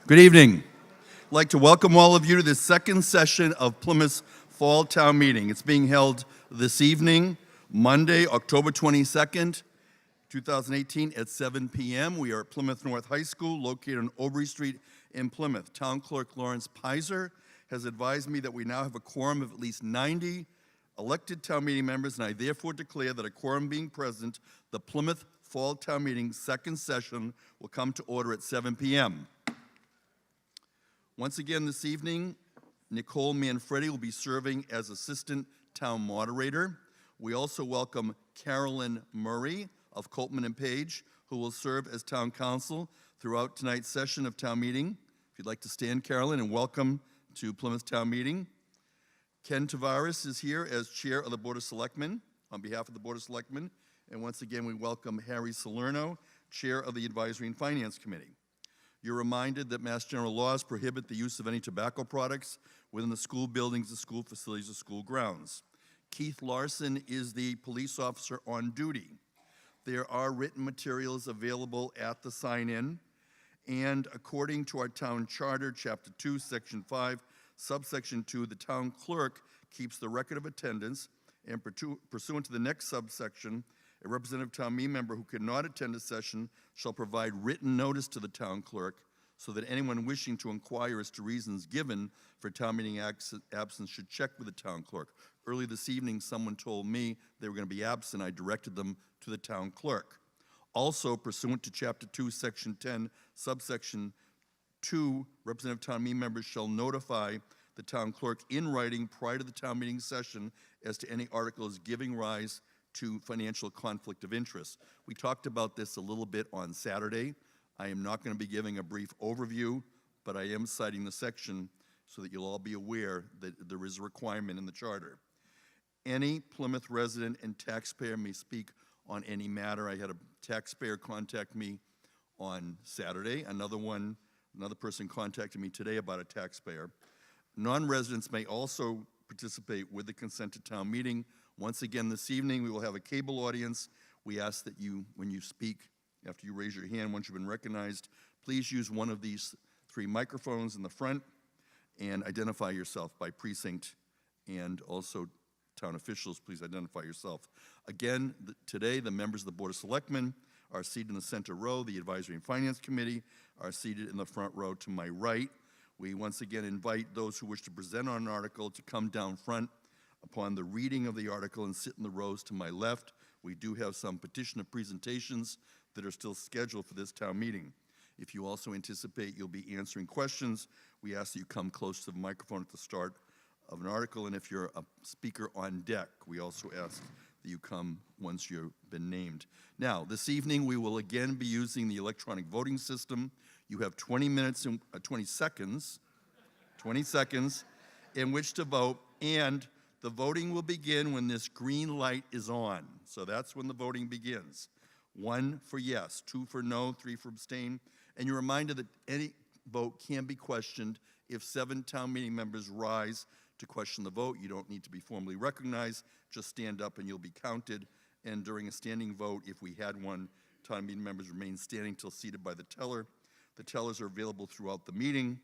Good evening. I'd like to welcome all of you to the second session of Plymouth's Fall Town Meeting. It's being held this evening, Monday, October 22nd, 2018 at 7 p.m. We are at Plymouth North High School, located on Aubrey Street in Plymouth. Town Clerk Lawrence Pizer has advised me that we now have a quorum of at least 90 elected town meeting members, and I therefore declare that a quorum being present, the Plymouth Fall Town Meeting second session will come to order at 7 p.m. Once again this evening, Nicole Manfredi will be serving as Assistant Town Moderator. We also welcome Carolyn Murray of Coltman and Page, who will serve as Town Council throughout tonight's session of Town Meeting. If you'd like to stand, Carolyn, and welcome to Plymouth Town Meeting. Ken Tavares is here as Chair of the Board of Selectmen, on behalf of the Board of Selectmen. And once again, we welcome Harry Salerno, Chair of the Advisory and Finance Committee. You're reminded that Mass General laws prohibit the use of any tobacco products within the school buildings, the school facilities, or school grounds. Keith Larson is the police officer on duty. There are written materials available at the sign-in, and according to our town charter, Chapter 2, Section 5, Subsection 2, the town clerk keeps the record of attendance, and pursuant to the next subsection, a representative town meeting member who cannot attend a session shall provide written notice to the town clerk so that anyone wishing to inquire as to reasons given for town meeting absence should check with the town clerk. Early this evening, someone told me they were going to be absent. I directed them to the town clerk. Also, pursuant to Chapter 2, Section 10, Subsection 2, representative town meeting members shall notify the town clerk in writing prior to the town meeting session as to any articles giving rise to financial conflict of interest. We talked about this a little bit on Saturday. I am not going to be giving a brief overview, but I am citing the section so that you'll all be aware that there is a requirement in the charter. Any Plymouth resident and taxpayer may speak on any matter. I had a taxpayer contact me on Saturday. Another person contacted me today about a taxpayer. Non-residents may also participate with the consent to town meeting. Once again this evening, we will have a cable audience. We ask that you, when you speak, after you raise your hand, once you've been recognized, please use one of these 3 microphones in the front and identify yourself by precinct, and also town officials, please identify yourself. Again, today, the members of the Board of Selectmen are seated in the center row. The Advisory and Finance Committee are seated in the front row to my right. We once again invite those who wish to present on an article to come down front upon the reading of the article and sit in the rows to my left. We do have some petitioner presentations that are still scheduled for this town meeting. If you also anticipate you'll be answering questions, we ask that you come close to the microphone at the start of an article, and if you're a speaker on deck, we also ask that you come once you've been named. Now, this evening we will again be using the electronic voting system. You have 20 seconds in which to vote, and the voting will begin when this green light is on. So that's when the voting begins. 1 for yes, 2 for no, 3 for abstain. And you're reminded that any vote can be questioned. If 7 town meeting members rise to question the vote, you don't need to be formally recognized. Just stand up and you'll be counted. And during a standing vote, if we had one, town meeting members remain standing till seated by the teller. The tellers are available throughout the meeting.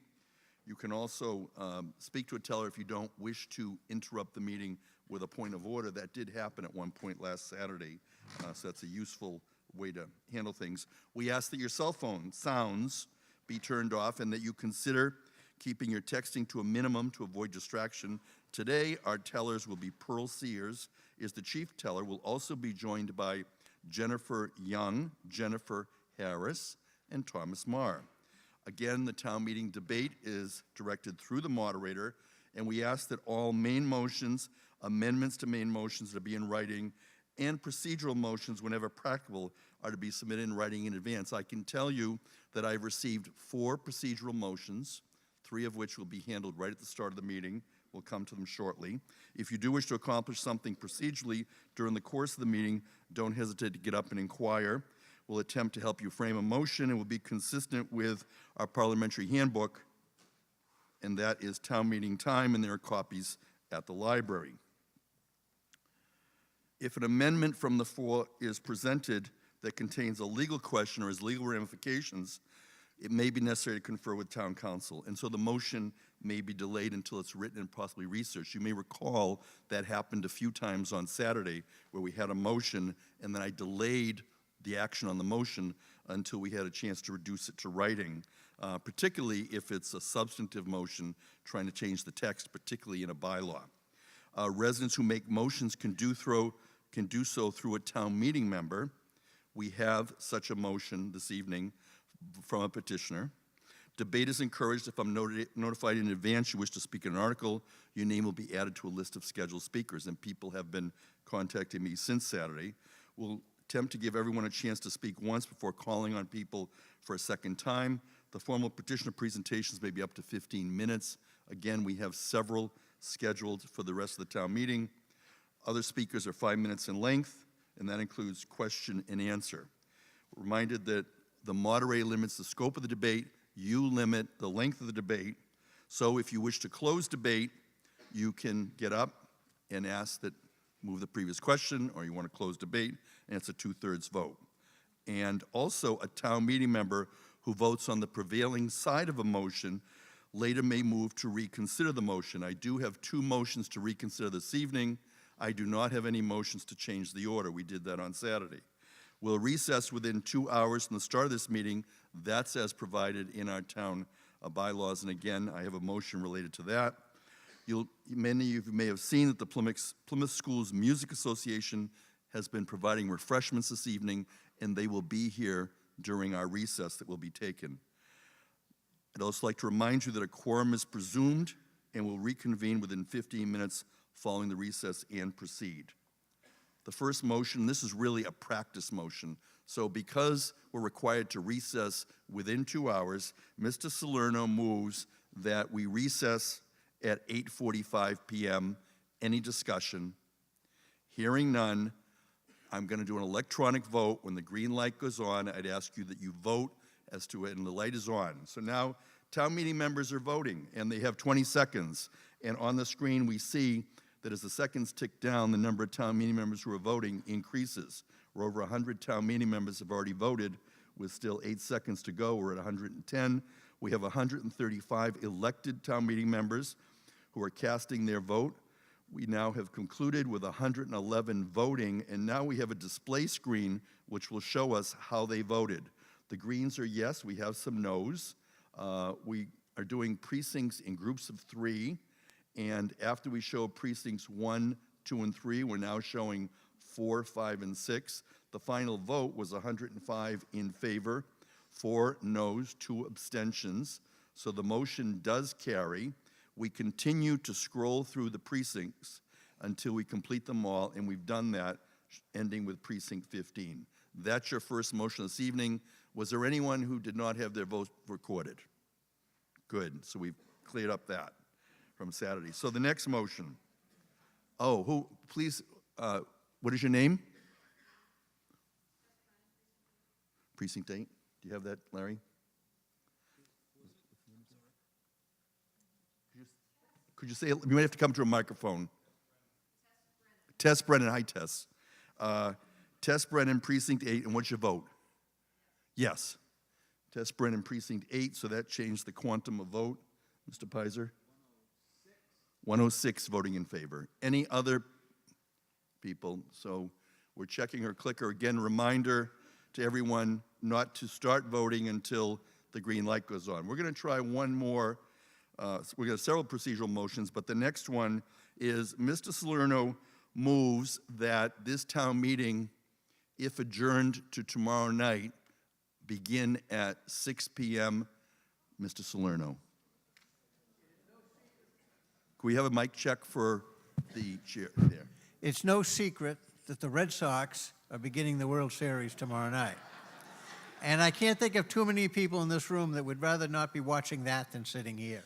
You can also speak to a teller if you don't wish to interrupt the meeting with a point of order. That did happen at one point last Saturday, so that's a useful way to handle things. We ask that your cell phone sounds be turned off and that you consider keeping your texting to a minimum to avoid distraction. Today, our tellers will be Pearl Sears, is the chief teller. We'll also be joined by Jennifer Young, Jennifer Harris, and Thomas Marr. Again, the town meeting debate is directed through the moderator, and we ask that all main motions, amendments to main motions to be in writing, and procedural motions, whenever practicable, are to be submitted in writing in advance. I can tell you that I've received 4 procedural motions, 3 of which will be handled right at the start of the meeting. We'll come to them shortly. If you do wish to accomplish something procedurally during the course of the meeting, don't hesitate to get up and inquire. We'll attempt to help you frame a motion, and will be consistent with our parliamentary handbook, and that is town meeting time, and there are copies at the library. If an amendment from the floor is presented that contains a legal question or has legal ramifications, it may be necessary to confer with town council. And so the motion may be delayed until it's written and possibly researched. You may recall that happened a few times on Saturday where we had a motion and then I delayed the action on the motion until we had a chance to reduce it to writing, particularly if it's a substantive motion trying to change the text, particularly in a bylaw. Residents who make motions can do so through a town meeting member. We have such a motion this evening from a petitioner. Debate is encouraged. If I'm notified in advance you wish to speak in an article, your name will be added to a list of scheduled speakers, and people have been contacting me since Saturday. We'll attempt to give everyone a chance to speak once before calling on people for a second time. The formal petitioner presentations may be up to 15 minutes. Again, we have several scheduled for the rest of the town meeting. Other speakers are 5 minutes in length, and that includes question and answer. We're reminded that the moderator limits the scope of the debate. You limit the length of the debate. So if you wish to close debate, you can get up and ask that move the previous question, or you want to close debate, and it's a 2/3 vote. And also, a town meeting member who votes on the prevailing side of a motion later may move to reconsider the motion. I do have 2 motions to reconsider this evening. I do not have any motions to change the order. We did that on Saturday. We'll recess within 2 hours from the start of this meeting. That's as provided in our town bylaws. And again, I have a motion related to that. Many of you may have seen that the Plymouth Schools Music Association has been providing refreshments this evening, and they will be here during our recess that will be taken. I'd also like to remind you that a quorum is presumed and will reconvene within 15 minutes following the recess and proceed. The first motion, this is really a practice motion. So because we're required to recess within 2 hours, Mr. Salerno moves that we recess at 8:45 p.m. Any discussion? Hearing none, I'm going to do an electronic vote. When the green light goes on, I'd ask you that you vote as to it, and the light is on. So now town meeting members are voting, and they have 20 seconds. And on the screen, we see that as the seconds tick down, the number of town meeting members who are voting increases. We're over 100 town meeting members have already voted, with still 8 seconds to go. We're at 110. We have 135 elected town meeting members who are casting their vote. We now have concluded with 111 voting, and now we have a display screen which will show us how they voted. The greens are yes, we have some no's. We are doing precincts in groups of 3, and after we show precincts 1, 2, and 3, we're now showing 4, 5, and 6. The final vote was 105 in favor, 4 no's, 2 abstentions. So the motion does carry. We continue to scroll through the precincts until we complete them all, and we've done that, ending with precinct 15. That's your first motion this evening. Was there anyone who did not have their vote recorded? Good, so we've cleared up that from Saturday. So the next motion. Oh, who, please, what is your name? Precinct 8. Do you have that, Larry? Could you say it? You might have to come to a microphone. Tess Brennan. Hi, Tess. Tess Brennan, Precinct 8, and what's your vote? Yes. Tess Brennan, Precinct 8, so that changed the quantum of vote. Mr. Pizer? 106 voting in favor. Any other people? So we're checking her clicker. Again, reminder to everyone not to start voting until the green light goes on. We're going to try one more. We got several procedural motions, but the next one is Mr. Salerno moves that this town meeting, if adjourned to tomorrow night, begin at 6 p.m. Mr. Salerno. Can we have a mic check for the chair there? It's no secret that the Red Sox are beginning the World Series tomorrow night. And I can't think of too many people in this room that would rather not be watching that than sitting here.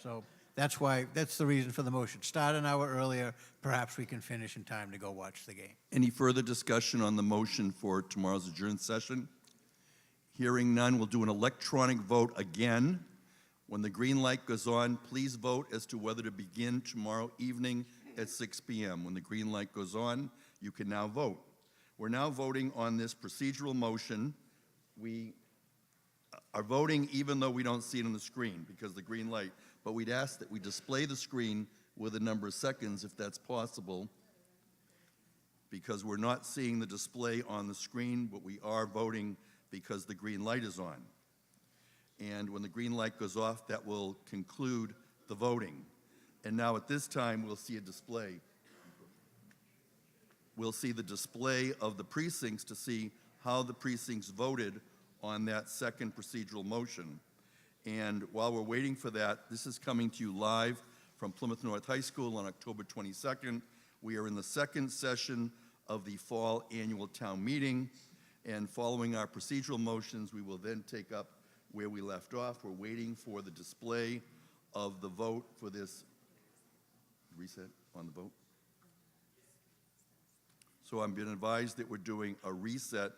So that's the reason for the motion. Start an hour earlier, perhaps we can finish in time to go watch the game. Any further discussion on the motion for tomorrow's adjourned session? Hearing none, we'll do an electronic vote again. When the green light goes on, please vote as to whether to begin tomorrow evening at 6 p.m. When the green light goes on, you can now vote. We're now voting on this procedural motion. We are voting even though we don't see it on the screen because of the green light. But we'd ask that we display the screen with a number of seconds if that's possible, because we're not seeing the display on the screen, but we are voting because the green light is on. And when the green light goes off, that will conclude the voting. And now at this time, we'll see a display. We'll see the display of the precincts to see how the precincts voted on that second procedural motion. And while we're waiting for that, this is coming to you live from Plymouth North High School on October 22nd. We are in the second session of the fall annual town meeting, and following our procedural motions, we will then take up where we left off. We're waiting for the display of the vote for this reset on the vote. So I'm being advised that we're doing a reset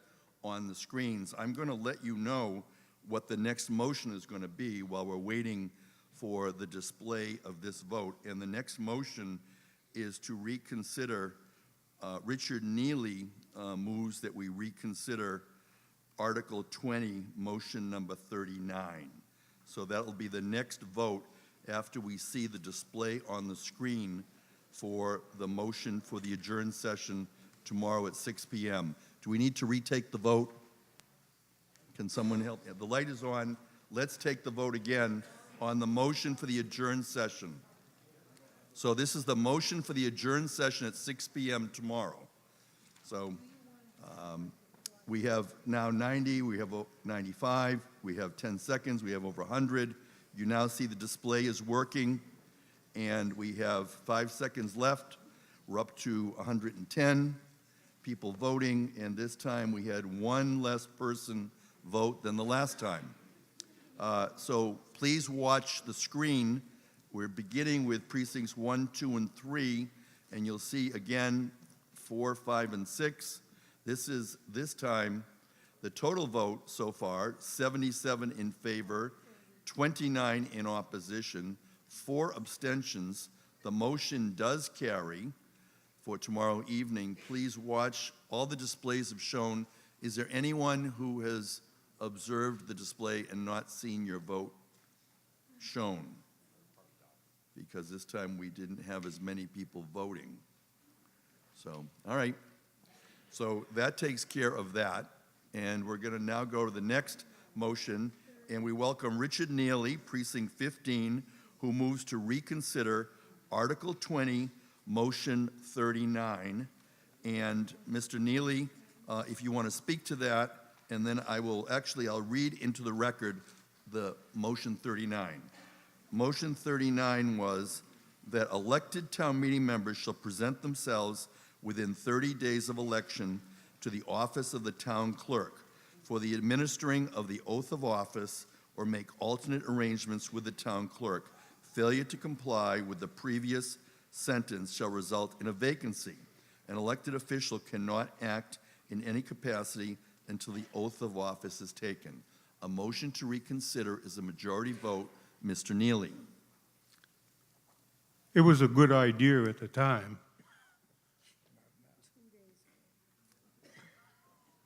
on the screens. I'm going to let you know what the next motion is going to be while we're waiting for the display of this vote. And the next motion is to reconsider. Richard Neely moves that we reconsider Article 20, motion number 39. So that will be the next vote after we see the display on the screen for the motion for the adjourned session tomorrow at 6 p.m. Do we need to retake the vote? Can someone help? Yeah, the light is on. Let's take the vote again on the motion for the adjourned session. So this is the motion for the adjourned session at 6 p.m. tomorrow. So we have now 90, we have 95, we have 10 seconds, we have over 100. You now see the display is working, and we have 5 seconds left. We're up to 110 people voting, and this time we had one less person vote than the last time. So please watch the screen. We're beginning with precincts 1, 2, and 3, and you'll see again 4, 5, and 6. This time, the total vote so far, 77 in favor, 29 in opposition, 4 abstentions. The motion does carry for tomorrow evening. Please watch. All the displays have shown. Is there anyone who has observed the display and not seen your vote shown? Because this time we didn't have as many people voting. So, all right. So that takes care of that. And we're going to now go to the next motion. And we welcome Richard Neely, Precinct 15, who moves to reconsider Article 20, Motion 39. And Mr. Neely, if you want to speak to that, and then I'll read into the record the Motion 39. Motion 39 was that elected town meeting members shall present themselves within 30 days of election to the office of the town clerk for the administering of the oath of office or make alternate arrangements with the town clerk. Failure to comply with the previous sentence shall result in a vacancy. An elected official cannot act in any capacity until the oath of office is taken. A motion to reconsider is a majority vote. Mr. Neely. It was a good idea at the time.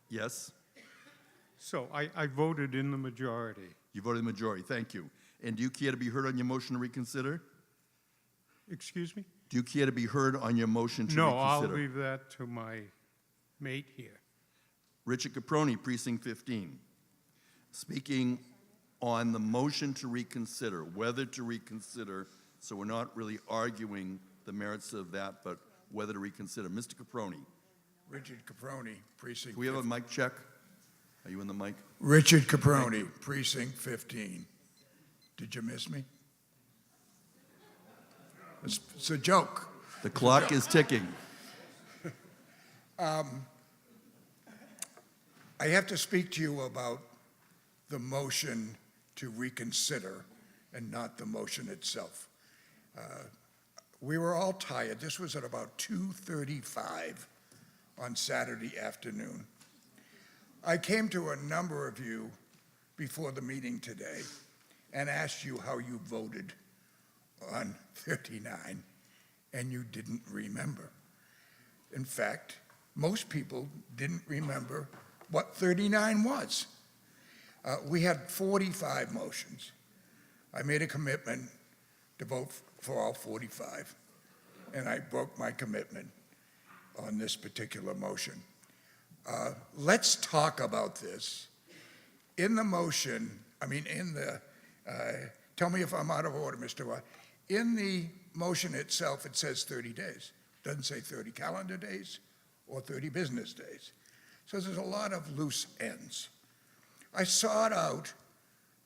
Yes? So I voted in the majority. You voted the majority. Thank you. And do you care to be heard on your motion to reconsider? Excuse me? Do you care to be heard on your motion to No, I'll reconsider? leave that to my mate here. Richard Caproni, Precinct 15. Speaking on the motion to reconsider, whether to reconsider, so we're not really arguing the merits of that, but whether to reconsider. Mr. Caproni. Richard Caproni, Precinct. Do we have a mic check? Are you in the mic? Richard Caproni, Precinct 15. Did you miss me? It's a joke. The clock is ticking. I have to speak to you about the motion to reconsider and not the motion itself. We were all tired. This was at about 2:35 on Saturday afternoon. I came to a number of you before the meeting today and asked you how you voted on 39, and you didn't remember. In fact, most people didn't remember what 39 was. We had 45 motions. I made a commitment to vote for all 45, and I broke my commitment on this particular motion. Let's talk about this. In the motion, tell me if I'm out of order, Mr. Watt. In the motion itself, it says 30 days. Doesn't say 30 calendar days or 30 business days. So there's a lot of loose ends. I sought out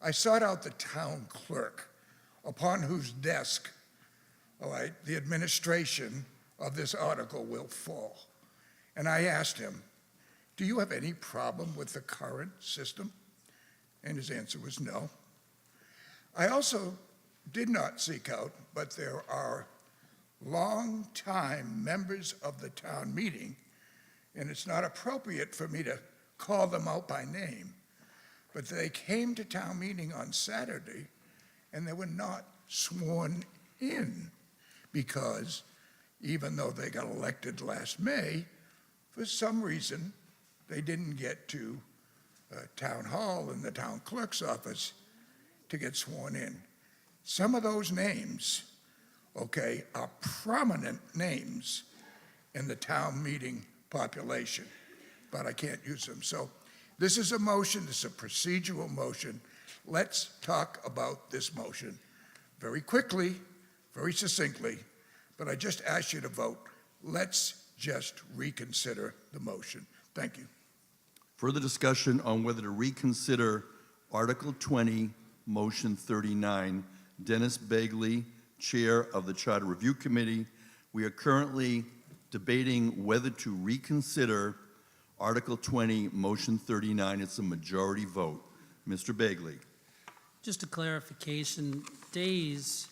the town clerk, upon whose desk, all right, the administration of this article will fall. And I asked him, do you have any problem with the current system? And his answer was no. I also did not seek out, but there are long-time members of the town meeting, and it's not appropriate for me to call them out by name, but they came to town meeting on Saturday, and they were not sworn in because even though they got elected last May, for some reason, they didn't get to town hall and the town clerk's office to get sworn in. Some of those names, okay, are prominent names in the town meeting population, but I can't use them. So this is a motion, this is a procedural motion. Let's talk about this motion very quickly, very succinctly, but I just ask you to vote. Let's just reconsider the motion. Thank you. Further discussion on whether to reconsider Article 20, Motion 39. Dennis Bagley, Chair of the Charter Review Committee. We are currently debating whether to reconsider Article 20, Motion 39. It's a majority vote. Mr. Bagley. Just a clarification, days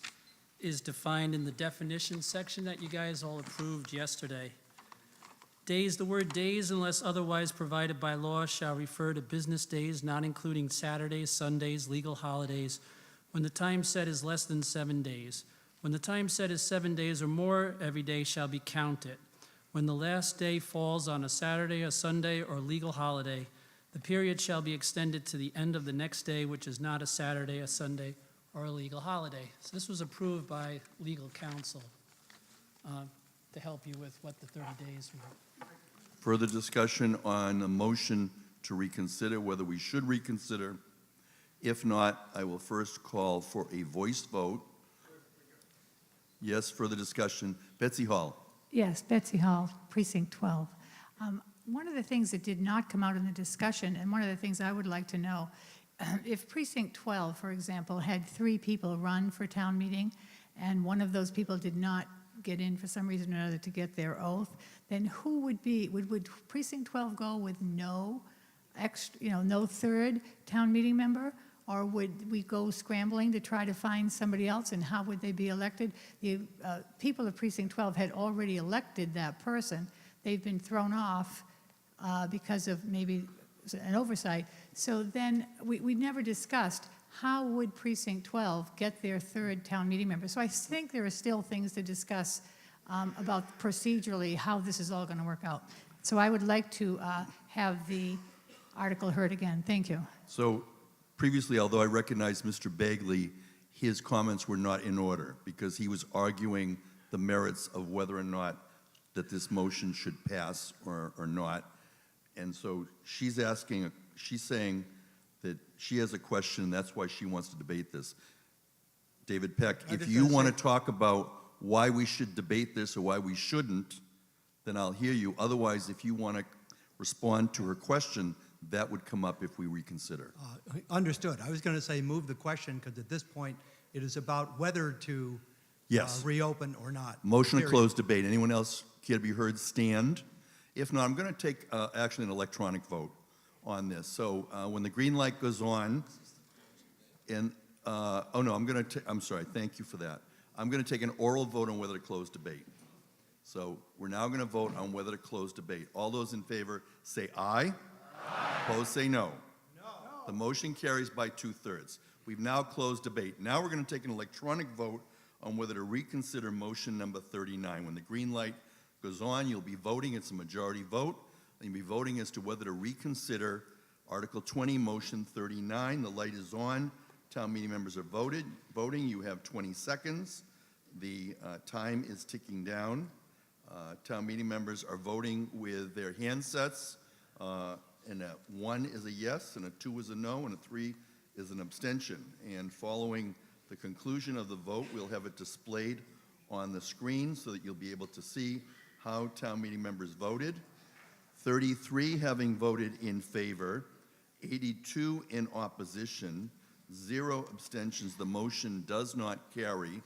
is defined in the definition section that you guys all approved yesterday. Days, the word days, unless otherwise provided by law, shall refer to business days, not including Saturdays, Sundays, legal holidays, when the time set is less than 7 days. When the time set is 7 days or more, every day shall be counted. When the last day falls on a Saturday, a Sunday, or legal holiday, the period shall be extended to the end of the next day, which is not a Saturday, a Sunday, or a legal holiday. So this was approved by legal counsel to help you with what the 30 days were. Further discussion on the motion to reconsider, whether we should reconsider. If not, I will first call for a voice vote. Yes, further discussion. Betsy Hall. Yes, Betsy Hall, Precinct 12. One of the things that did not come out in the discussion, and one of the things I would like to know, if Precinct 12, for example, had 3 people run for town meeting, and one of those people did not get in for some reason or another to get their oath, then who would be, would Precinct 12 go with no no third town meeting member? Or would we go scrambling to try to find somebody else, and how would they be elected? The people of Precinct 12 had already elected that person. They've been thrown off because of maybe an oversight. So then we never discussed how would Precinct 12 get their third town meeting member. So I think there are still things to discuss about procedurally how this is all going to work out. So I would like to have the article heard again. Thank you. So previously, although I recognize Mr. Bagley, his comments were not in order because he was arguing the merits of whether or not that this motion should pass or not. And so she's saying that she has a question, that's why she wants to debate this. David Peck, if you want to talk about why we should debate this or why we shouldn't, then I'll hear you. Otherwise, if you want to respond to her question, that would come up if we reconsider. Understood. I was going to say move the question because at this point it is about whether to Yes. reopen or not. Motion to Period. close debate. Anyone else care to be heard? Stand. If not, I'm going to take actually an electronic vote on this. So when the green light goes on, and I'm sorry. Thank you for that. I'm going to take an oral vote on whether to close debate. So we're now going to vote on whether to close debate. All those in favor say aye. Opposed, say no. No. The motion carries by 2/3. We've now closed debate. Now we're going to take an electronic vote on whether to reconsider motion number 39. When the green light goes on, you'll be voting. It's a majority vote. And you'll be voting as to whether to reconsider Article 20, Motion 39, the light is on. Town meeting members are voting. You have 20 seconds. The time is ticking down. Town meeting members are voting with their handsets, and a 1 is a yes, and a 2 is a no, and a 3 is an abstention. And following the conclusion of the vote, we'll have it displayed on the screen so that you'll be able to see how town meeting members voted. 33 having voted in favor, 82 in opposition, 0 abstentions. The motion does not carry,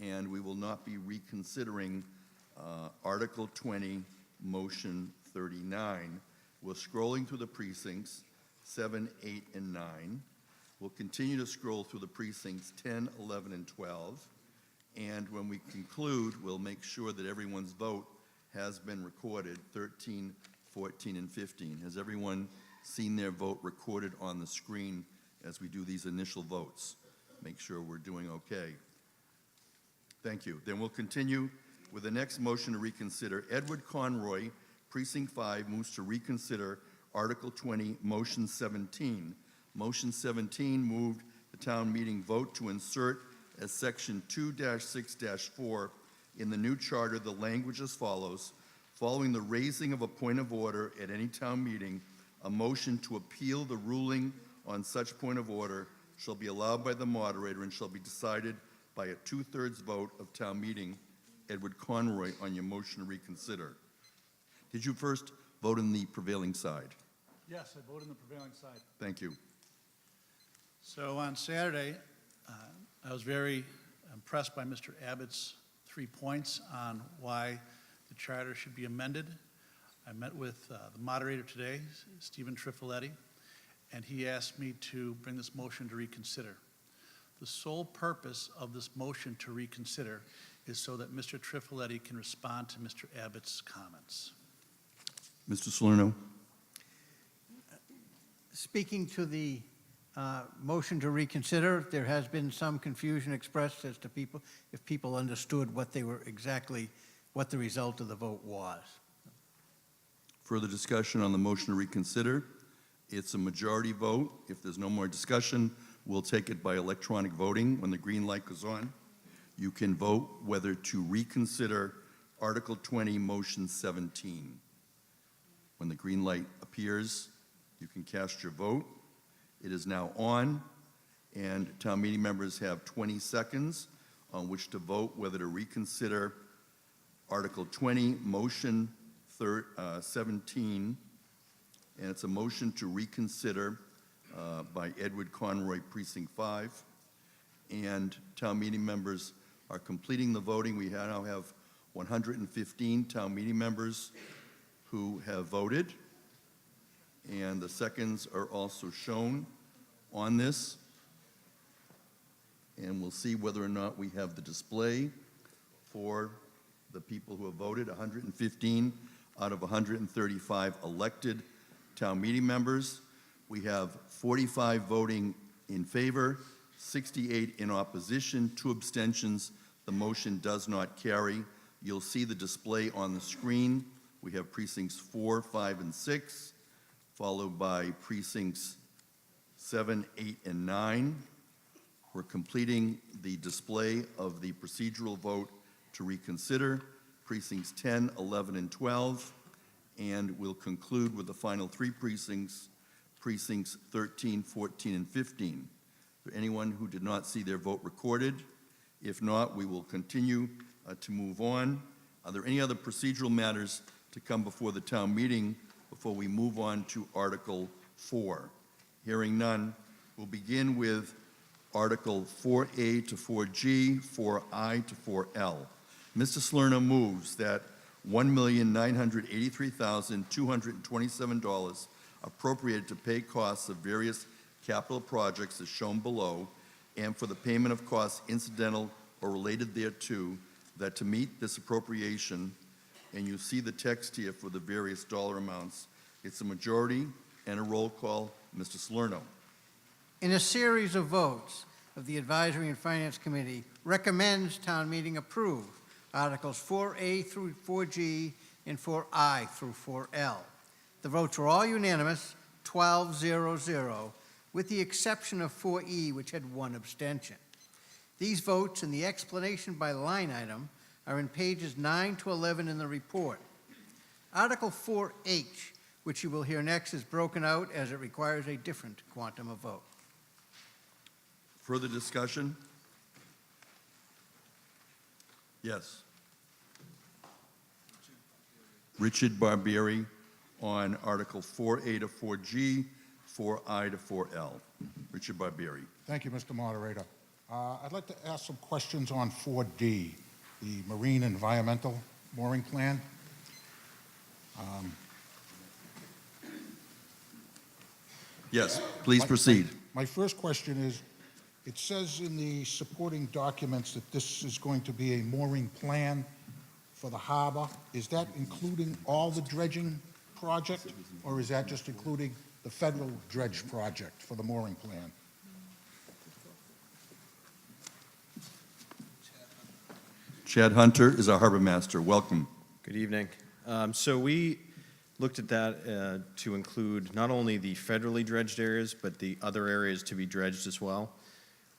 and we will not be reconsidering Article 20, Motion 39. We're scrolling through the precincts, 7, 8, and 9. We'll continue to scroll through the precincts 10, 11, and 12. And when we conclude, we'll make sure that everyone's vote has been recorded, 13, 14, and 15. Has everyone seen their vote recorded on the screen as we do these initial votes? Make sure we're doing okay. Thank you. Then we'll continue with the next motion to reconsider. Edward Conroy, Precinct 5, moves to reconsider Article 20, Motion 17. Motion 17 moved the town meeting vote to insert as Section 2-6-4 in the new charter the language as follows: following the raising of a point of order at any town meeting, a motion to appeal the ruling on such point of order shall be allowed by the moderator and shall be decided by a 2/3 vote of town meeting. Edward Conroy, on your motion to reconsider. Did you first vote in the prevailing side? Yes, I voted on the prevailing side. Thank you. So on Saturday, I was very impressed by Mr. Abbott's 3 points on why the charter should be amended. I met with the moderator today, Stephen Trifoletti, and he asked me to bring this motion to reconsider. The sole purpose of this motion to reconsider is so that Mr. Trifoletti can respond to Mr. Abbott's comments. Mr. Salerno? Speaking to the motion to reconsider, there has been some confusion expressed as to if people understood what the result of the vote was. Further discussion on the motion to reconsider? It's a majority vote. If there's no more discussion, we'll take it by electronic voting. When the green light goes on, you can vote whether to reconsider Article 20, Motion 17. When the green light appears, you can cast your vote. It is now on, and town meeting members have 20 seconds on which to vote whether to reconsider Article 20, Motion 17, and it's a motion to reconsider by Edward Conroy, Precinct 5. And town meeting members are completing the voting. We now have 115 town meeting members who have voted, and the seconds are also shown on this. And we'll see whether or not we have the display for the people who have voted. 115 out of 135 elected town meeting members. We have 45 voting in favor, 68 in opposition, 2 abstentions. The motion does not carry. You'll see the display on the screen. We have precincts 4, 5, and 6, followed by precincts 7, 8, and 9. We're completing the display of the procedural vote to reconsider, precincts 10, 11, and 12, and we'll conclude with the final 3 precincts, precincts 13, 14, and 15. For anyone who did not see their vote recorded, if not, we will continue to move on. Are there any other procedural matters to come before the town meeting before we move on to Article 4? Hearing none, we'll begin with Article 4A to 4G, 4I to 4L. Mr. Salerno moves that $1,983,227 appropriated to pay costs of various capital projects as shown below, and for the payment of costs incidental or related thereto, that to meet this appropriation, and you see the text here for the various dollar amounts, it's a majority and a roll call. Mr. Salerno. In a series of votes of the Advisory and Finance Committee, recommends town meeting approve Articles 4A through 4G and 4I through 4L. The votes were all unanimous, 12-0-0, with the exception of 4E, which had one abstention. These votes and the explanation by line item are in pages 9 to 11 in the report. Article 4H, which you will hear next, is broken out as it requires a different quantum of vote. Further discussion? Yes. Richard Barbieri on Article 4A to 4G, 4I to 4L. Richard Barbieri. Thank you, Mr. Moderator. I'd like to ask some questions on 4D, the Marine Environmental Mooring Plan. Yes, please proceed. My first question is, it says in the supporting documents that this is going to be a mooring plan for the harbor. Is that including all the dredging project, or is that just including the federal dredge project for the mooring plan? Chad Hunter is our harbor master. Welcome. Good evening. So we looked at that to include not only the federally dredged areas, but the other areas to be dredged as well,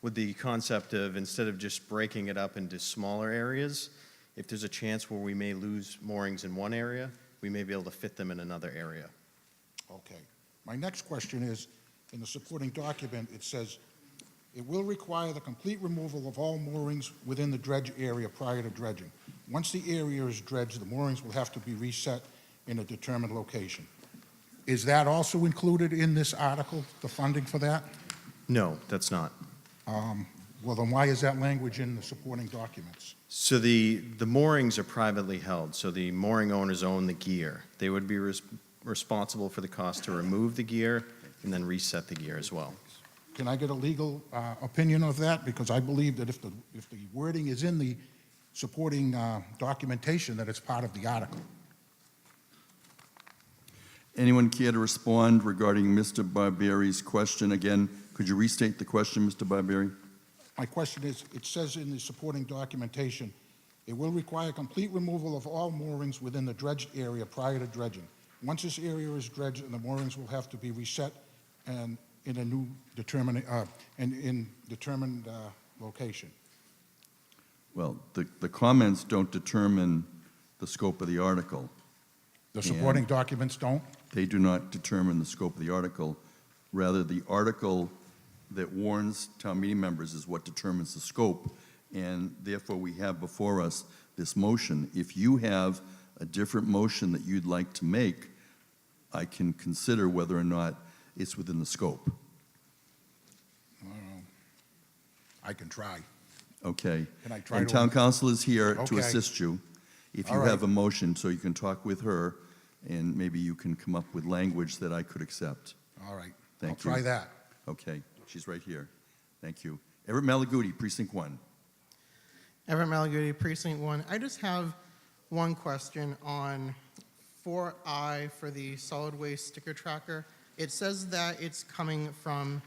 with the concept of, instead of just breaking it up into smaller areas, if there's a chance where we may lose moorings in one area, we may be able to fit them in another area. Okay. My next question is, in the supporting document, it says, it will require the complete removal of all moorings within the dredge area prior to dredging. Once the area is dredged, the moorings will have to be reset in a determined location. Is that also included in this article, the funding for that? No, that's not. Well, then why is that language in the supporting documents? So the moorings are privately held, so the mooring owners own the gear. They would be responsible for the cost to remove the gear and then reset the gear as well. Can I get a legal opinion of that? Because I believe that if the wording is in the supporting documentation, that it's part of the article. Anyone care to respond regarding Mr. Barbieri's question? Again, could you restate the question, Mr. Barbieri? My question is, it says in the supporting documentation, it will require complete removal of all moorings within the dredged area prior to dredging. Once this area is dredged, and the moorings will have to be reset and in a new determined location. Well, the comments don't determine the scope of the article. The supporting documents don't? They do not determine the scope of the article. Rather, the article that warns town meeting members is what determines the scope, and therefore we have before us this motion. If you have a different motion that you'd like to make, I can consider whether or not it's within the scope. I can try. Okay. Can I try And to- town council is here to Okay. assist you. If you All right. have a motion, so you can talk with her, and maybe you can come up with language that I could accept. All right. Thank I'll try you. that. Okay, she's right here. Thank you. Everett Malaguti, Precinct 1. Everett Malaguti, Precinct 1. I just have one question on 4I for the solid waste sticker tracker. It says that it's coming from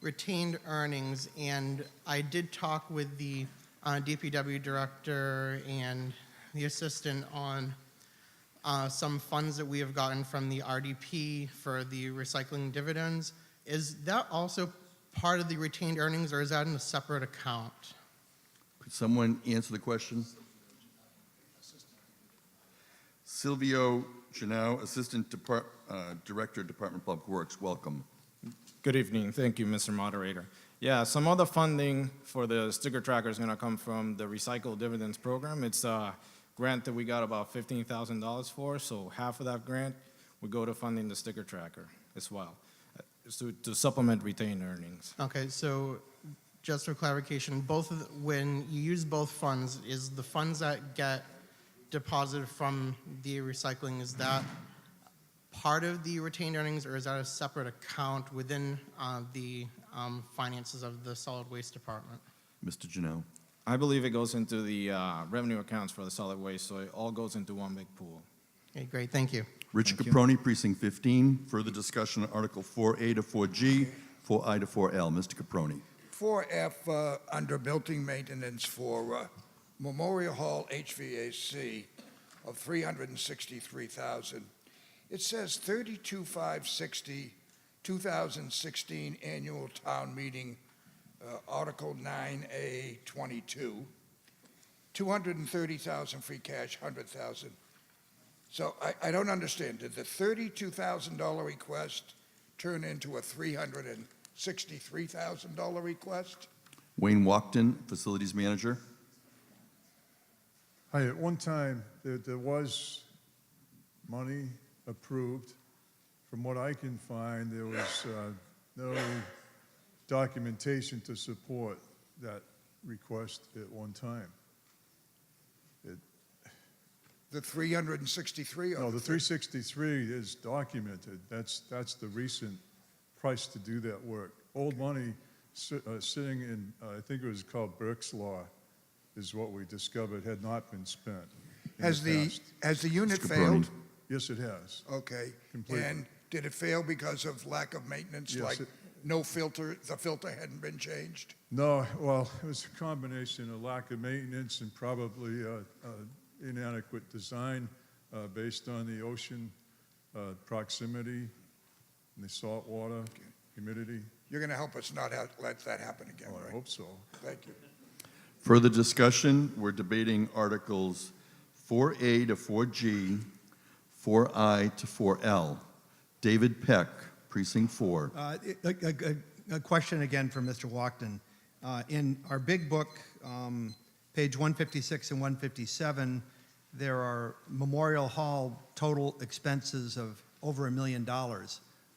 retained earnings, and I did talk with the DPW director and the assistant on some funds that we have gotten from the RDP for the recycling dividends. Is that also part of the retained earnings, or is that in a separate account? Could someone answer the question? Silvio Janau, Assistant Director, Department of Public Works, welcome. Good evening. Thank you, Mr. Moderator. Yeah, some other funding for the sticker tracker is going to come from the Recycle Dividends Program. It's a grant that we got about $15,000 for, so half of that grant would go to funding the sticker tracker as well, to supplement retained earnings. Okay, so just for clarification, when you use both funds, is the funds that get deposited from the recycling, is that part of the retained earnings, or is that a separate account within the finances of the solid waste department? Mr. Janau. I believe it goes into the revenue accounts for the solid waste, so it all goes into one big pool. Okay, great, thank you. Richard Thank you. Caproni, Precinct 15. Further discussion on Article 4A to 4G, 4I to 4L. Mr. Caproni. 4F, under building maintenance for Memorial Hall HVAC of $363,000. It says 32,560 2016 Annual Town Meeting, Article 9A 22, 230,000 free cash, 100,000. So I don't understand. Did the $32,000 request turn into a $363,000 request? Wayne Walkton, Facilities Manager. Hi, at one time, there was money approved. From what I can find, there was no documentation to support that request at one time. The 363? No, the 363 is documented. That's the recent price to do that work. Old money sitting in, I think it was called Burke's Law, is what we discovered had not been spent in Has the the, past. has the unit Mr. failed? Caproni. Yes, it has. Okay. Completely. And did it fail because of lack of maintenance? Yes, Like it- no filter, the filter hadn't been changed? No, well, it was a combination of lack of maintenance and probably inadequate design based on the ocean proximity and the salt water, humidity. You're going to help us not let that happen again, Oh, I right? hope so. Thank you. Further discussion, we're debating Articles 4A to 4G, 4I to 4L. David Peck, Precinct 4. A question again for Mr. Walkton. In our big book, page 156 and 157, there are Memorial Hall total expenses of over $1 million,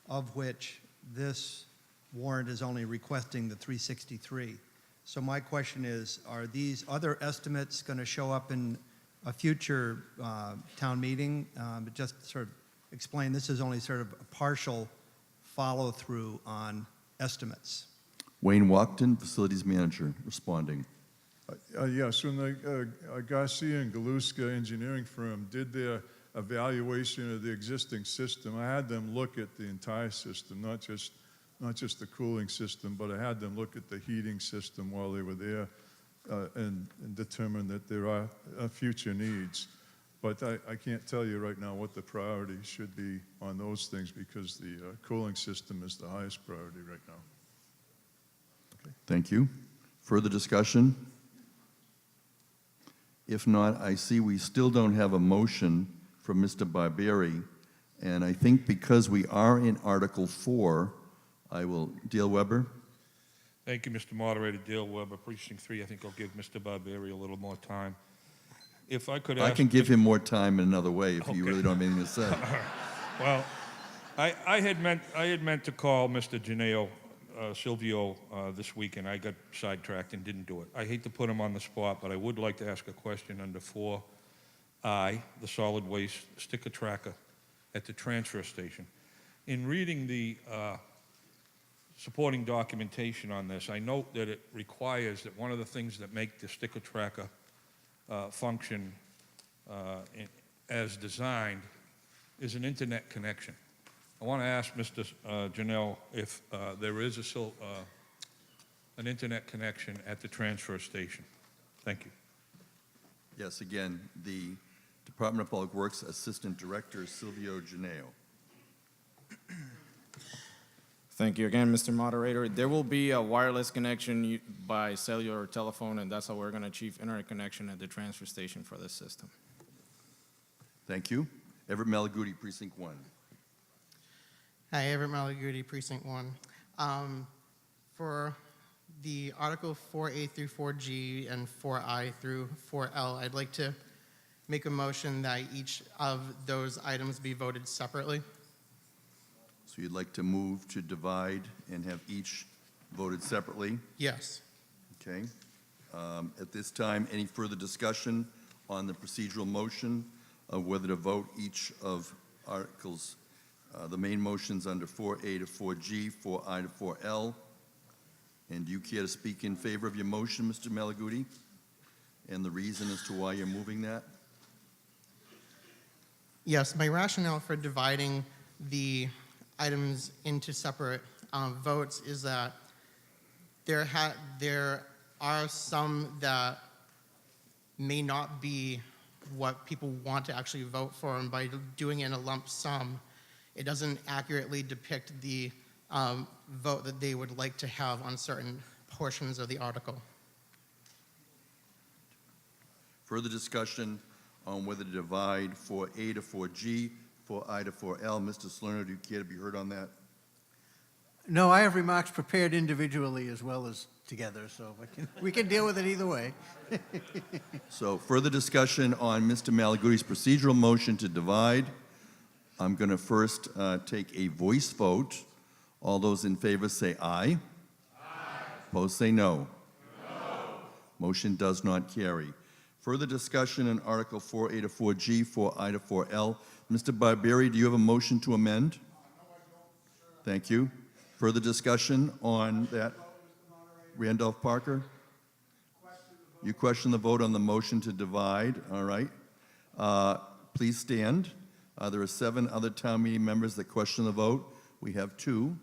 of which this warrant is only requesting the 363. So my question is, are these other estimates going to show up in a future town meeting? Just sort of explain, this is only sort of a partial follow-through on estimates. Wayne Walkton, Facilities Manager, responding. Yes, when the Garcia and Galuska engineering firm did their evaluation of the existing system, I had them look at the entire system, not just the cooling system, but I had them look at the heating system while they were there and determine that there are future needs. But I can't tell you right now what the priority should be on those things because the cooling system is the highest priority right now. Thank you. Further discussion? If not, I see we still don't have a motion from Mr. Barbieri, and I think because we are in Article 4, I will, Dale Weber? Thank you, Mr. Moderator. Dale Weber, Precinct 3. I think I'll give Mr. Barbieri a little more time. If I could ask... I can give him more time in another way if you Okay. really don't have anything to say. Well, I had meant to call Mr. Geneo Silvio this week, and I got sidetracked and didn't do it. I hate to put him on the spot, but I would like to ask a question under 4I, the solid waste sticker tracker at the transfer station. In reading the supporting documentation on this, I note that it requires that one of the things that make the sticker tracker function as designed is an internet connection. I want to ask Mr. Janelle if there is an internet connection at the transfer station. Thank you. Yes, again, the Department of Public Works Assistant Director, Silvio Geneo. Thank you again, Mr. Moderator. There will be a wireless connection by cellular telephone, and that's how we're going to achieve internet connection at the transfer station for this system. Thank you. Everett Malaguti, Precinct 1. Hi, Everett Malaguti, Precinct 1. For the Article 4A through 4G and 4I through 4L, I'd like to make a motion that each of those items be voted separately. So you'd like to move to divide and have each voted separately? Yes. Okay. At this time, any further discussion on the procedural motion of whether to vote each of articles, the main motions under 4A to 4G, 4I to 4L? And do you care to speak in favor of your motion, Mr. Malaguti? And the reason as to why you're moving that? Yes, my rationale for dividing the items into separate votes is that there are some that may not be what people want to actually vote for, and by doing it in a lump sum, it doesn't accurately depict the vote that they would like to have on certain portions of the article. Further discussion on whether to divide 4A to 4G, 4I to 4L. Mr. Salerno, do you care to be heard on that? No, I have remarks prepared individually as well as together, so we can deal with it either way. So further discussion on Mr. Malaguti's procedural motion to divide. I'm going to first take a voice vote. All those in favor say aye. Aye. Opposed say no. No. Motion does not carry. Further discussion on Article 4A to 4G, 4I to 4L. Mr. Barbieri, do you have a motion to amend? No, I don't. Thank you. Further discussion on that? Randolph Parker? You question the vote on the motion to divide, all right. Please stand. There are 7 other town meeting members that question the vote. We have 2,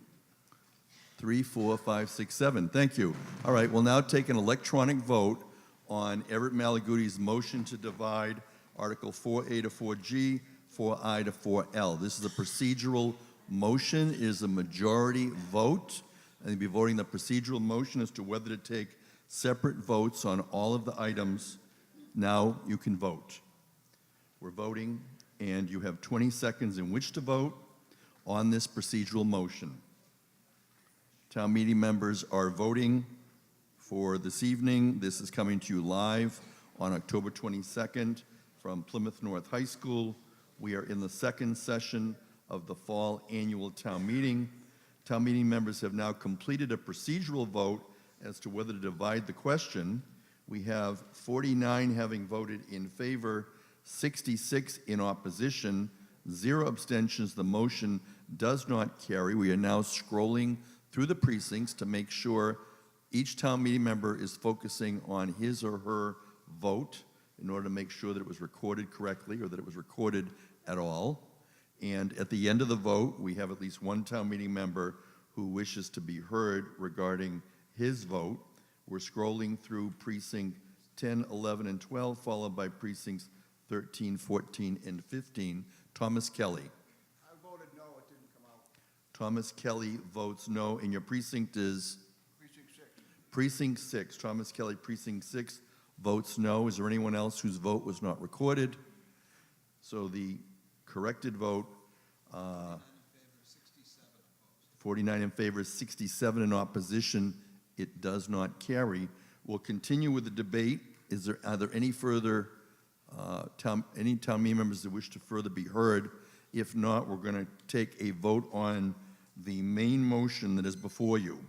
3, 4, 5, 6, 7. Thank you. All right, we'll now take an electronic vote on Everett Malaguti's motion to divide Article 4A to 4G, 4I to 4L. This is a procedural motion. It is a majority vote. And you'll be voting the procedural motion as to whether to take separate votes on all of the items. Now you can vote. We're voting, and you have 20 seconds in which to vote on this procedural motion. Town meeting members are voting for this evening. This is coming to you live on October 22nd from Plymouth North High School. We are in the second session of the fall annual town meeting. Town meeting members have now completed a procedural vote as to whether to divide the question. We have 49 having voted in favor, 66 in opposition, 0 abstentions. The motion does not carry. We are now scrolling through the precincts to make sure each town meeting member is focusing on his or her vote in order to make sure that it was recorded correctly or that it was recorded at all. And at the end of the vote, we have at least one town meeting member who wishes to be heard regarding his vote. We're scrolling through precinct 10, 11, and 12, followed by precincts 13, 14, and 15. Thomas Kelly. I voted no, it didn't come out. Thomas Kelly votes no, and your precinct is? Precinct 6. Precinct 6. Thomas Kelly, precinct 6, votes no. Is there anyone else whose vote was not recorded? So the corrected vote, 49 in favor, 67 in opposition. It does not carry. We'll continue with the debate. Are there any further any town meeting members that wish to further be heard? If not, we're going to take a vote on the main motion that is before you.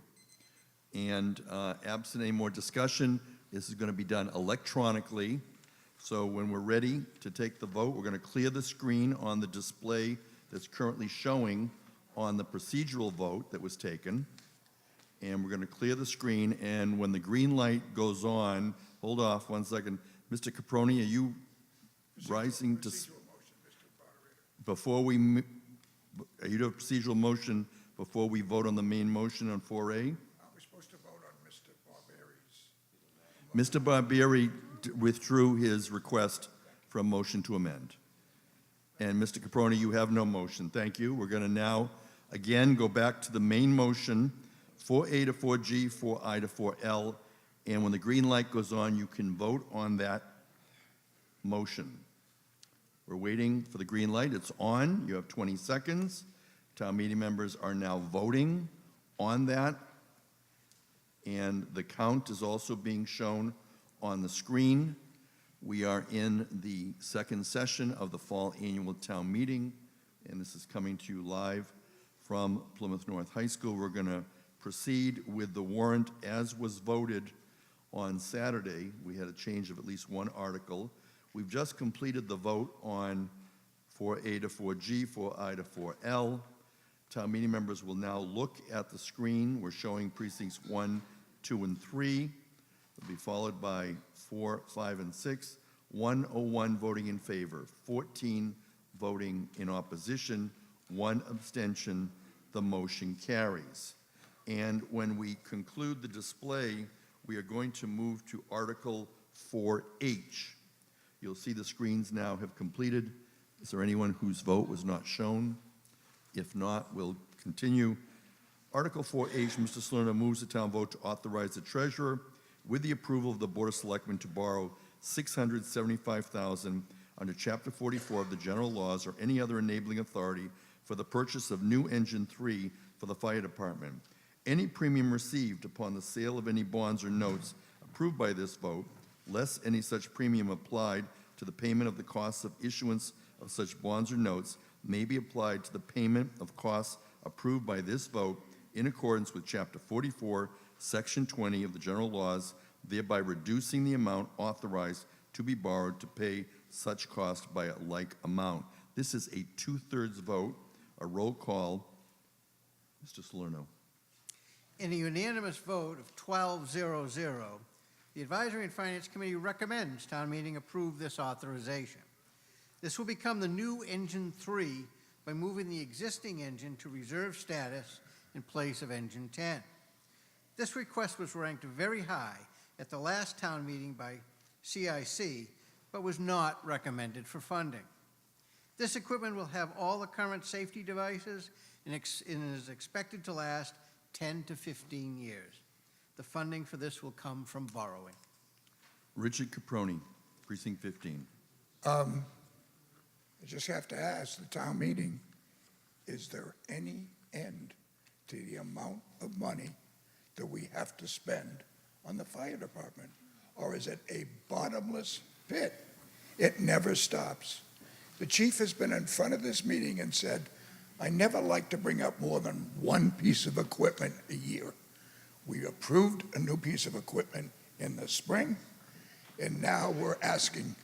And absent any more discussion, this is going to be done electronically. So when we're ready to take the vote, we're going to clear the screen on the display that's currently showing on the procedural vote that was taken. And we're going to clear the screen, and when the green light goes on, hold off 1 second. Mr. Caproni, are you rising to... Before we... Are you doing a procedural motion before we vote on the main motion on 4A? We're supposed to vote on Mr. Barbieri's. Mr. Barbieri withdrew his request for a motion to amend. And Mr. Caproni, you have no motion. Thank you. We're going to now, again, go back to the main motion, 4A to 4G, 4I to 4L. And when the green light goes on, you can vote on that motion. We're waiting for the green light. It's on. You have 20 seconds. Town meeting members are now voting on that. And the count is also being shown on the screen. We are in the second session of the fall annual town meeting, and this is coming to you live from Plymouth North High School. We're going to proceed with the warrant as was voted on Saturday. We had a change of at least one article. We've just completed the vote on 4A to 4G, 4I to 4L. Town meeting members will now look at the screen. We're showing precincts 1, 2, and 3. It'll be followed by 4, 5, and 6. 101 voting in favor, 14 voting in opposition, 1 abstention. The motion carries. And when we conclude the display, we are going to move to Article 4H. You'll see the screens now have completed. Is there anyone whose vote was not shown? If not, we'll continue. Article 4H, Mr. Salerno moves the town vote to authorize the treasurer, with the approval of the Board of Selectmen, to borrow $675,000 under Chapter 44 of the general laws or any other enabling authority for the purchase of new engine 3 for the fire department. Any premium received upon the sale of any bonds or notes approved by this vote, less any such premium applied to the payment of the costs of issuance of such bonds or notes, may be applied to the payment of costs approved by this vote in accordance with Chapter 44, Section 20 of the general laws, thereby reducing the amount authorized to be borrowed to pay such cost by a like amount. This is a two-thirds vote, a roll call. Mr. Salerno. In a unanimous vote of 12-0-0, the Advisory and Finance Committee recommends town meeting approve this authorization. This will become the new Engine 3 by moving the existing engine to reserve status in place of Engine 10. This request was ranked very high at the last town meeting by CIC, but was not recommended for funding. This equipment will have all the current safety devices and is expected to last 10 to 15 years. The funding for this will come from borrowing. Richard Caproni, Precinct 15. I just have to ask the town meeting, is there any end to the amount of money that we have to spend on the fire department? Or is it a bottomless pit? It never stops. The chief has been in front of this meeting and said, I never like to bring up more than one piece of equipment a year. We approved a new piece of equipment in the spring, and now we're asking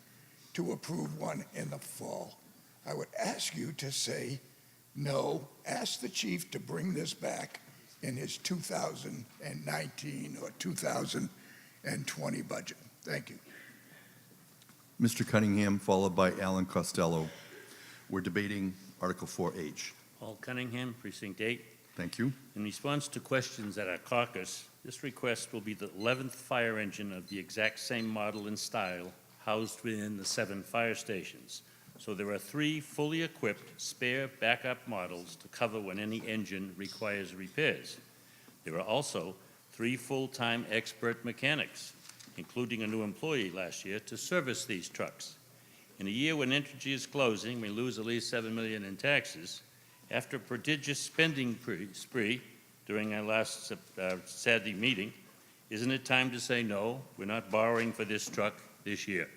to approve one in the fall. I would ask you to say no, ask the chief to bring this back in his 2019 or 2020 budget. Thank you. Mr. Cunningham, followed by Alan Costello. We're debating Article 4H. Paul Cunningham, Precinct 8. Thank you. In response to questions at our caucus, this request will be the 11th fire engine of the exact same model and style housed within the 7 fire stations. So there are 3 fully equipped spare backup models to cover when any engine requires repairs. There are also 3 full-time expert mechanics, including a new employee last year, to service these trucks. In a year when Entergy is closing, we lose at least $7 million in taxes. After a prodigious spending spree during our last Saturday meeting, isn't it time to say no? We're not borrowing for this truck this year.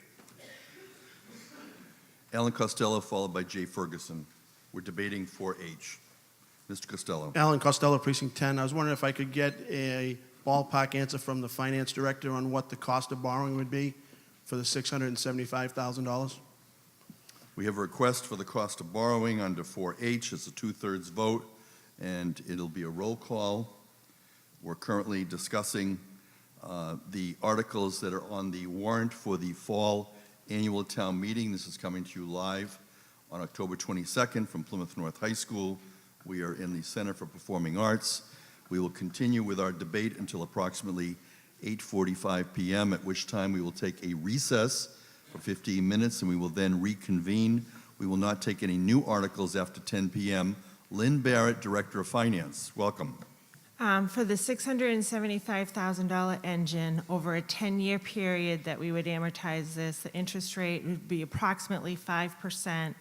Alan Costello, followed by Jay Ferguson. We're debating 4H. Mr. Costello. Alan Costello, Precinct 10. I was wondering if I could get a ballpark answer from the finance director on what the cost of borrowing would be for the $675,000. We have a request for the cost of borrowing under 4H. It's a two-thirds vote, and it'll be a roll call. We're currently discussing the articles that are on the warrant for the fall annual town meeting. This is coming to you live on October 22nd from Plymouth North High School. We are in the Center for Performing Arts. We will continue with our debate until approximately 8:45 p.m., at which time we will take a recess for 15 minutes, and we will then reconvene. We will not take any new articles after 10 p.m. Lynn Barrett, Director of Finance, welcome. For the $675,000 engine, over a 10-year period that we would amortize this, the interest rate would be approximately 5%,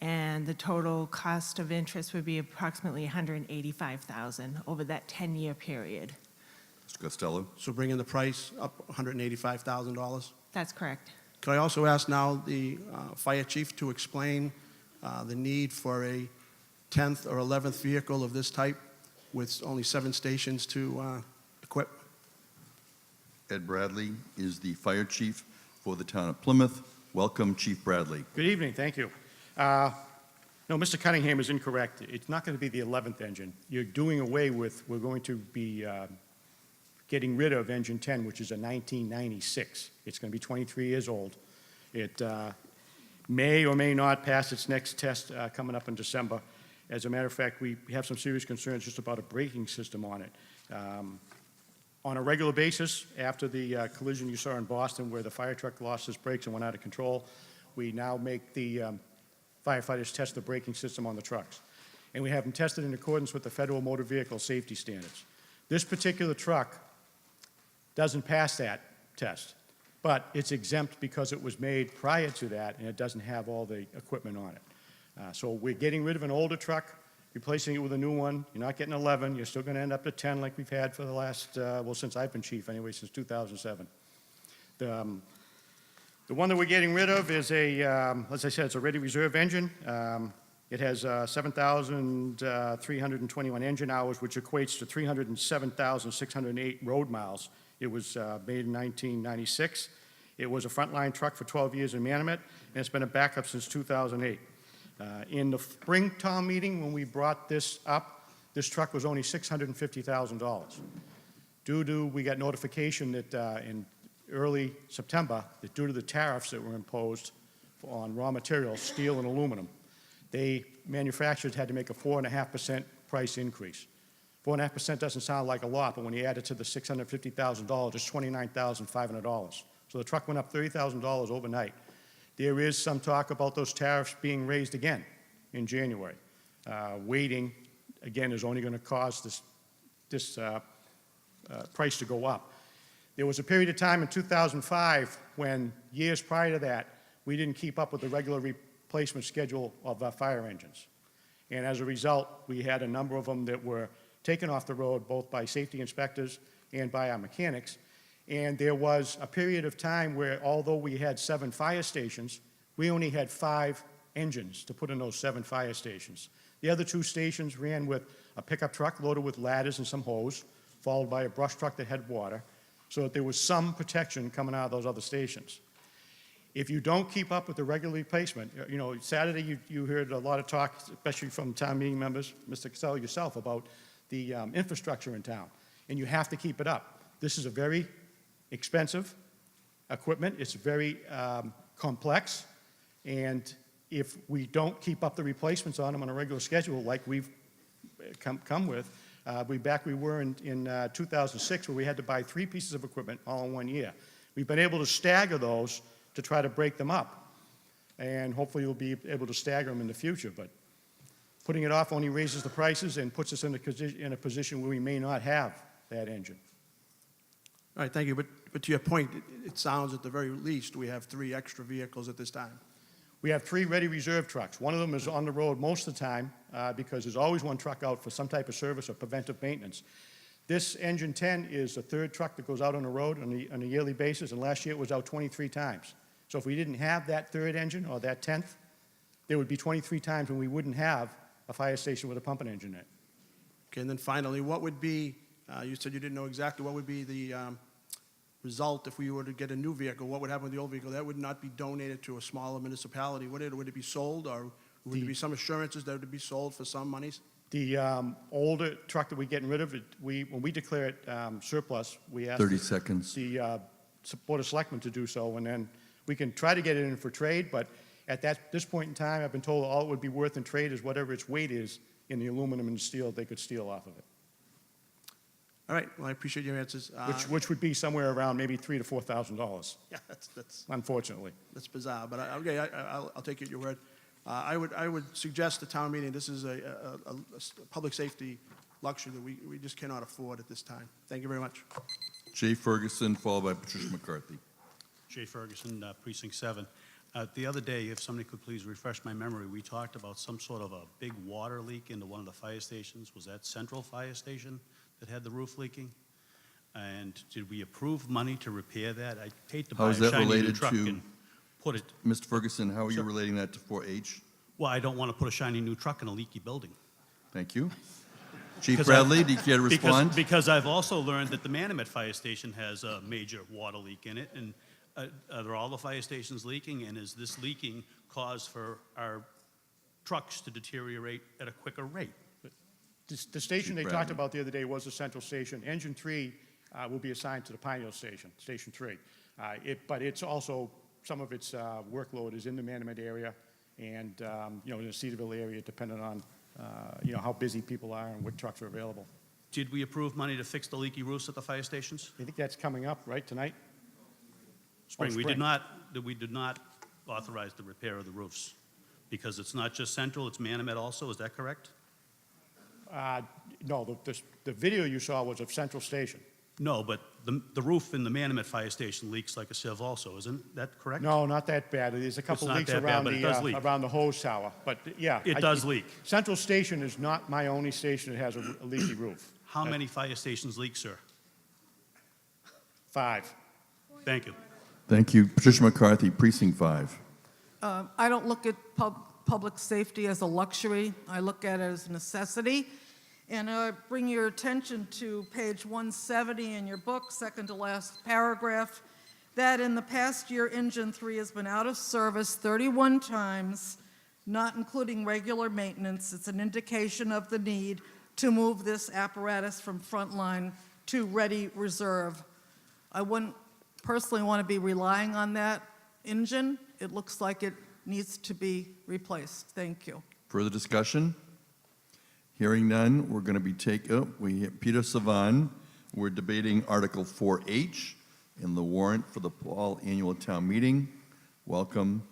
and the total cost of interest would be approximately $185,000 over that 10-year period. Mr. Costello. So bringing the price up $185,000. That's correct. Could I also ask now the fire chief to explain the need for a 10th or 11th vehicle of this type with only 7 stations to equip? Ed Bradley is the fire chief for the town of Plymouth. Welcome, Chief Bradley. Good evening, thank you. No, Mr. Cunningham is incorrect. It's not going to be the 11th engine. You're doing away with, we're going to be getting rid of engine 10, which is a 1996. It's going to be 23 years old. It may or may not pass its next test coming up in December. As a matter of fact, we have some serious concerns just about a braking system on it. On a regular basis, after the collision you saw in Boston where the fire truck lost its brakes and went out of control, we now make the firefighters test the braking system on the trucks. and we have them tested in accordance with the federal motor vehicle safety standards. This particular truck doesn't pass that test, but it's exempt because it was made prior to that, and it doesn't have all the equipment on it. So we're getting rid of an older truck, replacing it with a new one. You're not getting 11, you're still going to end up at 10 like we've had for the last, well, since I've been chief anyway, since 2007. The one that we're getting rid of is a, as I said, it's a ready reserve engine. It has 7,321 engine hours, which equates to 307,608 road miles. It was made in 1996. It was a frontline truck for 12 years in Manomet, and it's been a backup since 2008. In the spring town meeting, when we brought this up, this truck was only $650,000. We got notification that in early September, that due to the tariffs that were imposed on raw materials, steel and aluminum, manufacturers had to make a 4.5% price increase. 4.5% doesn't sound like a lot, but when you add it to the $650,000, it's $29,500. So the truck went up $30,000 overnight. There is some talk about those tariffs being raised again in January. Waiting, again, is only going to cause this price to go up. There was a period of time in 2005 when, years prior to that, we didn't keep up with the regular replacement schedule of fire engines. And as a result, we had a number of them that were taken off the road, both by safety inspectors and by our mechanics. And there was a period of time where, although we had 7 fire stations, we only had 5 engines to put in those 7 fire stations. The other 2 stations ran with a pickup truck loaded with ladders and some hose, followed by a brush truck that had water, so that there was some protection coming out of those other stations. If you don't keep up with the regular replacement, you know, Saturday you heard a lot of talk, especially from town meeting members, Mr. Cassell, yourself, about the infrastructure in town, and you have to keep it up. This is a very expensive equipment. It's very complex, and if we don't keep up the replacements on them on a regular schedule like we've come with, we were in 2006 where we had to buy 3 pieces of equipment all in 1 year. We've been able to stagger those to try to break them up, and hopefully we'll be able to stagger them in the future, but putting it off only raises the prices and puts us in a position where we may not have that engine. All right, thank you. But to your point, it sounds at the very least we have 3 extra vehicles at this time. We have 3 ready reserve trucks. One of them is on the road most of the time because there's always one truck out for some type of service or preventive maintenance. This engine 10 is the 3rd truck that goes out on the road on a yearly basis, and last year it was out 23 times. So if we didn't have that 3rd engine or that 10th, there would be 23 times when we wouldn't have a fire station with a pumping engine in it. Okay, and then finally, what would be, you said you didn't know exactly, what would be the result if we were to get a new vehicle? What would happen with the old vehicle? That would not be donated to a smaller municipality, would it? Would it be sold, or would there be some assurances that it would be sold for some monies? The older truck that we're getting rid of, when we declare it surplus, we ask 30 seconds. the Board of Selectmen to do so, and then we can try to get it in for trade, but at this point in time, I've been told all it would be worth in trade is whatever its weight is in the aluminum and steel they could steal off of it. All right, well, I appreciate your answers. Which would be somewhere around maybe $3,000 to $4,000. Yeah, that's unfortunately. That's bizarre, but okay, I'll take you at your word. I would suggest the town meeting, this is a public safety luxury that we just cannot afford at this time. Thank you very much. Jay Ferguson, followed by Patricia McCarthy. Jay Ferguson, Precinct 7. The other day, if somebody could please refresh my memory, we talked about some sort of a big water leak into one of the fire stations. Was that Central Fire Station that had the roof leaking? And did we approve money to repair that? I hate to How buy a is that shiny new related truck to, and put it. Mr. Ferguson, how are you Sir. relating that to 4H? Well, I don't want to put a shiny new truck in a leaky building. Thank you. Chief Because Bradley, do you care to respond? Because I've also learned that the Manomet Fire Station has a major water leak in it, and are all the fire stations leaking, and is this leaking cause for our trucks to deteriorate at a quicker rate? The station they Chief talked Bradley. about the other day was the Central Station. Engine 3 will be assigned to the Pine Hill Station, Station 3. But it's also, some of its workload is in the Manomet area and, you know, in the Cedarville area, depending on, you know, how busy people are and what trucks are available. Did we approve money to fix the leaky roofs at the fire stations? I think that's coming up, right, tonight? Spring. Oh, We spring. did not authorize the repair of the roofs, because it's not just Central, it's Manomet also, is that correct? No, the video you saw was of Central Station. No, but the roof in the Manamet Fire Station leaks like a sieve also, isn't that correct? No, not that bad. There's a couple not leaks that bad, around but it does leak. around the hose tower. But yeah. It does leak. Central Station is not my only station that has a leaky roof. How many fire stations leak, sir? 5. Thank you. Thank you. Patricia McCarthy, Precinct 5. I don't look at public safety as a luxury. I look at it as a necessity. And I bring your attention to page 170 in your book, second to last paragraph, that in the past year, Engine 3 has been out of service 31 times, not including regular maintenance. It's an indication of the need to move this apparatus from frontline to ready reserve. I wouldn't personally want to be relying on that engine. It looks like it needs to be replaced. Thank you. Further discussion? Hearing none, we're going to be Peter Savan. We're debating Article 4H in the warrant for the fall annual town meeting. Welcome.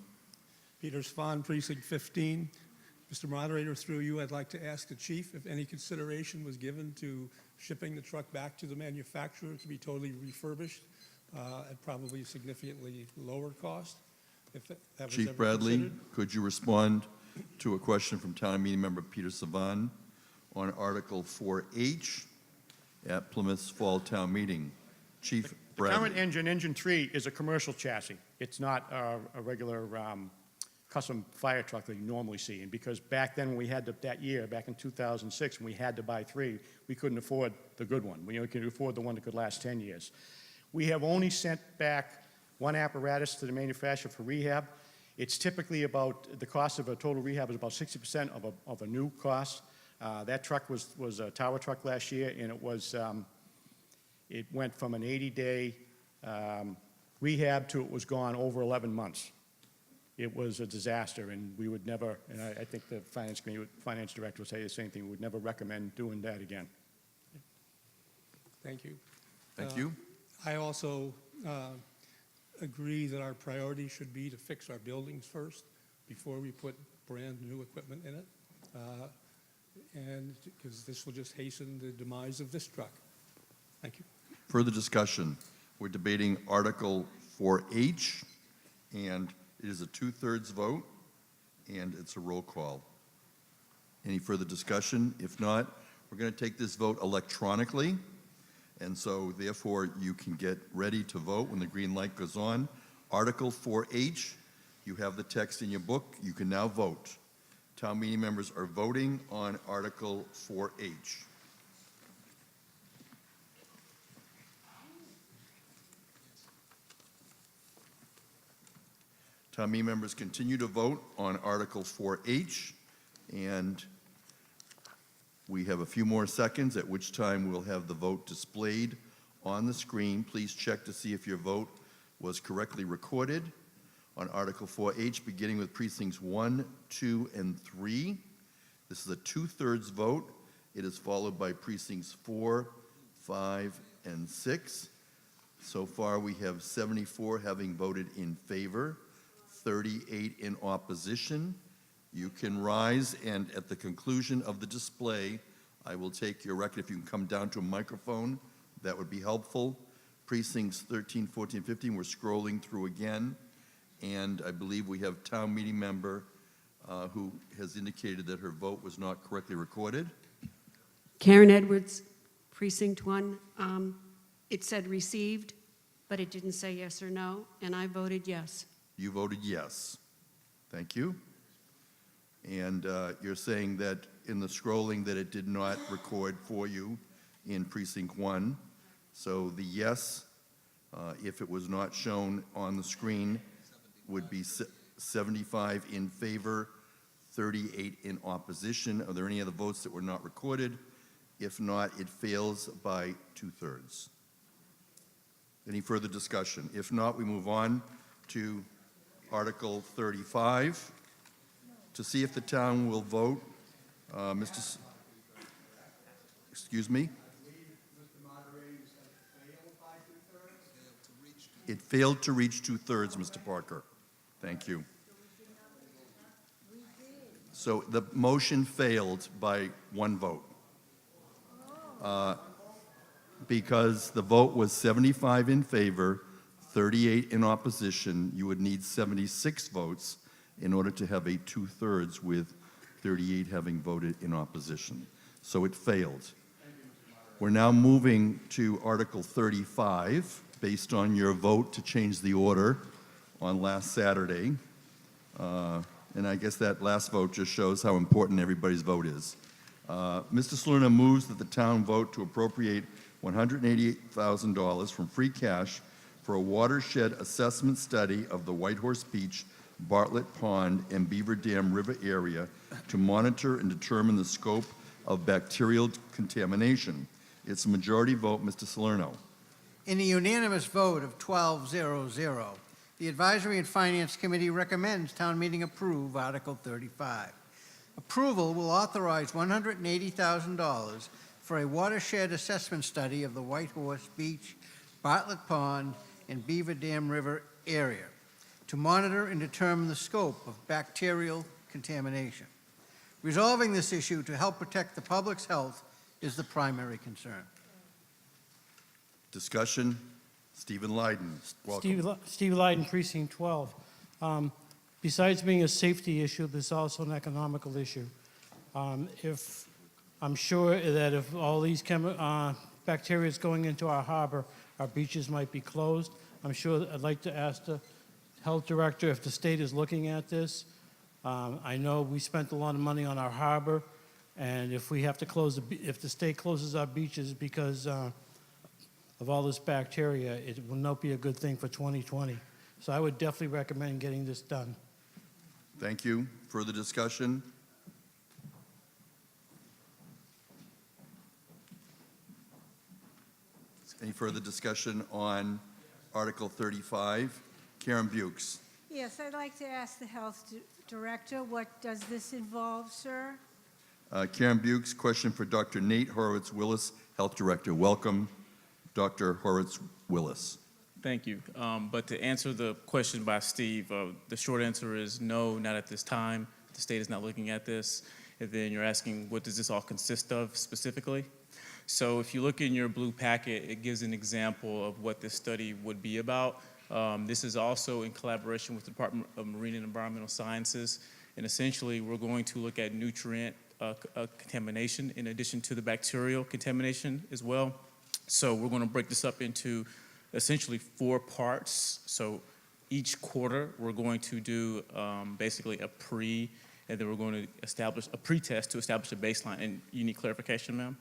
Peter Svan, Precinct 15. Mr. Moderator, through you, I'd like to ask the chief if any consideration was given to shipping the truck back to the manufacturer to be totally refurbished at probably significantly lower cost. If that was Chief ever Bradley, considered. could you respond to a question from town meeting member Peter Savan on Article 4H at Plymouth's fall town meeting? Chief The Bradley. current engine 3, is a commercial chassis. It's not a regular custom fire truck that you normally see. And because back then, when we had that year, back in 2006, when we had to buy 3, we couldn't afford the good one. We only could afford the one that could last 10 years. We have only sent back one apparatus to the manufacturer for rehab. It's typically about, the cost of a total rehab is about 60% of a new cost. That truck was a tower truck last year, and it went from an 80-day rehab to it was gone over 11 months. It was a disaster, and we would never, and I think the finance director would say the same thing, we would never recommend doing that again. Thank you. Thank you. I also agree that our priority should be to fix our buildings first before we put brand new equipment in it. And because this will just hasten the demise of this truck. Thank you. Further discussion. We're debating Article 4H, and it is a 2/3 vote, and it's a roll call. Any further discussion? If not, we're going to take this vote electronically, and so therefore you can get ready to vote when the green light goes on. Article 4H, you have the text in your book. You can now vote. Town meeting members are voting on Article 4H. Town meeting members continue to vote on Article 4H, and we have a few more seconds, at which time we'll have the vote displayed on the screen. Please check to see if your vote was correctly recorded on Article 4H, beginning with precincts 1, 2, and 3. This is a 2/3 vote. It is followed by precincts 4, 5, and 6. So far, we have 74 having voted in favor, 38 in opposition. You can rise, and at the conclusion of the display, I will take your record. If you can come down to a microphone, that would be helpful. Precincts 13, 14, 15, we're scrolling through again, and I believe we have town meeting member who has indicated that her vote was not correctly recorded. Karen Edwards, Precinct 1. It said received, but it didn't say yes or no, and I voted yes. You voted yes. Thank you. And you're saying that in the scrolling that it did not record for you in Precinct 1. So the yes, if it was not shown on the screen, would be 75 in favor, 38 in opposition. Are there any other votes that were not recorded? If not, it fails by 2/3. Any further discussion? If not, we move on to Article 35. To see if the town will vote, excuse me? It failed to reach 2/3, Mr. Parker. Thank you. So the motion failed by 1 vote. Because the vote was 75 in favor, 38 in opposition, you would need 76 votes in order to have a two-thirds with 38 having voted in opposition. So it failed. We're now moving to Article 35, based on your vote to change the order on last Saturday. And I guess that last vote just shows how important everybody's vote is. Mr. Salerno moves that the town vote to appropriate $188,000 from free cash for a watershed assessment study of the Whitehorse Beach, Bartlett Pond, and Beaver Dam River area to monitor and determine the scope of bacterial contamination. It's a majority vote, Mr. Salerno. In a unanimous vote of 12-0-0, the Advisory and Finance Committee recommends town meeting approve Article 35. Approval will authorize $180,000 for a watershed assessment study of the Whitehorse Beach, Bartlett Pond, and Beaver Dam River area to monitor and determine the scope of bacterial contamination. Resolving this issue to help protect the public's health is the primary concern. Discussion, Stephen Lyden, welcome. Steve Lyden, Precinct 12. Besides being a safety issue, there's also an economical issue. I'm sure that if all these bacteria is going into our harbor, our beaches might be closed. I'd like to ask the health director if the state is looking at this. I know we spent a lot of money on our harbor, and if we have to close, if the state closes our beaches because of all this bacteria, it will not be a good thing for 2020. So I would definitely recommend getting this done. Thank you. Further discussion? Any further discussion on Article 35? Karen Bukes. Yes, I'd like to ask the health director, what does this involve, sir? Karen Bukes, question for Dr. Nate Horowitz-Willis, Health Director. Welcome, Dr. Horowitz-Willis. Thank you. But to answer the question by Steve, the short answer is no, not at this time. The state is not looking at this. And then you're asking, what does this all consist of specifically? So if you look in your blue packet, it gives an example of what this study would be about. This is also in collaboration with the Department of Marine and Environmental Sciences. And essentially, we're going to look at nutrient contamination in addition to the bacterial contamination as well. So we're going to break this up into essentially 4 parts. So each quarter, we're going to do basically a pre, and then we're going to establish a pre-test to establish a baseline. And you need clarification, ma'am?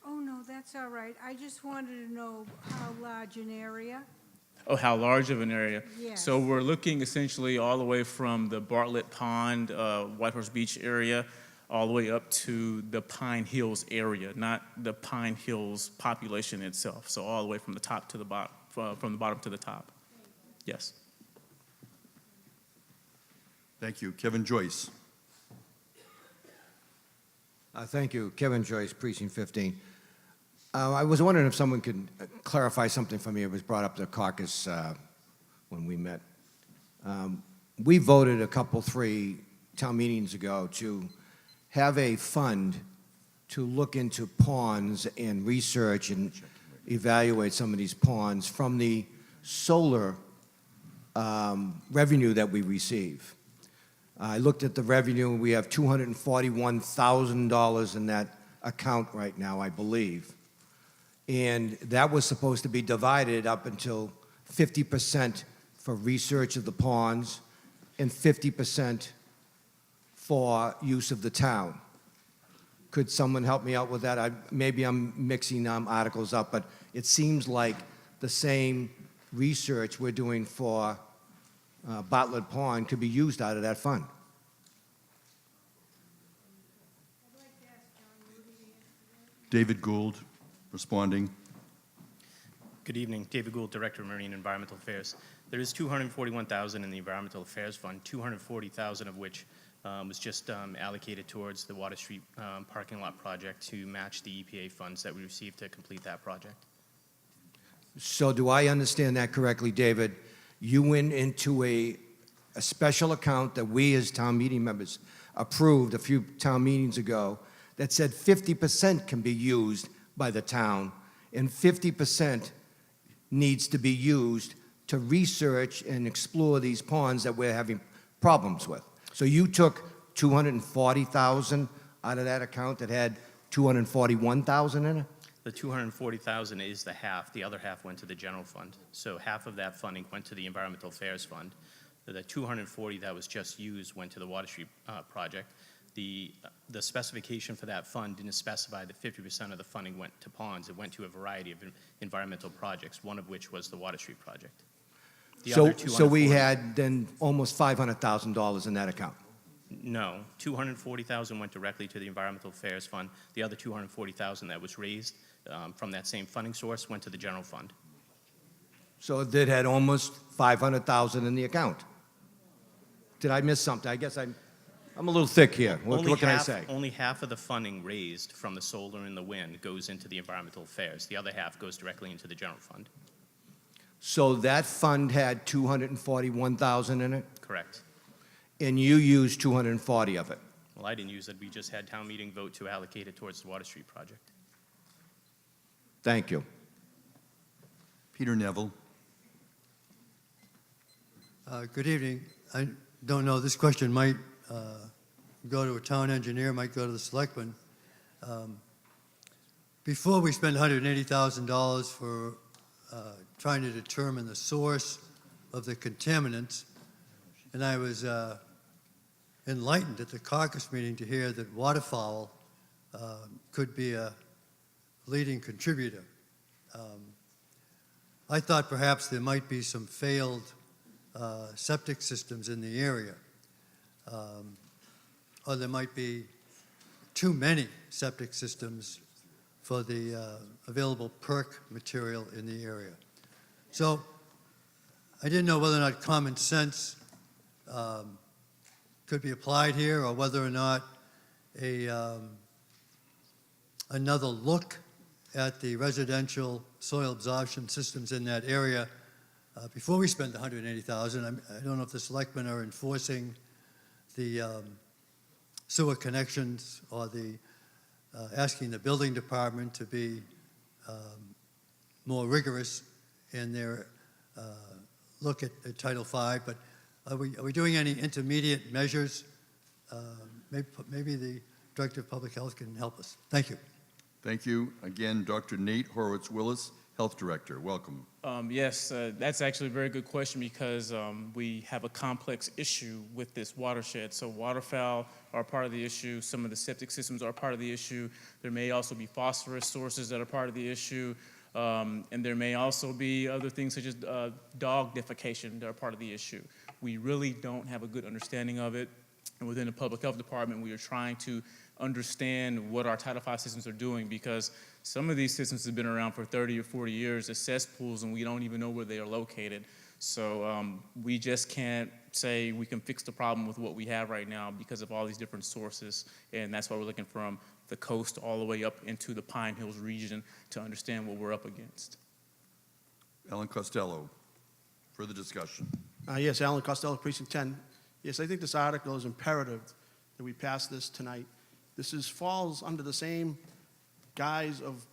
Oh, no, that's all right. I just wanted to know how large an area. Oh, how large of an area? Yes. So we're looking essentially all the way from the Bartlett Pond, Whitehorse Beach area, all the way up to the Pine Hills area, not the Pine Hills population itself. So all the way from the top to the bottom, from the bottom to the top. Yes. Thank you. Kevin Joyce. Thank you. Kevin Joyce, Precinct 15. I was wondering if someone could clarify something for me. It was brought up to the caucus when we met. We voted 3 town meetings ago to have a fund to look into ponds and research and evaluate some of these ponds from the solar revenue that we receive. I looked at the revenue, and we have $241,000 in that account right now, I believe. And that was supposed to be divided up until 50% for research of the ponds and 50% for use of the town. Could someone help me out with that? Maybe I'm mixing articles up, but it seems like the same research we're doing for Bartlett Pond could be used out of that fund. David Gould, responding. Good evening. David Gould, Director of Marine and Environmental Affairs. There is $241,000 in the Environmental Affairs Fund, $240,000 of which was just allocated towards the Water Street parking lot project to match the EPA funds that we received to complete that project. So do I understand that correctly, David? You went into a special account that we as town meeting members approved a few town meetings ago that said 50% can be used by the town, and 50% needs to be used to research and explore these ponds that we're having problems with. So you took 240,000 out of that account that had 241,000 in it? The 240,000 is the half. The other half went to the general fund. So half of that funding went to the Environmental Affairs Fund. The 240 that was just used went to the Water Street project. The specification for that fund didn't specify that 50% of the funding went to ponds. It went to a variety of environmental projects, one of which was the Water Street project. The So, other so we 240 had then almost $500,000 in that account. No, 240,000 went directly to the Environmental Affairs Fund. The other 240,000 that was raised from that same funding source went to the general fund. So it had almost 500,000 in the account. Did I miss something? I guess I'm a little thick here. What can I say? Only half of the funding raised from the solar and the wind goes into the environmental affairs. The other half goes directly into the general fund. So that fund had 241,000 in it, Correct. and you used 240 of it. Well, I didn't use it. We just had town meeting vote to allocate it towards the Water Street project. Thank you. Peter Neville. Good evening. I don't know, this question might go to a town engineer, might go to the selectman. Before we spend $180,000 for trying to determine the source of the contaminants, and I was enlightened at the caucus meeting to hear that waterfowl could be a leading contributor. I thought perhaps there might be some failed septic systems in the area, or there might be too many septic systems for the available perk material in the area. So I didn't know whether or not common sense could be applied here, or whether or not another look at the residential soil absorption systems in that area before we spend the $180,000. I don't know if the selectmen are enforcing the sewer connections, or the asking the building department to be more rigorous in their look at Title V. But are we doing any intermediate measures? Maybe the Director of Public Health can help us. Thank you. Thank you. Again, Dr. Nate Horowitz-Willis, Health Director. Welcome. Yes, that's actually a very good question, because we have a complex issue with this watershed. So waterfowl are part of the issue. Some of the septic systems are part of the issue. There may also be phosphorus sources that are part of the issue. And there may also be other things such as dog defecation that are part of the issue. We really don't have a good understanding of it. And within the Public Health Department, we are trying to understand what our Title V systems are doing, because some of these systems have been around for 30 or 40 years as cesspools, and we don't even know where they are located. So we just can't say we can fix the problem with what we have right now because of all these different sources, and that's why we're looking from the coast all the way up into the Pine Hills region to understand what we're up against. Alan Costello, further discussion. Yes, Alan Costello, Precinct 10. Yes, I think this article is imperative that we pass this tonight. This falls under the same guise of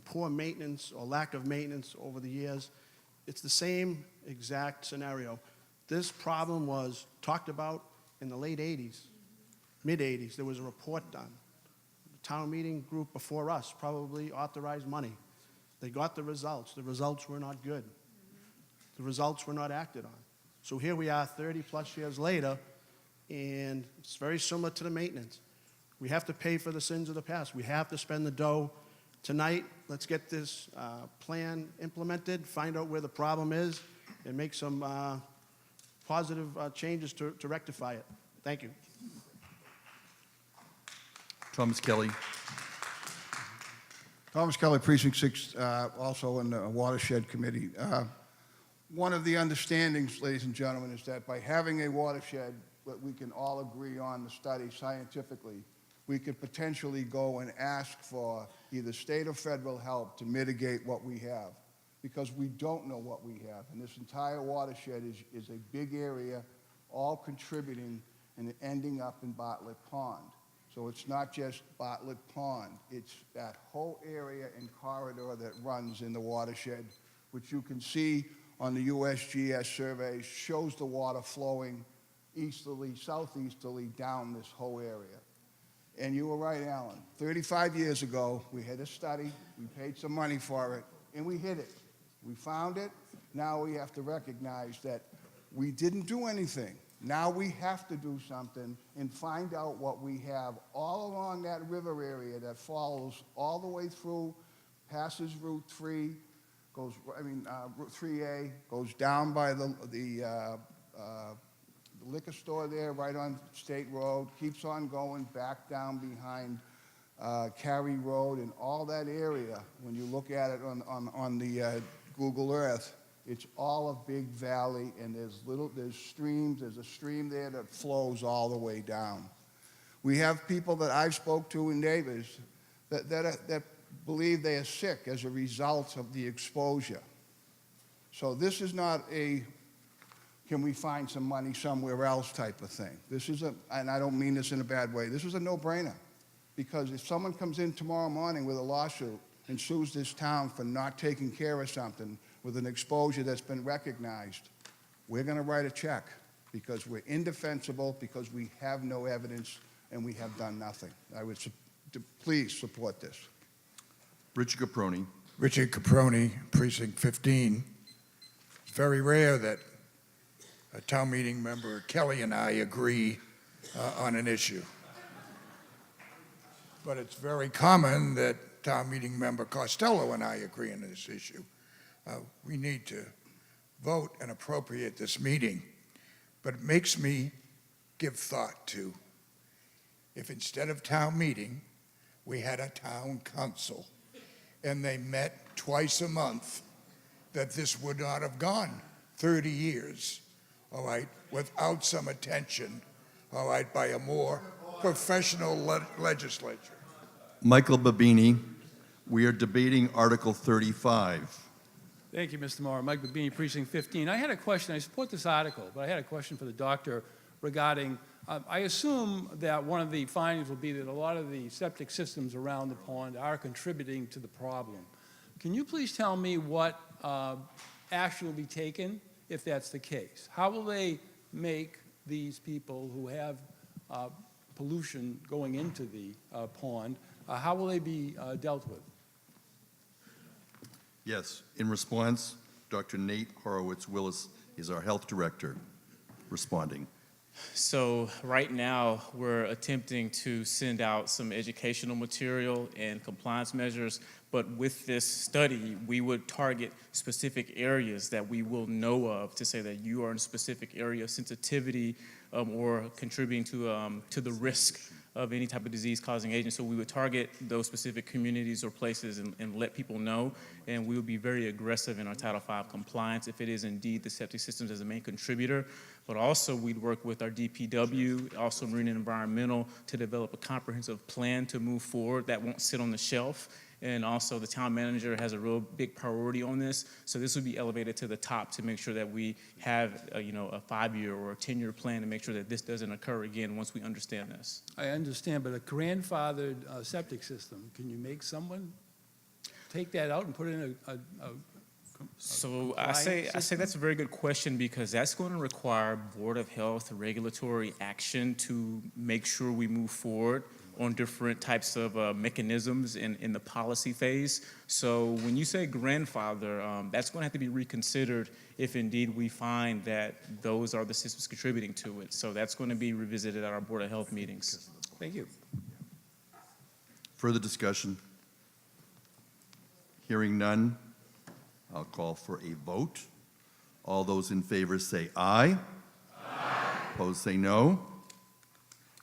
poor maintenance or lack of maintenance over the years. It's the same exact scenario. This problem was talked about in the late 80s, mid-80s. There was a report done. The town meeting group before us probably authorized money. They got the results. The results were not good. The results were not acted on. So here we are 30-plus years later, and it's very similar to the maintenance. We have to pay for the sins of the past. We have to spend the dough. Tonight, let's get this plan implemented, find out where the problem is, and make some positive changes to rectify it. Thank you. Thomas Kelly. Thomas Kelly, Precinct 6, also in the Watershed Committee. One of the understandings, ladies and gentlemen, is that by having a watershed that we can all agree on the study scientifically, we could potentially go and ask for either state or federal help to mitigate what we have, because we don't know what we have. And this entire watershed is a big area, all contributing and ending up in Bartlett Pond. So it's not just Bartlett Pond, it's that whole area and corridor that runs in the watershed, which you can see on the USGS surveys, shows the water flowing easterly, southeasterly down this whole area. And you were right, Alan. 35 years ago, we had a study, we paid some money for it, and we hit it. We found it. Now we have to recognize that we didn't do anything. Now we have to do something and find out what we have all along that river area that follows all the way through, passes Route 3, goes, Route 3A, goes down by the liquor store there, right on State Road, keeps on going back down behind Cary Road and all that area. When you look at it on the Google Earth, it's all a big valley, and there's streams. There's a stream there that flows all the way down. We have people that I've spoke to and neighbors that believe they are sick as a result of the exposure. So this is not a can we find some money somewhere else type of thing. This is and I don't mean this in a bad way, this is a no-brainer. Because if someone comes in tomorrow morning with a lawsuit and sues this town for not taking care of something with an exposure that's been recognized, we're going to write a check because we're indefensible, because we have no evidence, and we have done nothing. I would please support this. Richard Caproni. Richard Caproni, Precinct 15. It's very rare that a town meeting member, Kelly, and I agree on an issue. But it's very common that town meeting member Costello and I agree on this issue. We need to vote and appropriate this meeting. But it makes me give thought to if instead of town meeting, we had a town council and they met twice a month, that this would not have gone 30 years, all right, without some attention, all right, by a more professional legislature. Michael Babini, we are debating Article 35. Thank you, Mr. Morrow. Mike Babini, Precinct 15. I had a question. I support this article, but I had a question for the doctor regarding, I assume that one of the findings will be that a lot of the septic systems around the pond are contributing to the problem. Can you please tell me what action will be taken if that's the case? How will they make these people who have pollution going into the pond, how will they be dealt with? Yes. In response, Dr. Nate Horowitz-Willis is our health director responding. So right now, we're attempting to send out some educational material and compliance measures, but with this study, we would target specific areas that we will know of to say that you are in a specific area of sensitivity or contributing to the risk of any type of disease-causing agent. So we would target those specific communities or places and let people know, and we would be very aggressive in our Title V compliance if it is indeed the septic systems as a main contributor. But also we'd work with our DPW, also Marine and Environmental, to develop a comprehensive plan to move forward that won't sit on the shelf. And also the town manager has a real big priority on this. So this would be elevated to the top to make sure that we have a 5-year or a 10-year plan to make sure that this doesn't occur again once we understand this. I understand, but a grandfathered septic system, can you make someone take that out and put in a So I say that's a very good question because that's going to require Board of Health regulatory action to make sure we move forward on different types of mechanisms in the policy phase. So when you say grandfather, that's going to have to be reconsidered if indeed we find that those are the systems contributing to it. So that's going to be revisited at our Board of Health meetings. Thank you. Further discussion? Hearing none, I'll call for a vote. All those in favor say aye. Aye. Opposed say no.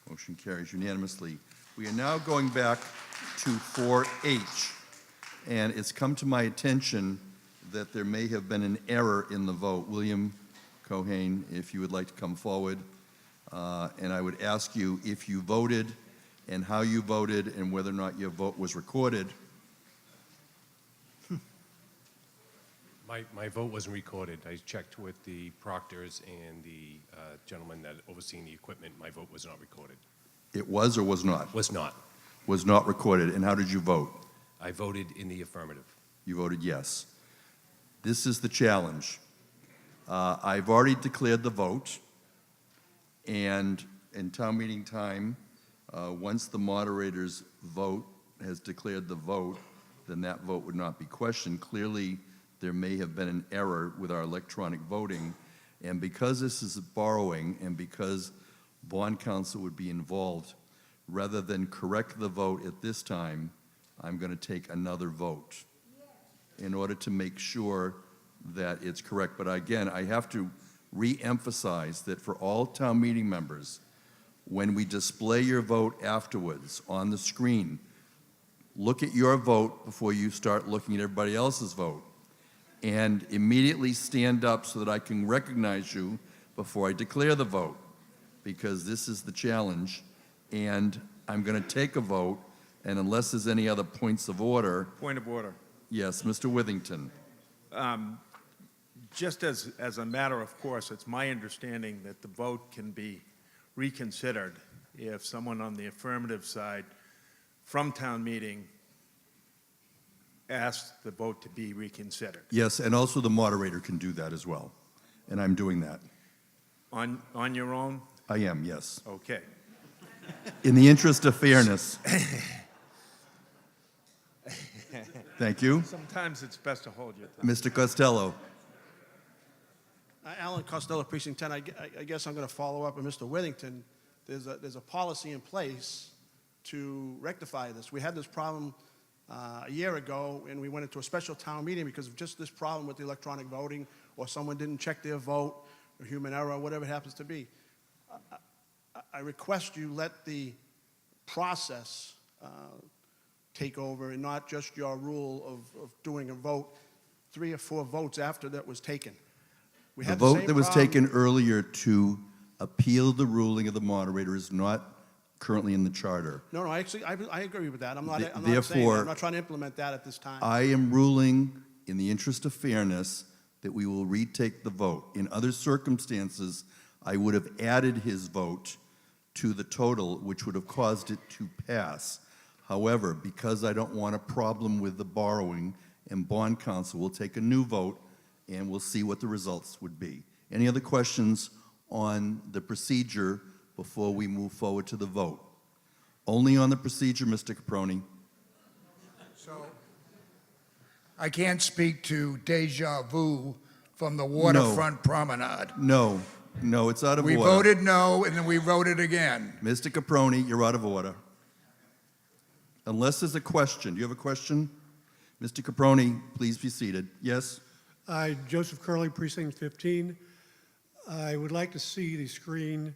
Motion carries unanimously. We are now going back to 4H, and it's come to my attention that there may have been an error in the vote. William Cohane, if you would like to come forward, and I would ask you if you voted and how you voted and whether or not your vote was recorded. My vote wasn't recorded. I checked with the proctors and the gentleman that overseeing the equipment. My vote was not recorded. It was or was not? Was not. Was not recorded. And how did you vote? I voted in the affirmative. You voted yes. This is the challenge. I've already declared the vote, and in town meeting time, once the moderator's vote has declared the vote, then that vote would not be questioned. Clearly, there may have been an error with our electronic voting, and because this is borrowing and because bond counsel would be involved, rather than correct the vote at this time, I'm going to take another vote in order to make sure that it's correct. But again, I have to re-emphasize that for all town meeting members, when we display your vote afterwards on the screen, look at your vote before you start looking at everybody else's vote. And immediately stand up so that I can recognize you before I declare the vote, because this is the challenge. And I'm going to take a vote, and unless there's any other points of order. Point of order. Yes, Mr. Withington. Just as a matter of course, it's my understanding that the vote can be reconsidered if someone on the affirmative side from town meeting asks the vote to be reconsidered. Yes, and also the moderator can do that as well. And I'm doing that. On your own? I am, yes. Okay. In the interest of fairness. Thank you. Sometimes it's best to hold your tongue. Mr. Costello. Alan Costello, Precinct 10. I guess I'm going to follow up with Mr. Withington. There's a policy in place to rectify this. We had this problem a year ago, and we went into a special town meeting because of just this problem with the electronic voting, or someone didn't check their vote, or human error, whatever it happens to be. I request you let the process take over and not just your rule of doing a vote 3 or 4 votes after that was taken. We The had vote same that was problem- taken earlier to appeal the ruling of the moderator is not currently in the charter. No, actually, I agree with that. I'm not saying that. Therefore, I'm not trying to implement that at this time. I am ruling, in the interest of fairness, that we will retake the vote. In other circumstances, I would have added his vote to the total, which would have caused it to pass. However, because I don't want a problem with the borrowing, and bond counsel will take a new vote, and we'll see what the results would be. Any other questions on the procedure before we move forward to the vote? Only on the procedure, Mr. Caproni. So I can't speak to deja vu from the waterfront promenade. No, it's out of We order. voted no, and then we voted again. Mr. Caproni, you're out of order. Unless there's a question. Do you have a question? Mr. Caproni, please be seated. Yes? Joseph Curley, Precinct 15. I would like to see the screen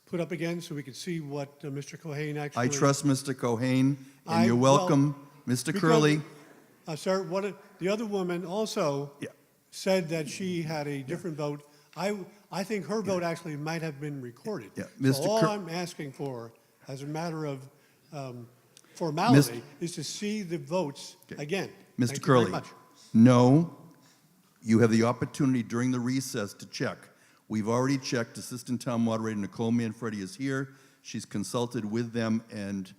put up again so we could see what Mr. Cohen actually... I trust Mr. Cohen, and you're welcome. Mr. Curley. Sir, the other woman also said that she had a different vote. I think her vote actually might have been recorded. Yeah, So all I'm asking for, as a matter of formality, is to see the votes again. Mr. Thank you Curley. very much. No, you have the opportunity during the recess to check. We've already checked. Assistant Town Moderator Nicole Manfredi is here. She's consulted with them, and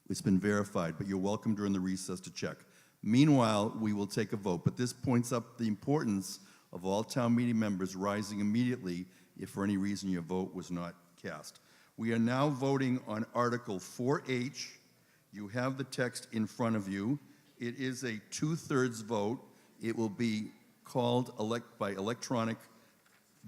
it's been verified, but you're welcome during the recess to check. Meanwhile, we will take a vote, but this points up the importance of all town meeting members rising immediately if for any reason your vote was not cast. We are now voting on Article 4H. You have the text in front of you. It is a 2/3 vote. It will be called by electronic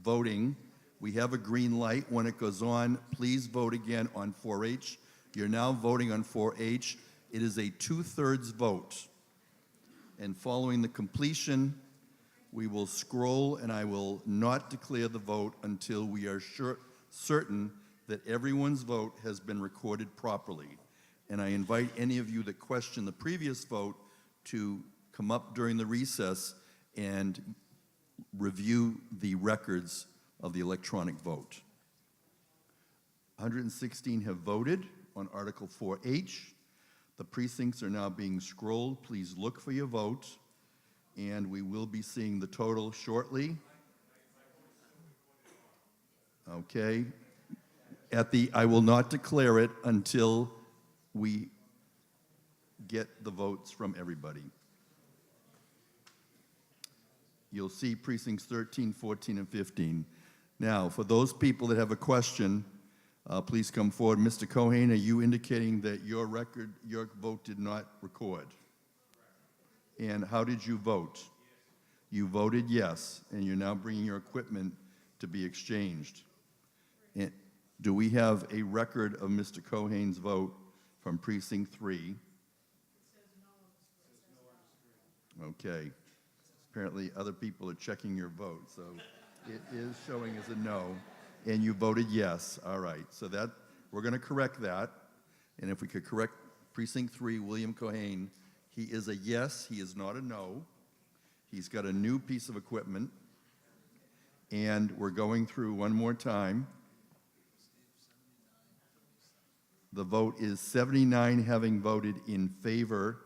voting. We have a green light. When it goes on, please vote again on 4H. You're now voting on 4H. It is a 2/3 vote. And following the completion, we will scroll, and I will not declare the vote until we are certain that everyone's vote has been recorded properly. And I invite any of you that question the previous vote to come up during the recess and review the records of the electronic vote. 116 have voted on Article 4H. The precincts are now being scrolled. Please look for your vote, and we will be seeing the total shortly. Okay. I will not declare it until we get the votes from everybody. You'll see precincts 13, 14, and 15. Now, for those people that have a question, please come forward. Mr. Cohen, are you indicating that your vote did not record? And how did you vote? You voted yes, and you're now bringing your equipment to be exchanged. And do we have a record of Mr. Cohen's vote from precinct 3? Okay. Apparently, other people are checking your vote, so it is showing as a no, and you voted yes. All right, so that we're going to correct that, and if we could correct precinct 3, William Cohen, he is a yes, he is not a no. He's got a new piece of equipment, and we're going through one more time. The vote is 79 having voted in favor,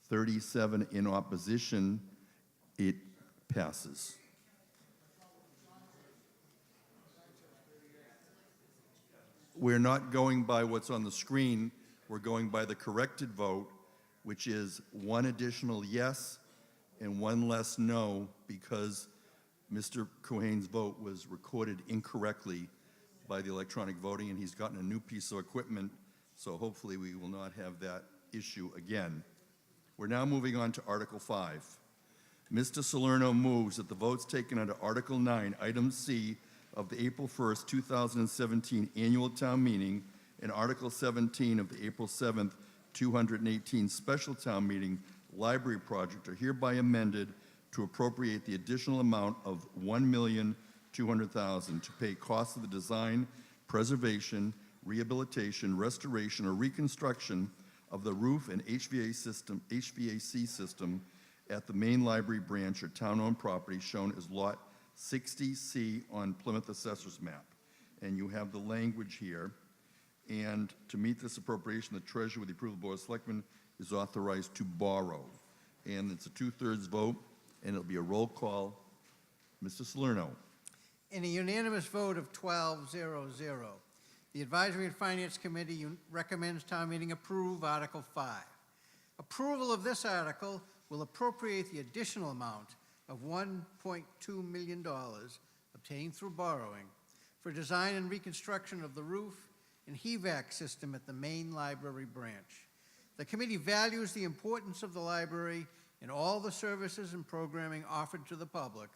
37 in opposition. It passes. We're not going by what's on the screen. We're going by the corrected vote, which is one additional yes and one less no, because Mr. Cohen's vote was recorded incorrectly by the electronic voting, and he's gotten a new piece of equipment, so hopefully we will not have that issue again. We're now moving on to Article 5. Mr. Salerno moves that the votes taken under Article 9, Item C of the April 1st, 2017 Annual Town Meeting and Article 17 of the April 7th, 218 Special Town Meeting Library Project are hereby amended to appropriate the additional amount of $1,200,000 to pay costs of the design, preservation, rehabilitation, restoration, or reconstruction of the roof and HVAC system at the main library branch or town-owned property shown as Lot 60C on Plymouth Assessor's Map. And you have the language here. And to meet this appropriation, the treasurer, with the approval of the Board of Selectmen, is authorized to borrow. And it's a 2/3 vote, and it'll be a roll call. Mr. Salerno. In a unanimous vote of 12-0-0, the Advisory and Finance Committee recommends town meeting approve Article 5. Approval of this article will appropriate the additional amount of $1.2 million obtained through borrowing for design and reconstruction of the roof and hvac system at the main library branch. The committee values the importance of the library and all the services and programming offered to the public,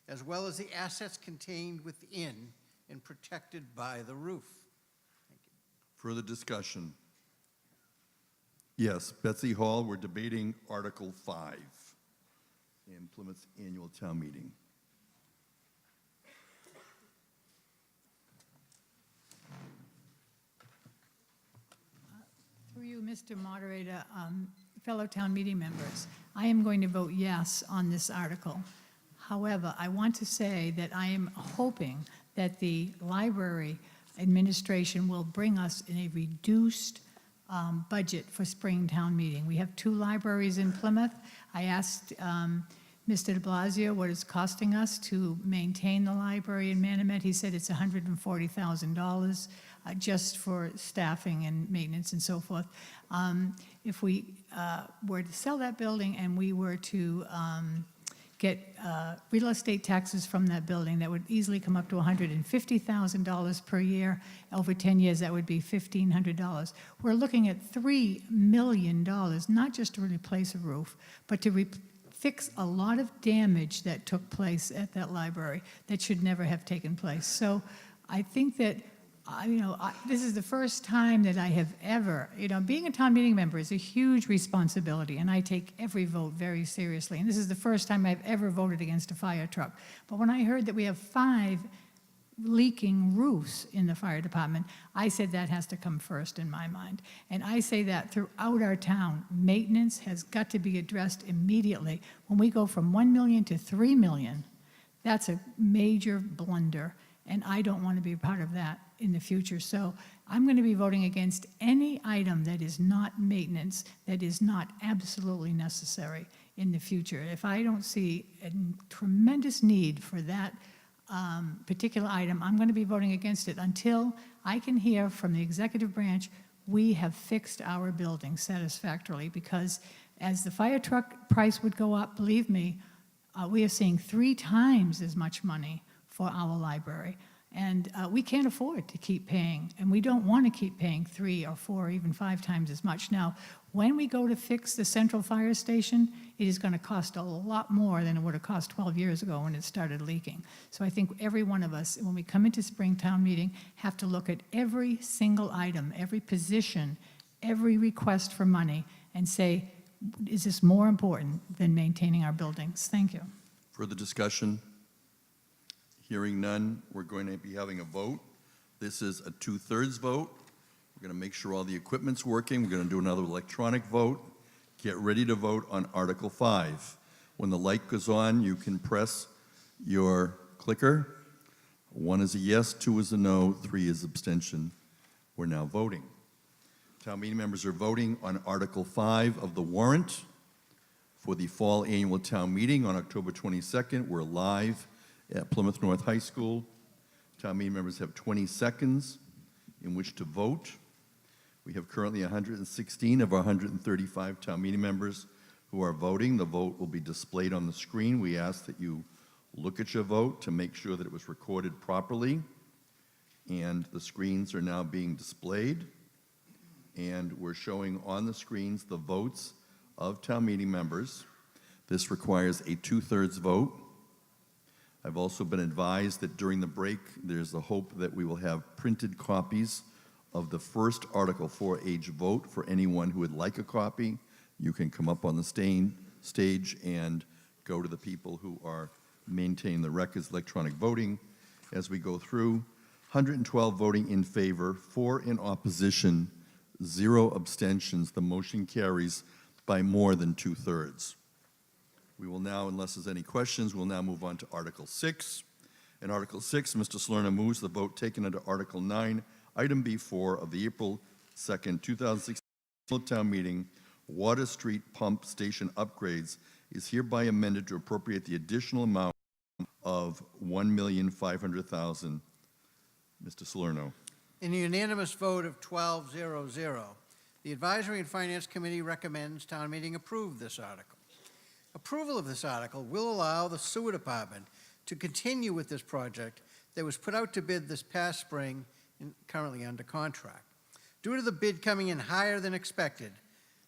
as well as the assets contained within and protected by the roof. Thank you. Further discussion? Yes, Betsy Hall, we're debating Article 5 in Plymouth's annual town meeting. Through you, Mr. Moderator, fellow town meeting members, I am going to vote yes on this article. However, I want to say that I am hoping that the library administration will bring us in a reduced budget for spring town meeting. We have 2 libraries in Plymouth. I asked Mr. de Blasio what it's costing us to maintain the library in Manomet. He said it's $140,000 just for staffing and maintenance and so forth. If we were to sell that building and we were to get real estate taxes from that building, that would easily come up to $150,000 per year. Over 10 years, that would be $1,500. We're looking at $3 million, not just to replace a roof, but to fix a lot of damage that took place at that library that should never have taken place. So I think that this is the first time that I have ever, being a town meeting member is a huge responsibility, and I take every vote very seriously. And this is the first time I've ever voted against a fire truck. But when I heard that we have 5 leaking roofs in the fire department, I said that has to come first in my mind. And I say that throughout our town, maintenance has got to be addressed immediately. When we go from 1 million to 3 million, that's a major blunder, and I don't want to be a part of that in the future. So I'm going to be voting against any item that is not maintenance, that is not absolutely necessary in the future. If I don't see a tremendous need for that particular item, I'm going to be voting against it until I can hear from the executive branch, we have fixed our building satisfactorily, because as the fire truck price would go up, believe me, we are seeing 3 times as much money for our library. And we can't afford to keep paying, and we don't want to keep paying 3 or 4 or even 5 times as much. Now, when we go to fix the central fire station, it is going to cost a lot more than it would have cost 12 years ago when it started leaking. So I think every one of us, when we come into Springtown meeting, have to look at every single item, every position, every request for money, and say, is this more important than maintaining our buildings? Thank you. Further discussion? Hearing none, we're going to be having a vote. This is a 2/3 vote. We're going to make sure all the equipment's working. We're going to do another electronic vote. Get ready to vote on Article 5. When the light goes on, you can press your clicker. 1 is a yes, 2 is a no, 3 is abstention. We're now voting. Town meeting members are voting on Article 5 of the warrant for the fall annual town meeting on October 22nd. We're live at Plymouth North High School. Town meeting members have 20 seconds in which to vote. We have currently 116 of our 135 town meeting members who are voting. The vote will be displayed on the screen. We ask that you look at your vote to make sure that it was recorded properly. And the screens are now being displayed. And we're showing on the screens the votes of town meeting members. This requires a 2/3 vote. I've also been advised that during the break, there's the hope that we will have printed copies of the first Article 4H vote for anyone who would like a copy. You can come up on the stage and go to the people who are maintaining the records, electronic voting. As we go through, 112 voting in favor, 4 in opposition, 0 abstentions. The motion carries by more than 2/3. We will now, unless there's any questions, we'll now move on to Article 6. In Article 6, Mr. Salerno moves the vote taken under Article 9, Item B4 of the April 2nd, 2016 town meeting, Water Street Pump Station upgrades is hereby amended to appropriate the additional amount of $1,500,000. Mr. Salerno. In a unanimous vote of 12-0-0, the Advisory and Finance Committee recommends town meeting approve this article. Approval of this article will allow the sewer department to continue with this project that was put out to bid this past spring and currently under contract. Due to the bid coming in higher than expected,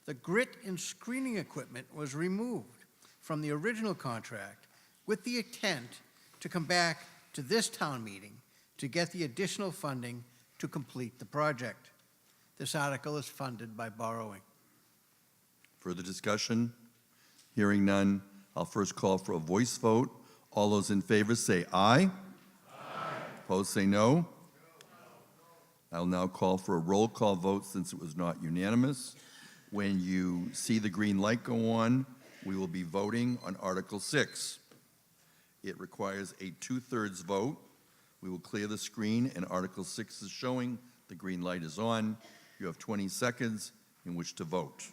the grit and screening equipment was removed from the original contract with the intent to come back to this town meeting to get the additional funding to complete the project. This article is funded by borrowing. Further discussion? Hearing none, I'll first call for a voice vote. All those in favor say aye. Aye. Opposed say no. I'll now call for a roll call vote since it was not unanimous. When you see the green light go on, we will be voting on Article 6. It requires a 2/3 vote. We will clear the screen, and Article 6 is showing the green light is on. You have 20 seconds in which to vote.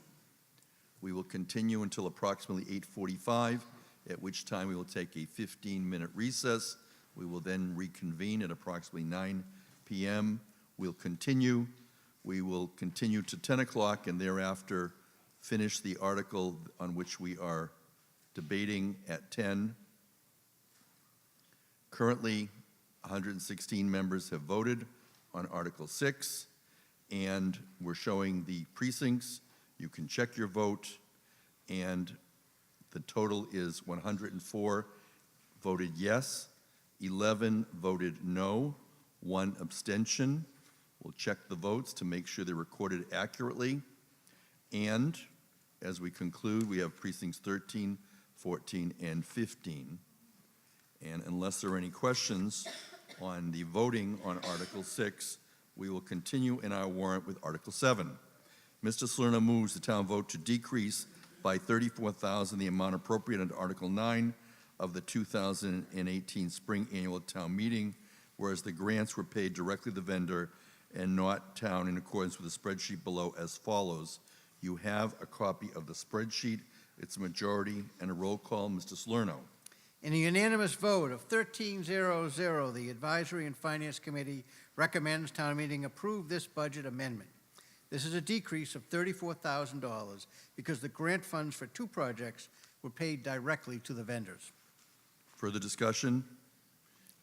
We will continue until approximately 8:45, at which time we will take a 15-minute recess. We will then reconvene at approximately 9 p.m. We'll continue. We will continue to 10 o'clock and thereafter finish the article on which we are debating at 10. Currently, 116 members have voted on Article 6, and we're showing the precincts. You can check your vote, and the total is 104 voted yes, 11 voted no, 1 abstention. We'll check the votes to make sure they're recorded accurately. And as we conclude, we have precincts 13, 14, and 15. And unless there are any questions on the voting on Article 6, we will continue in our warrant with Article 7. Mr. Salerno moves the town vote to decrease by $34,000 the amount appropriate under Article 9 of the 2018 spring annual town meeting, whereas the grants were paid directly to the vendor and not town in accordance with the spreadsheet below as follows. You have a copy of the spreadsheet. It's a majority and a roll call. Mr. Salerno. In a unanimous vote of 13-0-0, the Advisory and Finance Committee recommends town meeting approve this budget amendment. This is a decrease of $34,000 because the grant funds for 2 projects were paid directly to the vendors. Further discussion?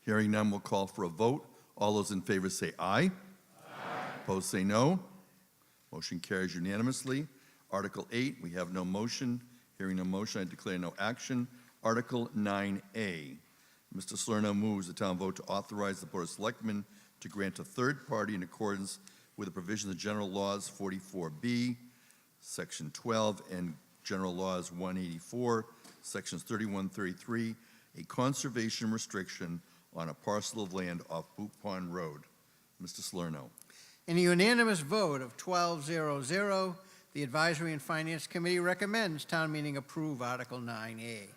Hearing none, we'll call for a vote. All those in favor say aye. Opposed say no. Motion carries unanimously. Article 8, we have no motion. Hearing no motion, I declare no action. Article 9A. Mr. Salerno moves the town vote to authorize the Board of Selectmen to grant a third party in accordance with the provisions of General Laws 44B, Section 12, and General Laws 184, Sections 31, 33, a conservation restriction on a parcel of land off Boot Pond Road. Mr. Salerno. In a unanimous vote of 12-0-0, the Advisory and Finance Committee recommends town meeting approve Article 9A.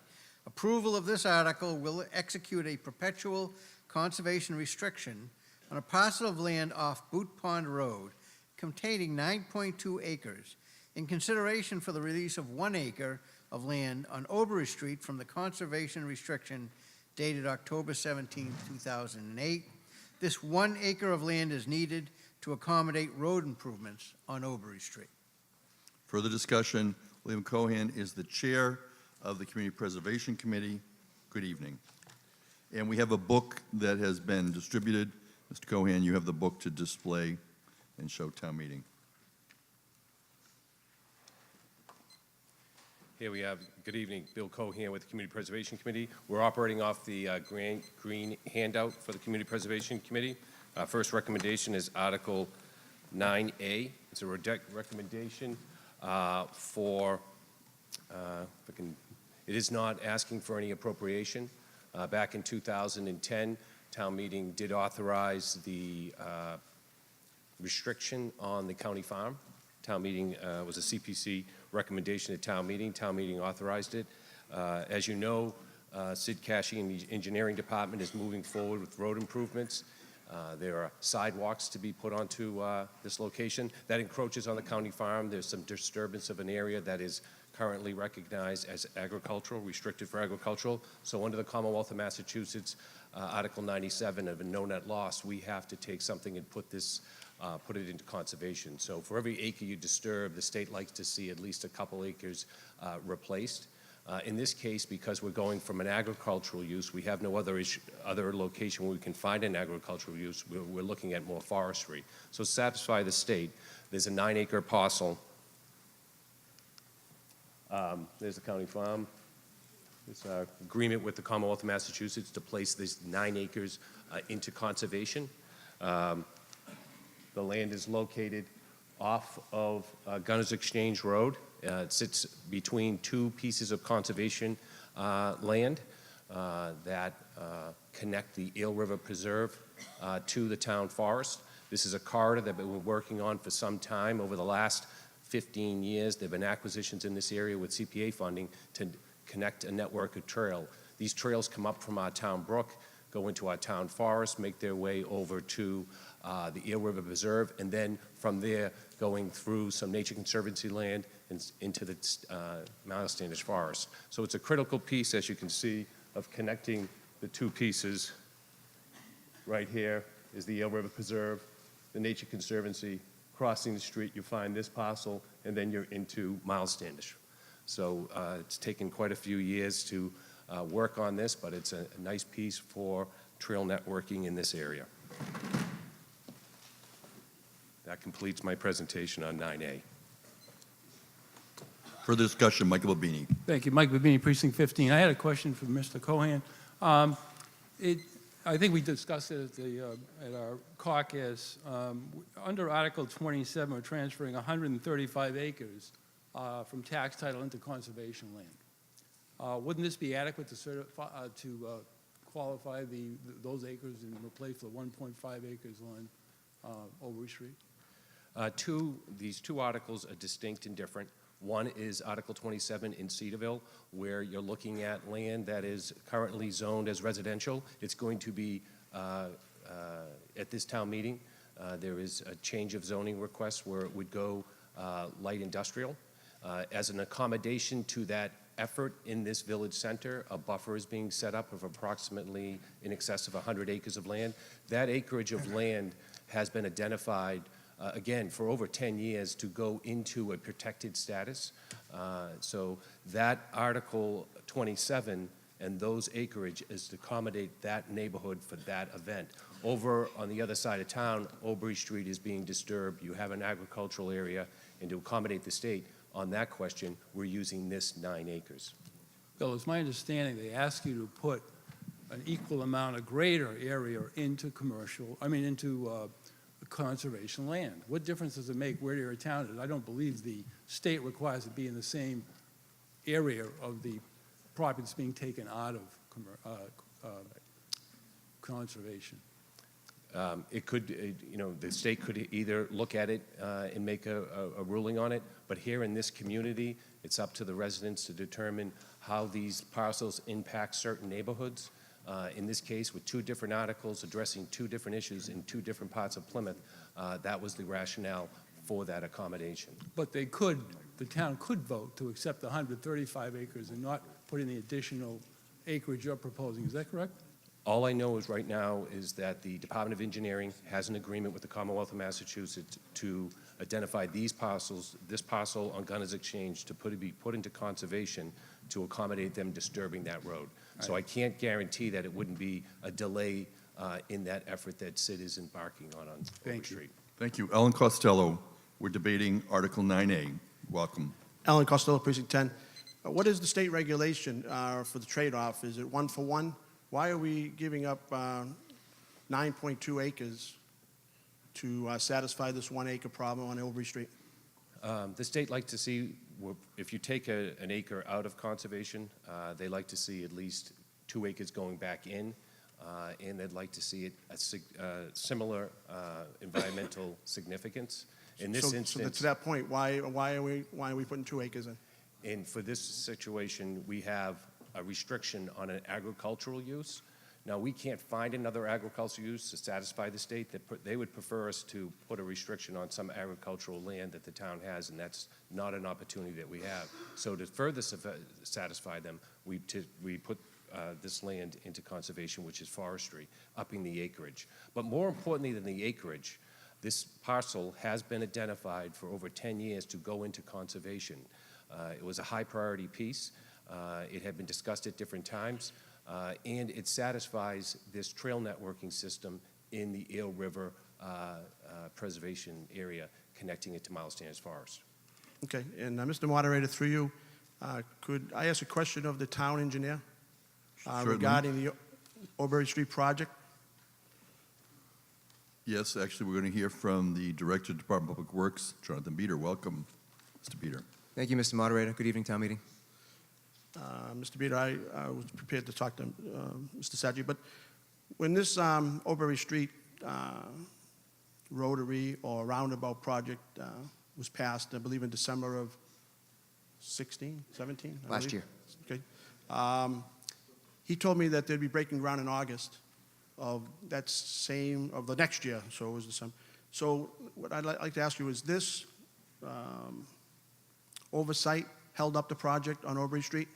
Approval of this article will execute a perpetual conservation restriction on a parcel of land off Boot Pond Road containing 9.2 acres in consideration for the release of 1 acre of land on Oberry Street from the conservation restriction dated October 17, 2008. This 1 acre of land is needed to accommodate road improvements on Oberry Street. Further discussion? William Cohan is the chair of the Community Preservation Committee. Good evening. And we have a book that has been distributed. Mr. Cohan, you have the book to display and show town meeting. Here we have, good evening, Bill Cohan with the Community Preservation Committee. We're operating off the green handout for the Community Preservation Committee. First recommendation is Article 9A. It's a recommendation it is not asking for any appropriation. Back in 2010, town meeting did authorize the restriction on the county farm. Town meeting was a CPC recommendation at town meeting. Town meeting authorized it. As you know, Sid Cashy and the engineering department is moving forward with road improvements. There are sidewalks to be put onto this location. That encroaches on the county farm. There's some disturbance of an area that is currently recognized as agricultural, restricted for agricultural. So under the Commonwealth of Massachusetts, Article 97 of a no net loss, we have to take something and put it into conservation. So for every acre you disturb, the state likes to see at least a couple acres replaced. In this case, because we're going from an agricultural use, we have no other location where we can find an agricultural use. We're looking at more forestry. So to satisfy the state, there's a 9-acre parcel. There's the county farm. It's an agreement with the Commonwealth of Massachusetts to place this 9 acres into conservation. The land is located off of Gunners Exchange Road. It sits between 2 pieces of conservation land that connect the Eel River Preserve to the town forest. This is a corridor that we've been working on for some time. Over the last 15 years, there have been acquisitions in this area with CPA funding to connect a network of trail. These trails come up from our town brook, go into our town forest, make their way over to the Eel River Preserve, and then from there going through some Nature Conservancy land and into the Mount Standish Forest. So it's a critical piece, as you can see, of connecting the 2 pieces. Right here is the Eel River Preserve, the Nature Conservancy. Crossing the street, you find this parcel, and then you're into Miles Standish. So it's taken quite a few years to work on this, but it's a nice piece for trail networking in this area. That completes my presentation on 9A. Further discussion, Michael Babini. Thank you. Mike Babini, Precinct 15. I had a question for Mr. Cohan. I think we discussed it at our caucus. Under Article 27, we're transferring 135 acres from tax title into conservation land. Wouldn't this be adequate to qualify those acres and replace the 1.5 acres on Oberry Street? These 2 articles are distinct and different. One is Article 27 in Cedarville, where you're looking at land that is currently zoned as residential. It's going to be, at this town meeting, there is a change of zoning request where it would go light industrial. As an accommodation to that effort in this village center. A buffer is being set up of approximately in excess of 100 acres of land. That acreage of land has been identified, again, for over 10 years to go into a protected status. So that Article 27 and those acreage is to accommodate that neighborhood for that event. Over on the other side of town, Aubrey Street is being disturbed. You have an agricultural area, and to accommodate the state on that question, we're using this 9 acres. Bill, it's my understanding they ask you to put an equal amount, a greater area into into conservation land. What difference does it make where your town is? I don't believe the state requires it be in the same area of the property that's being taken out of conservation. It could, the state could either look at it and make a ruling on it, but here in this community, it's up to the residents to determine how these parcels impact certain neighborhoods. In this case, with 2 different articles addressing 2 different issues in 2 different parts of Plymouth, that was the rationale for that accommodation. But the town could vote to accept the 135 acres and not put in the additional acreage you're proposing. Is that correct? All I know is right now is that the Department of Engineering has an agreement with the Commonwealth of Massachusetts to identify these parcels, this parcel on Gunners Exchange, to be put into conservation to accommodate them disturbing that road. So I can't guarantee that it wouldn't be a delay in that effort that Sid is embarking on Aubrey Street. Thank you. Ellen Costello, we're debating Article 9A. Welcome. Alan Costello, Precinct 10. What is the state regulation for the trade-off? Is it 1 for 1? Why are we giving up 9.2 acres to satisfy this 1 acre problem on Aubrey Street? The state like to see, if you take an acre out of conservation, they like to see at least 2 acres going back in, and they'd like to see it a similar environmental significance. In this instance, so to that point, why are we putting 2 acres in? And for this situation, we have a restriction on an agricultural use. Now, we can't find another agricultural use to satisfy the state. They would prefer us to put a restriction on some agricultural land that the town has, and that's not an opportunity that we have. So to further satisfy them, we put this land into conservation, which is forestry, upping the acreage. But more importantly than the acreage, this parcel has been identified for over 10 years to go into conservation. It was a high priority piece. It had been discussed at different times, and it satisfies this trail networking system in the Eel River preservation area, connecting it to Miles Standish Forest. Okay, and Mr. Moderator, through you, could I ask a question of the town engineer regarding the Aubrey Street project? Yes, actually, we're going to hear from the Director of the Department of Public Works, Jonathan Beater. Welcome, Mr. Beater. Thank you, Mr. Moderator. Good evening, town meeting. Mr. Beater, I was prepared to talk to Mr. Sadji, but when this Aubrey Street rotary or roundabout project was passed, I believe in December of 16, 17? Last year. Okay. He told me that they'd be breaking ground in August of the next year, so it was December. So what I'd like to ask you is this oversight held up the project on Aubrey Street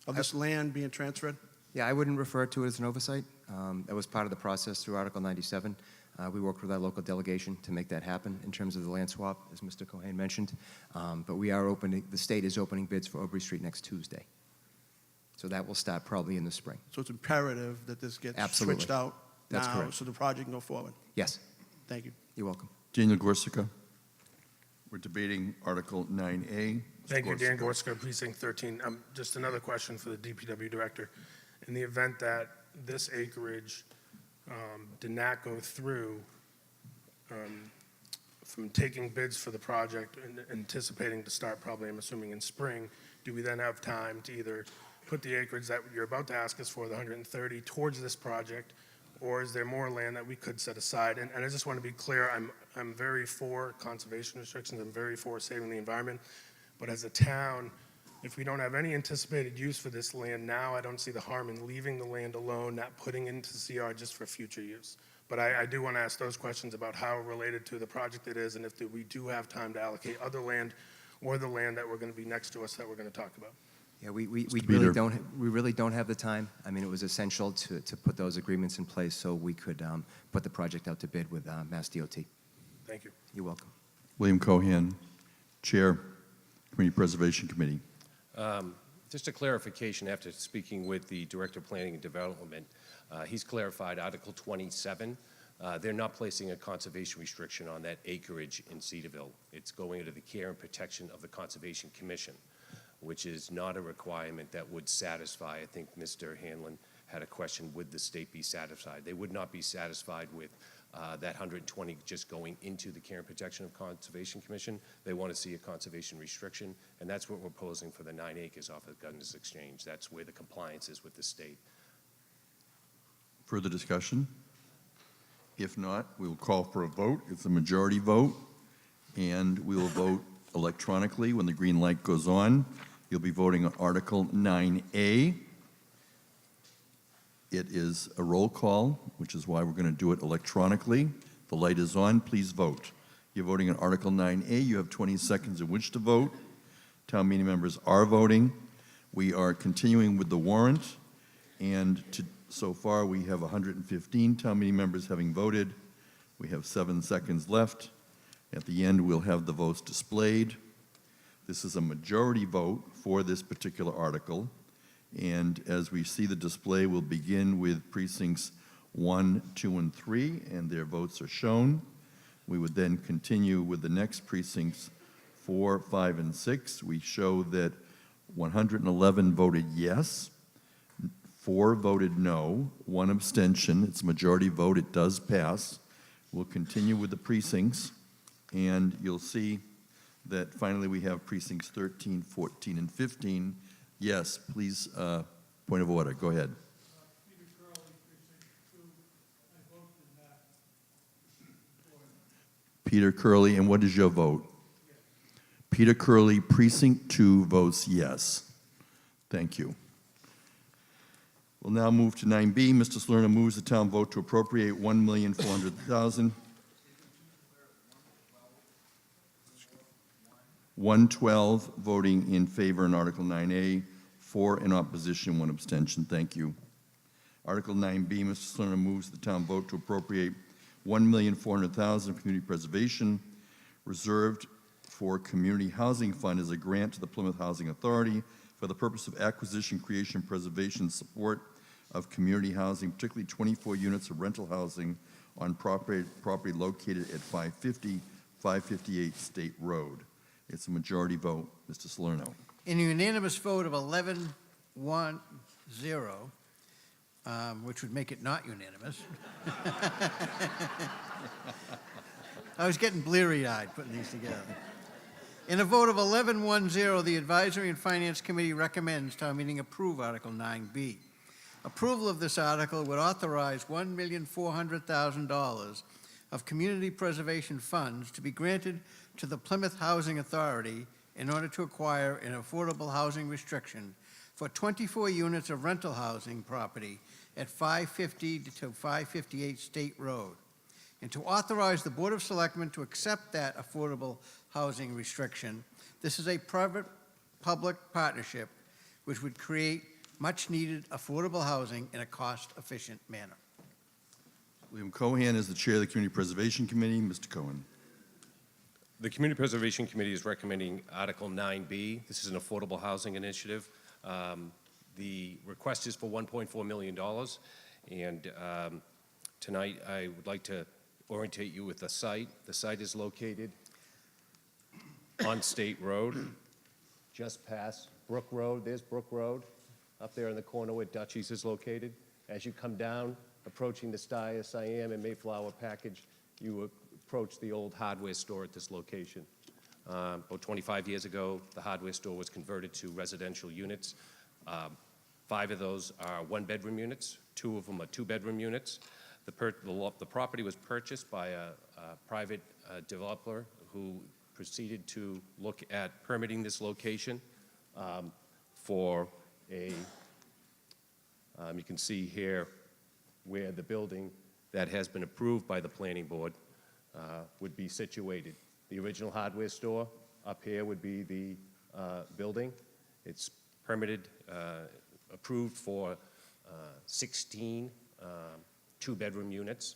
of this land being transferred? Yeah, I wouldn't refer to it as an oversight. That was part of the process through Article 97. We worked with our local delegation to make that happen in terms of the land swap, as Mr. Cohen mentioned. But the state is opening bids for Aubrey Street next Tuesday. So that will start probably in the spring. So it's imperative that this gets Absolutely. switched out That's now correct. so the project can go forward. Yes. Thank you. You're welcome. Daniel Gorsica. We're debating Article 9A. Thank you, Dan Gorska, Precinct 13. Just another question for the DPW Director. In the event that this acreage did not go through from taking bids for the project and anticipating to start probably, I'm assuming, in spring, do we then have time to either put the acreage that you're about to ask us for, the 130, towards this project, or is there more land that we could set aside? And I just want to be clear, I'm very for conservation restrictions, I'm very for saving the environment, but as a town, if we don't have any anticipated use for this land now, I don't see the harm in leaving the land alone, not putting it into CR just for future use. But I do want to ask those questions about how related to the project it is, and if we do have time to allocate other land or the land that we're going to be next to us that we're going to talk about. Yeah, we Mr. really Peter. don't have the time. I mean, it was essential to put those agreements in place so we could put the project out to bid with Mass DOT. Thank you. You're welcome. William Cohan, Chair, Community Preservation Committee. Just a clarification after speaking with the Director of Planning and Development. He's clarified Article 27. They're not placing a conservation restriction on that acreage in Cedarville. It's going into the care and protection of the Conservation Commission, which is not a requirement that would satisfy. I think Mr. Hanlon had a question, would the state be satisfied? They would not be satisfied with that 120 just going into the care and protection of Conservation Commission. They want to see a conservation restriction, and that's what we're proposing for the 9 acres off of Governor's Exchange. That's where the compliance is with the state. Further discussion? If not, we will call for a vote. It's a majority vote, and we will vote electronically when the green light goes on. You'll be voting on Article 9A. It is a roll call, which is why we're going to do it electronically. The light is on. Please vote. You're voting on Article 9A. You have 20 seconds in which to vote. Town meeting members are voting. We are continuing with the warrant, and so far we have 115 town meeting members having voted. We have 7 seconds left. At the end, we'll have the votes displayed. This is a majority vote for this particular article. And as we see the display, we'll begin with precincts 1, 2, and 3, and their votes are shown. We would then continue with the next precincts 4, 5, and 6. We show that 111 voted yes, 4 voted no, 1 abstention. It's a majority vote. It does pass. We'll continue with the precincts, and you'll see that finally we have precincts 13, 14, and 15. Yes, please, point of order. Go ahead. Peter Curley, and what is your vote? Peter Curley, Precinct 2, votes yes. Thank you. We'll now move to 9B. Mr. Salerno moves the town vote to appropriate $1,400,000. 112 voting in favor in Article 9A, 4 in opposition, 1 abstention. Thank you. Article 9B, Mr. Salerno moves the town vote to appropriate $1,400,000 for community preservation reserved for Community Housing Fund as a grant to the Plymouth Housing Authority for the purpose of acquisition, creation, preservation, support of community housing, particularly 24 units of rental housing on property located at 558 State Road. It's a majority vote. Mr. Salerno. In a unanimous vote of 11-1-0, which would make it not unanimous. I was getting bleary-eyed putting these together. In a vote of 11-1-0, the Advisory and Finance Committee recommends town meeting approve Article 9B. Approval of this article would authorize $1,400,000 of community preservation funds to be granted to the Plymouth Housing Authority in order to acquire an affordable housing restriction for 24 units of rental housing property at 550 to 558 State Road, and to authorize the Board of Selectmen to accept that affordable housing restriction. This is a private-public partnership which would create much-needed affordable housing in a cost-efficient manner. William Cohan is the chair of the Community Preservation Committee. Mr. Cohen. The Community Preservation Committee is recommending Article 9B. This is an affordable housing initiative. The request is for $1.4 million, and tonight I would like to orientate you with the site. The site is located on State Road, just past Brook Road. There's Brook Road, up there in the corner where Dutchie's is located. As you come down, approaching the Steyr, Siam, and Mayflower package, you approach the old hardware store at this location. About 25 years ago, the hardware store was converted to residential units. 5 of those are 1-bedroom units, 2 of them are 2-bedroom units. The property was purchased by a private developer who proceeded to look at permitting this location for a, you can see here where the building that has been approved by the planning board would be situated. The original hardware store up here would be the building. It's permitted, approved for 16 two-bedroom units.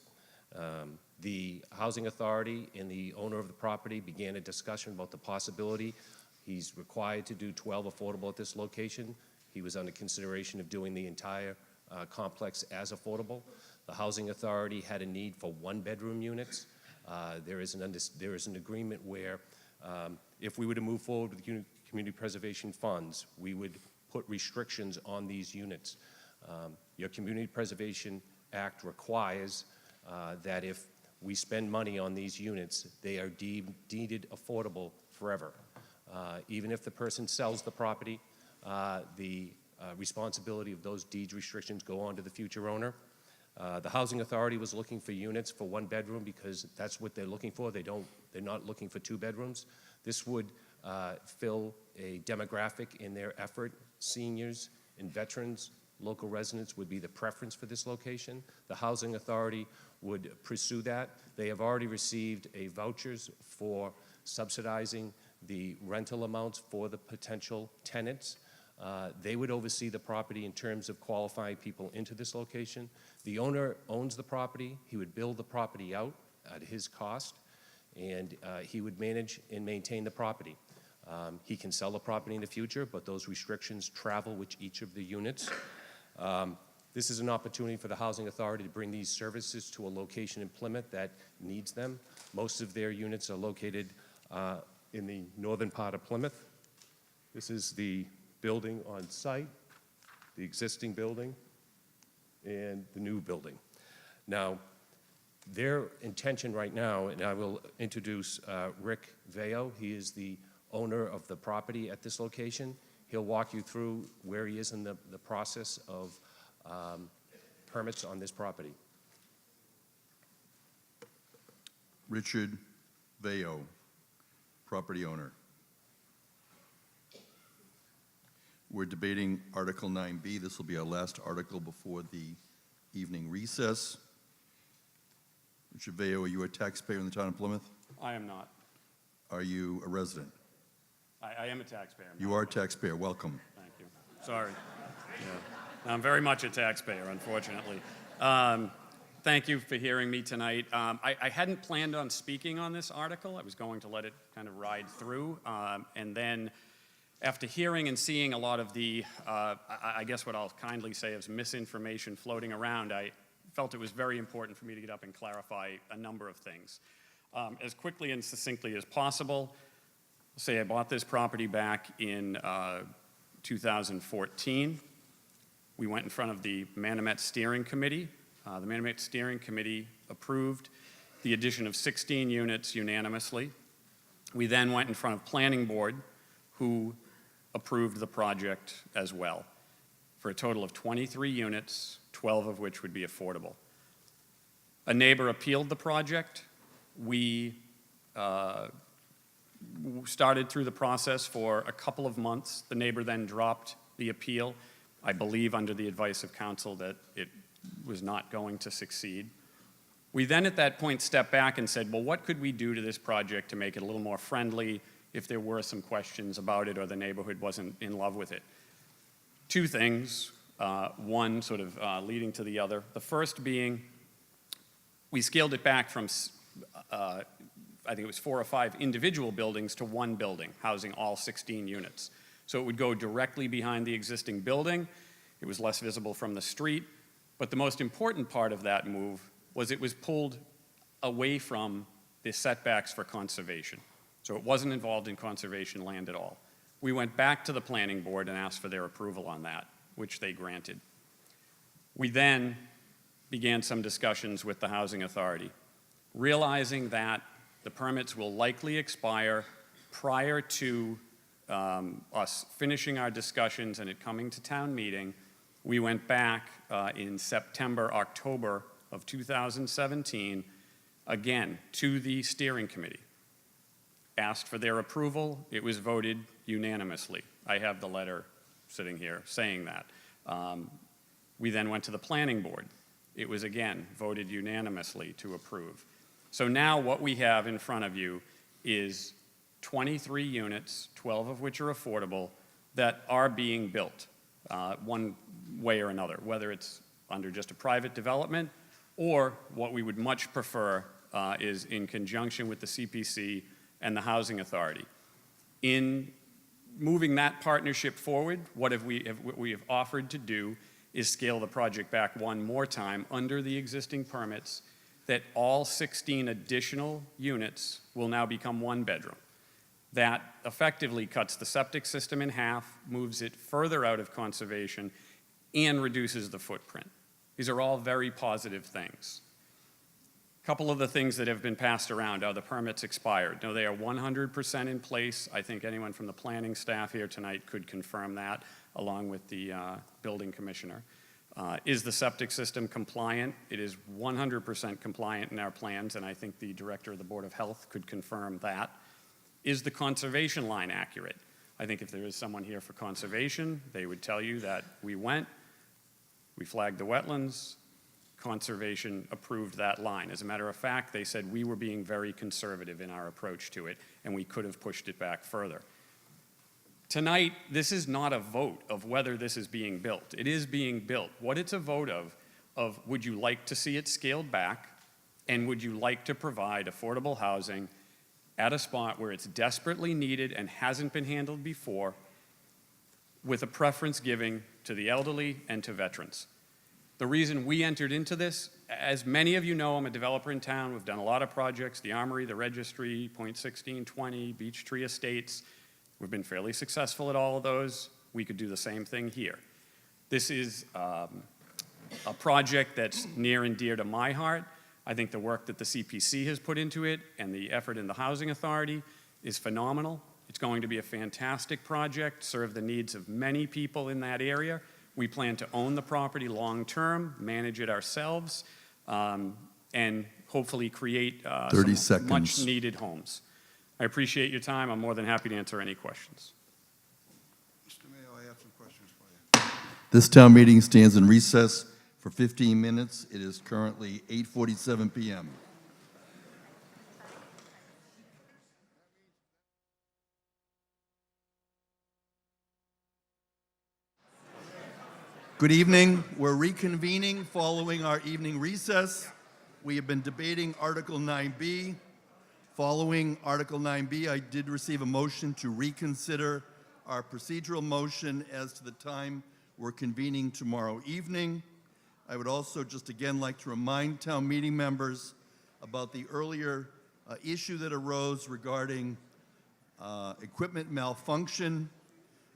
The Housing Authority and the owner of the property began a discussion about the possibility. He's required to do 12 affordable at this location. He was under consideration of doing the entire complex as affordable. The Housing Authority had a need for one-bedroom units. There is an agreement where if we were to move forward with community preservation funds, we would put restrictions on these units. Your Community Preservation Act requires that if we spend money on these units, they are deemed affordable forever. Even if the person sells the property, the responsibility of those deed restrictions go on to the future owner. The Housing Authority was looking for units for one bedroom because that's what they're looking for. They're not looking for two bedrooms. This would fill a demographic in their effort. Seniors and veterans, local residents would be the preference for this location. The Housing Authority would pursue that. They have already received vouchers for subsidizing the rental amounts for the potential tenants. They would oversee the property in terms of qualifying people into this location. The owner owns the property. He would build the property out at his cost, and he would manage and maintain the property. He can sell the property in the future, but those restrictions travel with each of the units. This is an opportunity for the Housing Authority to bring these services to a location in Plymouth that needs them. Most of their units are located in the northern part of Plymouth. This is the building on site, the existing building, and the new building. Now, their intention right now, and I will introduce Rick Veo. He is the owner of the property at this location. He'll walk you through where he is in the process of permits on this property. Richard Veo, property owner. We're debating Article 9B. This will be our last article before the evening recess. Richard Veo, are you a taxpayer in the town of Plymouth? I am not. Are you a resident? I am a taxpayer. You are a taxpayer. Welcome. Thank you. Sorry. Yeah. I'm very much a taxpayer, unfortunately. Thank you for hearing me tonight. I hadn't planned on speaking on this article. I was going to let it kind of ride through. And then after hearing and seeing a lot of the, I guess what I'll kindly say is misinformation floating around, I felt it was very important for me to get up and clarify a number of things. As quickly and succinctly as possible, say I bought this property back in 2014. We went in front of the Manomet Steering Committee. The Manomet Steering Committee approved the addition of 16 units unanimously. We then went in front of Planning Board, who approved the project as well, for a total of 23 units, 12 of which would be affordable. A neighbor appealed the project. We started through the process for a couple of months. The neighbor then dropped the appeal, I believe under the advice of counsel that it was not going to succeed. We then at that point stepped back and said, well, what could we do to this project to make it a little more friendly if there were some questions about it or the neighborhood wasn't in love with it? Two things, one sort of leading to the other. The first being, we scaled it back from, I think it was 4 or 5 individual buildings to one building, housing all 16 units. So it would go directly behind the existing building. It was less visible from the street. But the most important part of that move was it was pulled away from the setbacks for conservation. So it wasn't involved in conservation land at all. We went back to the Planning Board and asked for their approval on that, which they granted. We then began some discussions with the Housing Authority, realizing that the permits will likely expire prior to us finishing our discussions and it coming to town meeting. We went back in September, October of 2017, again, to the steering committee. Asked for their approval. It was voted unanimously. I have the letter sitting here saying that. We then went to the planning board. It was again voted unanimously to approve. So now what we have in front of you is 23 units, 12 of which are affordable, that are being built one way or another, whether it's under just a private development or what we would much prefer is in conjunction with the CPC and the Housing Authority. In moving that partnership forward, what we have offered to do is scale the project back one more time under the existing permits, that all 16 additional units will now become one bedroom. That effectively cuts the septic system in half, moves it further out of conservation, and reduces the footprint. These are all very positive things. A couple of the things that have been passed around are the permits expired. No, they are 100% in place. I think anyone from the planning staff here tonight could confirm that, along with the building commissioner. Is the septic system compliant? It is 100% compliant in our plans, and I think the director of the Board of Health could confirm that. Is the conservation line accurate? I think if there is someone here for conservation, they would tell you that we flagged the wetlands, conservation approved that line. As a matter of fact, they said we were being very conservative in our approach to it, and we could have pushed it back further. Tonight, this is not a vote of whether this is being built. It is being built. What it's a vote of would you like to see it scaled back, and would you like to provide affordable housing at a spot where it's desperately needed and hasn't been handled before, with a preference giving to the elderly and to veterans. The reason we entered into this, as many of you know, I'm a developer in town. We've done a lot of projects, the Armory, the Registry, Point 1620, Beech Tree Estates. We've been fairly successful at all of those. We could do the same thing here. This is a project that's near and dear to my heart. I think the work that the CPC has put into it and the effort in the Housing Authority is phenomenal. It's going to be a fantastic project, serve the needs of many people in that area. We plan to own the property long-term, manage it ourselves, and hopefully create 30 some seconds. much-needed homes. I appreciate your time. I'm more than happy to answer any questions. Mr. Mayor, I have some questions for you. This town meeting stands in recess for 15 minutes. It is currently 8:47 p.m. Good evening. We're reconvening following our evening recess. We have been debating Article 9B. Following Article 9B, I did receive a motion to reconsider our procedural motion as to the time we're convening tomorrow evening. I would also just again like to remind town meeting members about the earlier issue that arose regarding equipment malfunction.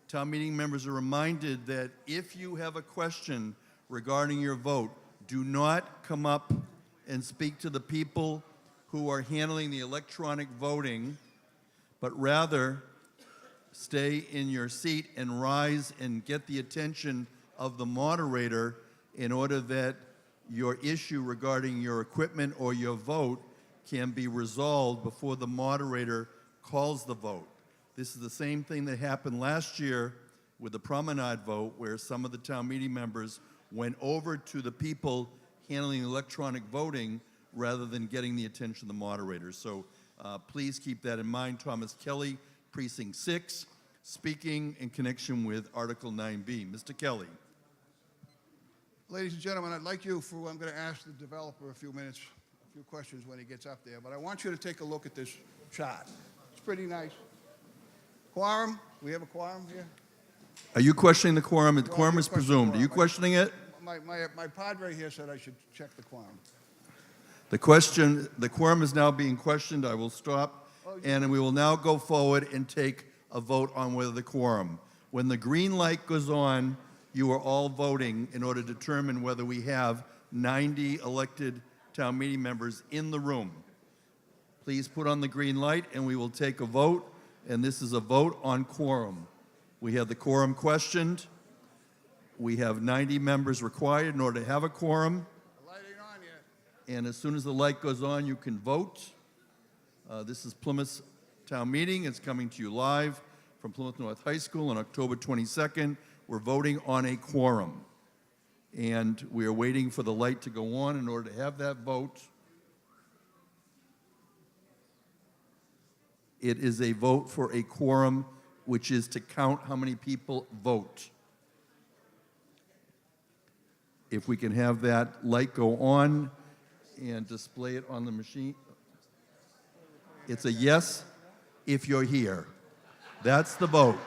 Town meeting members are reminded that if you have a question regarding your vote, do not come up and speak to the people who are handling the electronic voting, but rather stay in your seat and rise and get the attention of the moderator in order that your issue regarding your equipment or your vote can be resolved before the moderator calls the vote. This is the same thing that happened last year with the promenade vote, where some of the town meeting members went over to the people handling electronic voting rather than getting the attention of the moderator. So please keep that in mind. Thomas Kelly, Precinct 6, speaking in connection with Article 9B. Mr. Kelly. Ladies and gentlemen, I'm going to ask the developer a few questions when he gets up there, but I want you to take a look at this chart. It's pretty nice. Quorum, we have a quorum here? Are you questioning the quorum? The Well, quorum you is question presumed. Are quorum. you questioning it? My padre here said I should check the quorum. The quorum is now being questioned. I will stop, and we will now go forward and take a vote on whether the quorum. When the green light goes on, you are all voting in order to determine whether we have 90 elected town meeting members in the room. Please put on the green light, and we will take a vote, and this is a vote on quorum. We have the quorum questioned. We have 90 members required in order to have a quorum. The light ain't on yet. And as soon as the light goes on, you can vote. This is Plymouth Town Meeting. It's coming to you live from Plymouth North High School on October 22nd. We're voting on a quorum. And we are waiting for the light to go on in order to have that vote. It is a vote for a quorum which is to count how many people vote. If we can have that light go on and display it on the machine. It's a yes if you're here. That's the vote.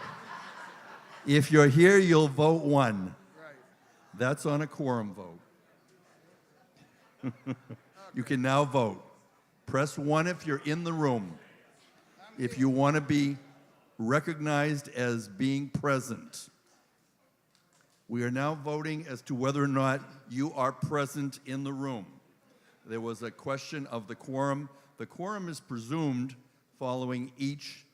If you're here, you'll vote 1. That's on a quorum vote. You can now vote. Press 1 if you're in the room. If you want to be recognized as being present. We are now voting as to whether or not you are present in the room. There was a question of the quorum. The quorum is presumed following each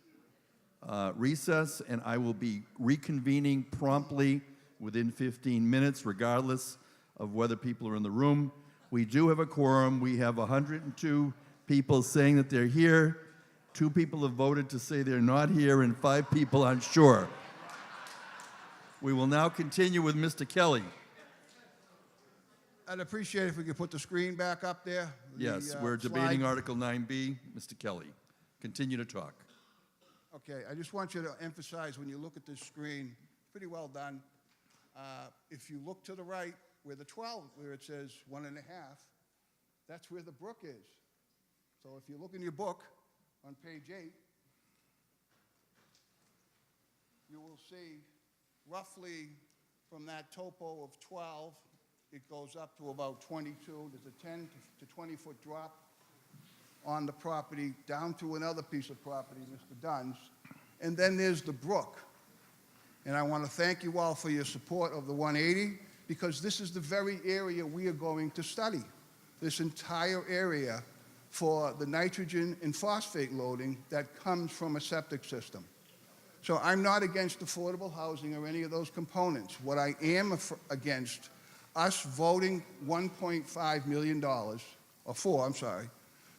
recess, and I will be reconvening promptly within 15 minutes, regardless of whether people are in the room. We do have a quorum. We have 102 people saying that they're here. 2 people have voted to say they're not here, and 5 people aren't sure. We will now continue with Mr. Kelly. I'd appreciate if we could put the screen back up there. Yes, The, we're debating slide. Article 9B. Mr. Kelly, continue to talk. Okay, I just want you to emphasize when you look at this screen, pretty well done. If you look to the right, where the 12, where it says 1.5, that's where the brook is. So if you look in your book on page 8, you will see roughly from that topo of 12, it goes up to about 22. There's a 10 to 20-foot drop on the property down to another piece of property, Mr. Dunn's. And then there's the brook. And I want to thank you all for your support of the 180, because this is the very area we are going to study, this entire area for the nitrogen and phosphate loading that comes from a septic system. So I'm not against affordable housing or any of those components. What I am against us voting $1.5 million, or I'm sorry,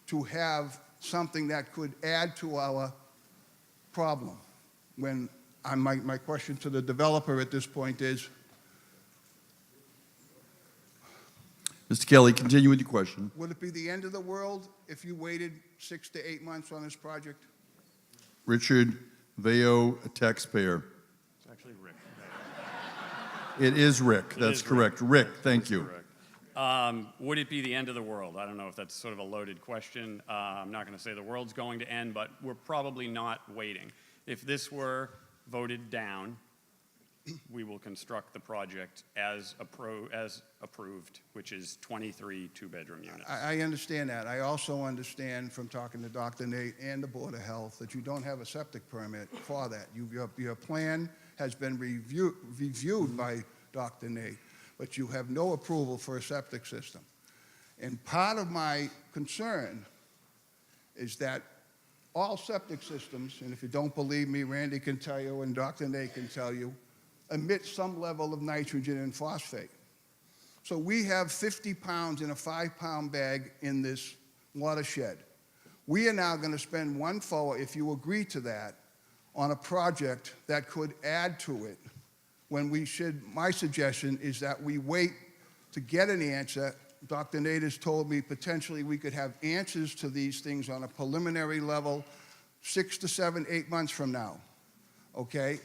to have something that could add to our problem. When my question to the developer at this point is, Mr. Kelly, continue with your question. would it be the end of the world if you waited 6 to 8 months on this project? Richard Veo, a taxpayer. It's actually Rick. It is Rick. It That's is correct. Rick, thank you. Would it be the end of the world? I don't know if that's sort of a loaded question. I'm not going to say the world's going to end, but we're probably not waiting. If this were voted down, we will construct the project as approved, which is 23 two-bedroom units. I understand that. I also understand from talking to Dr. Nate and the Board of Health that you don't have a septic permit for that. Your plan has been reviewed by Dr. Nate, but you have no approval for a septic system. And part of my concern is that all septic systems, and if you don't believe me, Randy can tell you and Dr. Nate can tell you, emit some level of nitrogen and phosphate. So we have 50 pounds in a 5-pound bag in this watershed. We are now going to spend $1.4, if you agree to that, on a project that could add to it, when we should, my suggestion is that we wait to get an answer. Dr. Nate has told me potentially we could have answers to these things on a preliminary level 6 to 7, 8 months from now. Okay?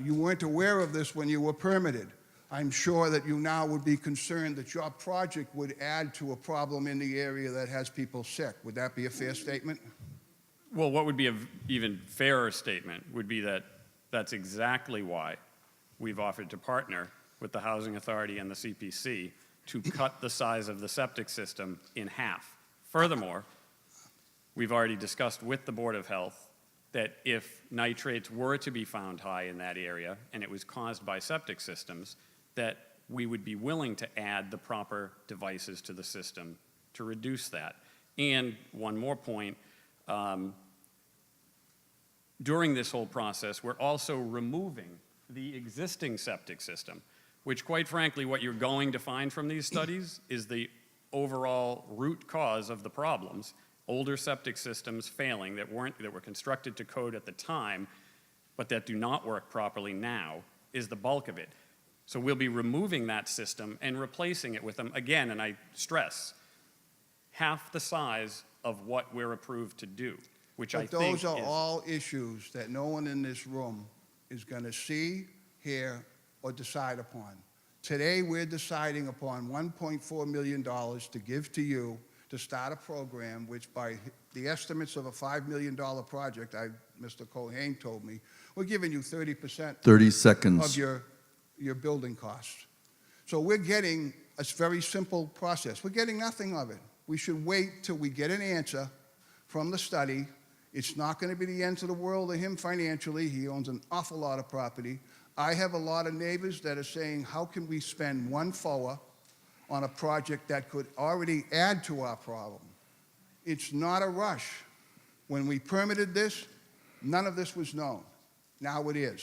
You weren't aware of this when you were permitted. I'm sure that you now would be concerned that your project would add to a problem in the area that has people sick. Would that be a fair statement? Well, what would be an even fairer statement would be that that's exactly why we've offered to partner with the Housing Authority and the CPC to cut the size of the septic system in half. Furthermore, we've already discussed with the Board of Health that if nitrates were to be found high in that area and it was caused by septic systems, that we would be willing to add the proper devices to the system to reduce that. And one more point, during this whole process, we're also removing the existing septic system, which quite frankly, what you're going to find from these studies is the overall root cause of the problems. Older septic systems failing that were constructed to code at the time, but that do not work properly now, is the bulk of it. So we'll be removing that system and replacing it with them, again, and I stress, half the size of what we're approved to do, which I But think those are is... all issues that no one in this room is going to see, hear, or decide upon. Today, we're deciding upon $1.4 million to give to you to start a program which, by the estimates of a $5 million project, Mr. Cohen told me, we're giving you 30% 30 seconds. of your building costs. So we're getting a very simple process. We're getting nothing of it. We should wait till we get an answer from the study. It's not going to be the end of the world to him financially. He owns an awful lot of property. I have a lot of neighbors that are saying, how can we spend one FOA on a project that could already add to our problem? It's not a rush. When we permitted this, none of this was known. Now it is.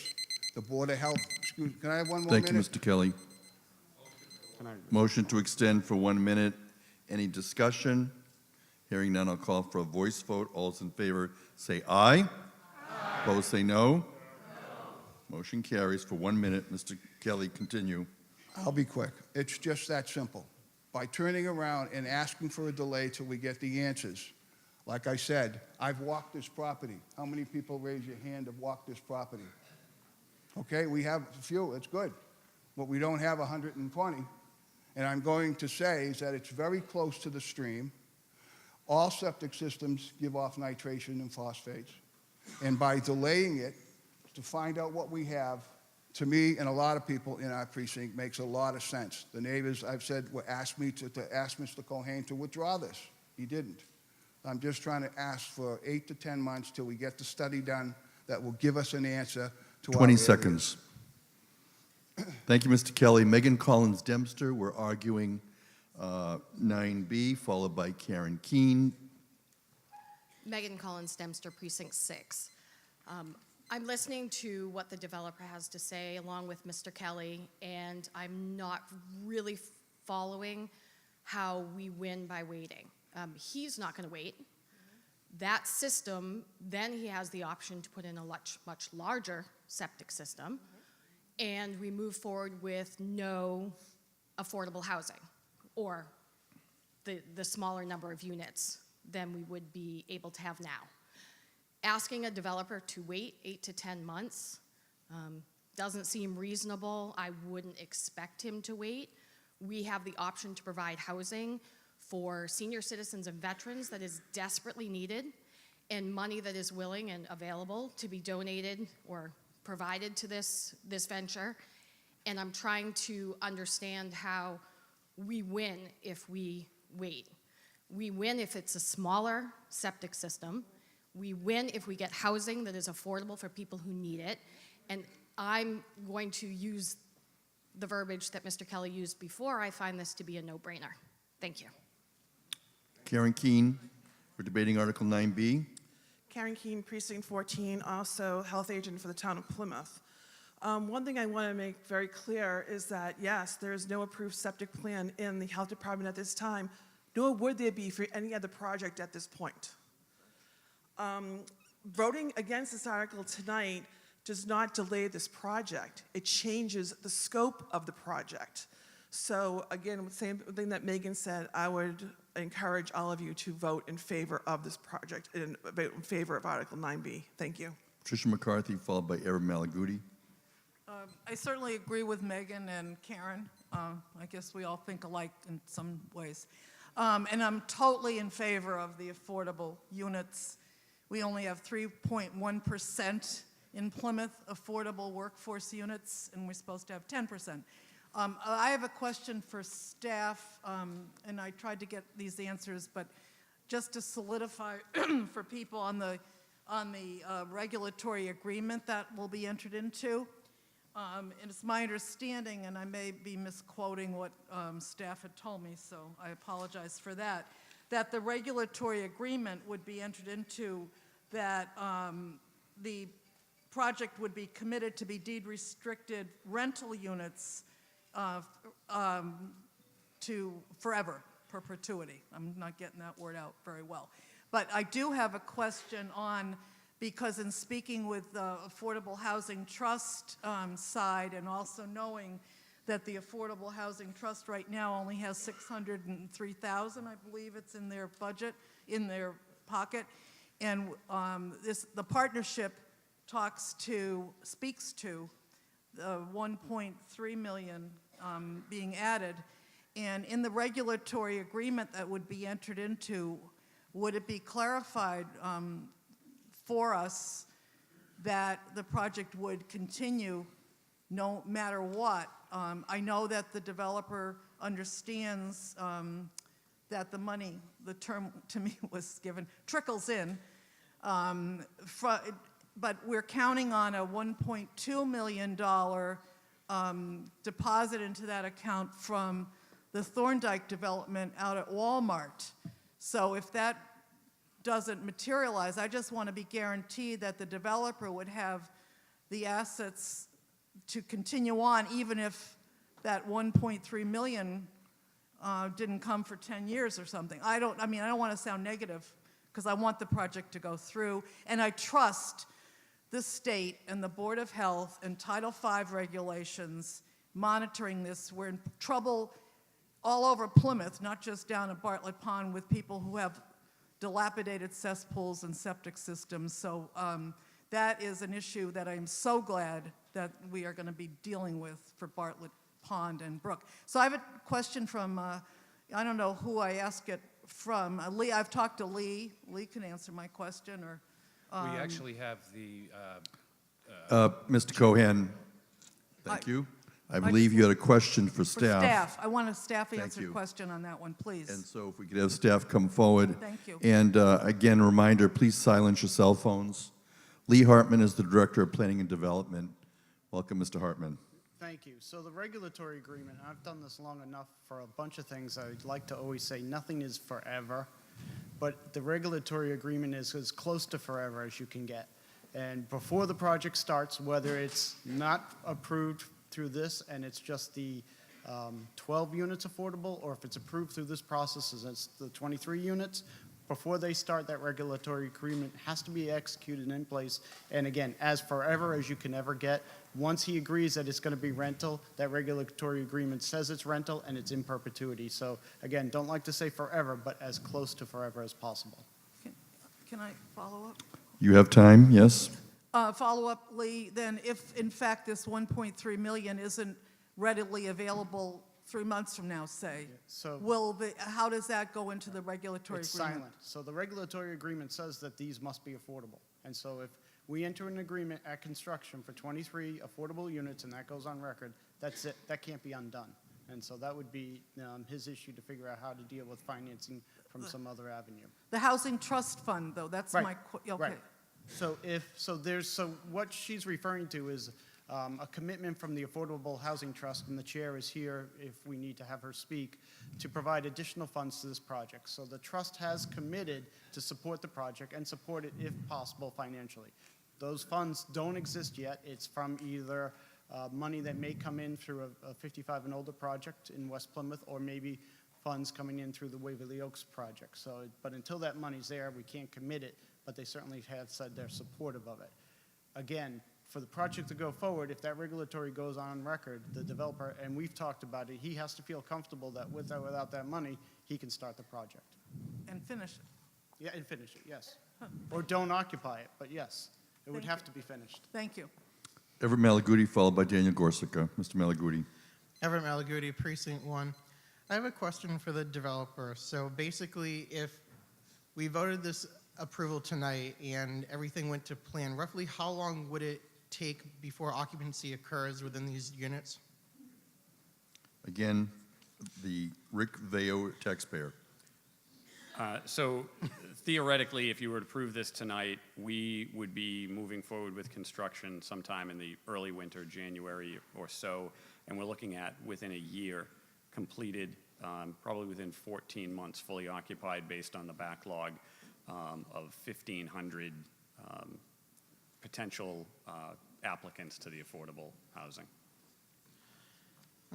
The Board of Health, can I have one more minute? Thank you, Mr. Kelly. Motion to extend for 1 minute. Any discussion? Hearing none, I'll call for a voice vote. All those in favor say aye. Aye. Opposed say no. Motion carries for 1 minute. Mr. Kelly, continue. I'll be quick. It's just that simple. By turning around and asking for a delay till we get the answers, like I said, I've walked this property. How many people, raise your hand, have walked this property? Okay, we have a few, it's good. But we don't have 120. And I'm going to say is that it's very close to the stream. All septic systems give off nitration and phosphates. And by delaying it to find out what we have, to me and a lot of people in our precinct, makes a lot of sense. The neighbors, I've said, were asked me to ask Mr. Cohen to withdraw this. He didn't. I'm just trying to ask for 8 to 10 months till we get the study done that will give us an answer to 20 our seconds. Thank you, Mr. Kelly. Megan Collins Dempster, we're arguing 9B, followed by Karen Keene. Megan Collins Dempster, Precinct 6. I'm listening to what the developer has to say along with Mr. Kelly, and I'm not really following how we win by waiting. He's not going to wait. That system, then he has the option to put in a much larger septic system, and we move forward with no affordable housing, or the smaller number of units than we would be able to have now. Asking a developer to wait 8 to 10 months doesn't seem reasonable. I wouldn't expect him to wait. We have the option to provide housing for senior citizens and veterans that is desperately needed, and money that is willing and available to be donated or provided to this venture. And I'm trying to understand how we win if we wait. We win if it's a smaller septic system. We win if we get housing that is affordable for people who need it. And I'm going to use the verbiage that Mr. Kelly used before. I find this to be a no-brainer. Thank you. Karen Keene, we're debating Article 9B. Karen Keene, Precinct 14, also health agent for the town of Plymouth. One thing I want to make very clear is that, yes, there is no approved septic plan in the health department at this time, nor would there be for any other project at this point. Voting against this article tonight does not delay this project. It changes the scope of the project. So again, the same thing that Megan said, I would encourage all of you to vote in favor of this project and vote in favor of Article 9B. Thank you. Tricia McCarthy, followed by Erin Malaguti. I certainly agree with Megan and Karen. I guess we all think alike in some ways. And I'm totally in favor of the affordable units. We only have 3.1% in Plymouth affordable workforce units, and we're supposed to have 10%. I have a question for staff, and I tried to get these answers, but just to solidify for people on the regulatory agreement that will be entered into. And it's my understanding, and I may be misquoting what staff had told me, so I apologize for that, that the regulatory agreement would be entered into, that the project would be committed to be deed-restricted rental units to forever, perpetuity. I'm not getting that word out very well. But I do have a question on, because in speaking with the Affordable Housing Trust side, and also knowing that the Affordable Housing Trust right now only has $603,000, I believe it's in their budget, in their pocket. And the partnership speaks to the 1.3 million being added. And in the regulatory agreement that would be entered into, would it be clarified for us that the project would continue no matter what? I know that the developer understands that the money, the term to me was given, trickles in, but we're counting on a $1.2 million deposit into that account from the Thorndike development out at Walmart. So if that doesn't materialize, I just want to be guaranteed that the developer would have the assets to continue on, even if that 1.3 million didn't come for 10 years or something. I don't want to sound negative, because I want the project to go through, and I trust the state and the Board of Health and Title V regulations monitoring this. We're in trouble all over Plymouth, not just down at Bartlett Pond, with people who have dilapidated cesspools and septic systems. So that is an issue that I'm so glad that we are going to be dealing with for Bartlett Pond and Brook. So I have a question from, I don't know who I ask it from. Lee, I've talked to Lee. Lee can answer my question, or... We actually have the... Mr. Cohen, thank you. I believe you had a question for staff. For staff. I want a staff Thank answered you. question on that one, please. And so if we could have staff come forward. Thank you. And again, reminder, please silence your cell phones. Lee Hartman is the Director of Planning and Development. Welcome, Mr. Hartman. Thank you. So the regulatory agreement, I've done this long enough for a bunch of things. I'd like to always say nothing is forever, but the regulatory agreement is as close to forever as you can get. And before the project starts, whether it's not approved through this and it's just the 12 units affordable, or if it's approved through this process and it's the 23 units, before they start, that regulatory agreement has to be executed in place. And again, as forever as you can ever get. Once he agrees that it's going to be rental, that regulatory agreement says it's rental and it's in perpetuity. So again, don't like to say forever, but as close to forever as possible. Can I follow up? You have time, yes? Follow up, Lee, then if in fact this 1.3 million isn't readily available 3 months from now, say, how does that go into the regulatory It's agreement? silent. So the regulatory agreement says that these must be affordable. And so if we enter an agreement at construction for 23 affordable units and that goes on record, that's it. That can't be undone. And so that would be his issue to figure out how to deal with financing from some other avenue. The Housing Trust Fund, though, that's Right. my, okay. Right. So what she's referring to is a commitment from the Affordable Housing Trust, and the chair is here if we need to have her speak, to provide additional funds to this project. So the trust has committed to support the project and support it if possible financially. Those funds don't exist yet. It's from either money that may come in through a 55 and older project in West Plymouth, or maybe funds coming in through the Waverly Oaks project. So, but until that money's there, we can't commit it, but they certainly have said they're supportive of it. Again, for the project to go forward, if that regulatory goes on record, the developer, and we've talked about it, he has to feel comfortable that with or without that money, he can start the project. And finish it. Yeah, and finish it, yes. Or don't occupy it, but yes, it would have to be finished. Thank you. Everett Malaguti, followed by Daniel Gorsica. Mr. Malaguti. Everett Malaguti, Precinct 1. I have a question for the developer. So basically, if we voted this approval tonight and everything went to plan, roughly how long would it take before occupancy occurs within these units? Again, the Rick Veo taxpayer. So theoretically, if you were to approve this tonight, we would be moving forward with construction sometime in the early winter, January or so, and we're looking at within a year completed, probably within 14 months fully occupied based on the backlog of 1,500 potential applicants to the affordable housing.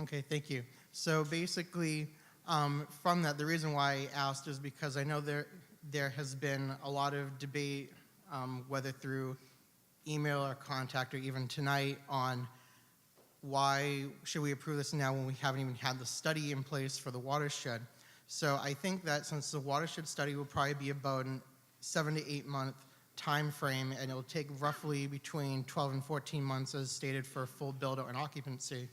Okay, thank you. So basically, from that, the reason why I asked is because I know there has been a lot of debate, whether through email or contact or even tonight, on why should we approve this now when we haven't even had the study in place for the watershed. So I think that since the watershed study will probably be about 7 to 8 month time frame, and it'll take roughly between 12 and 14 months as stated for full build-out and occupancy,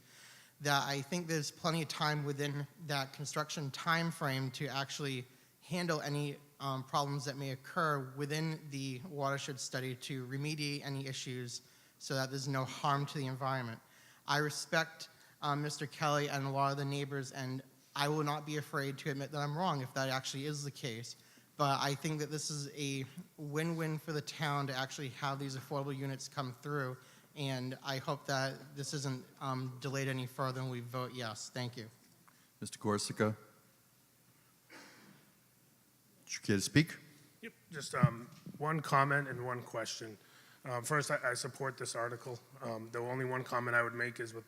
that I think there's plenty of time within that construction time frame to actually handle any problems that may occur within the watershed study to remediate any issues so that there's no harm to the environment. I respect Mr. Kelly and a lot of the neighbors, and I will not be afraid to admit that I'm wrong if that actually is the case. But I think that this is a win-win for the town to actually have these affordable units come through, and I hope that this isn't delayed any further and we vote yes. Thank you. Mr. Corsica? Would you care to speak? Yep, just one comment and one question. First, I support this article. The only one comment I would make is with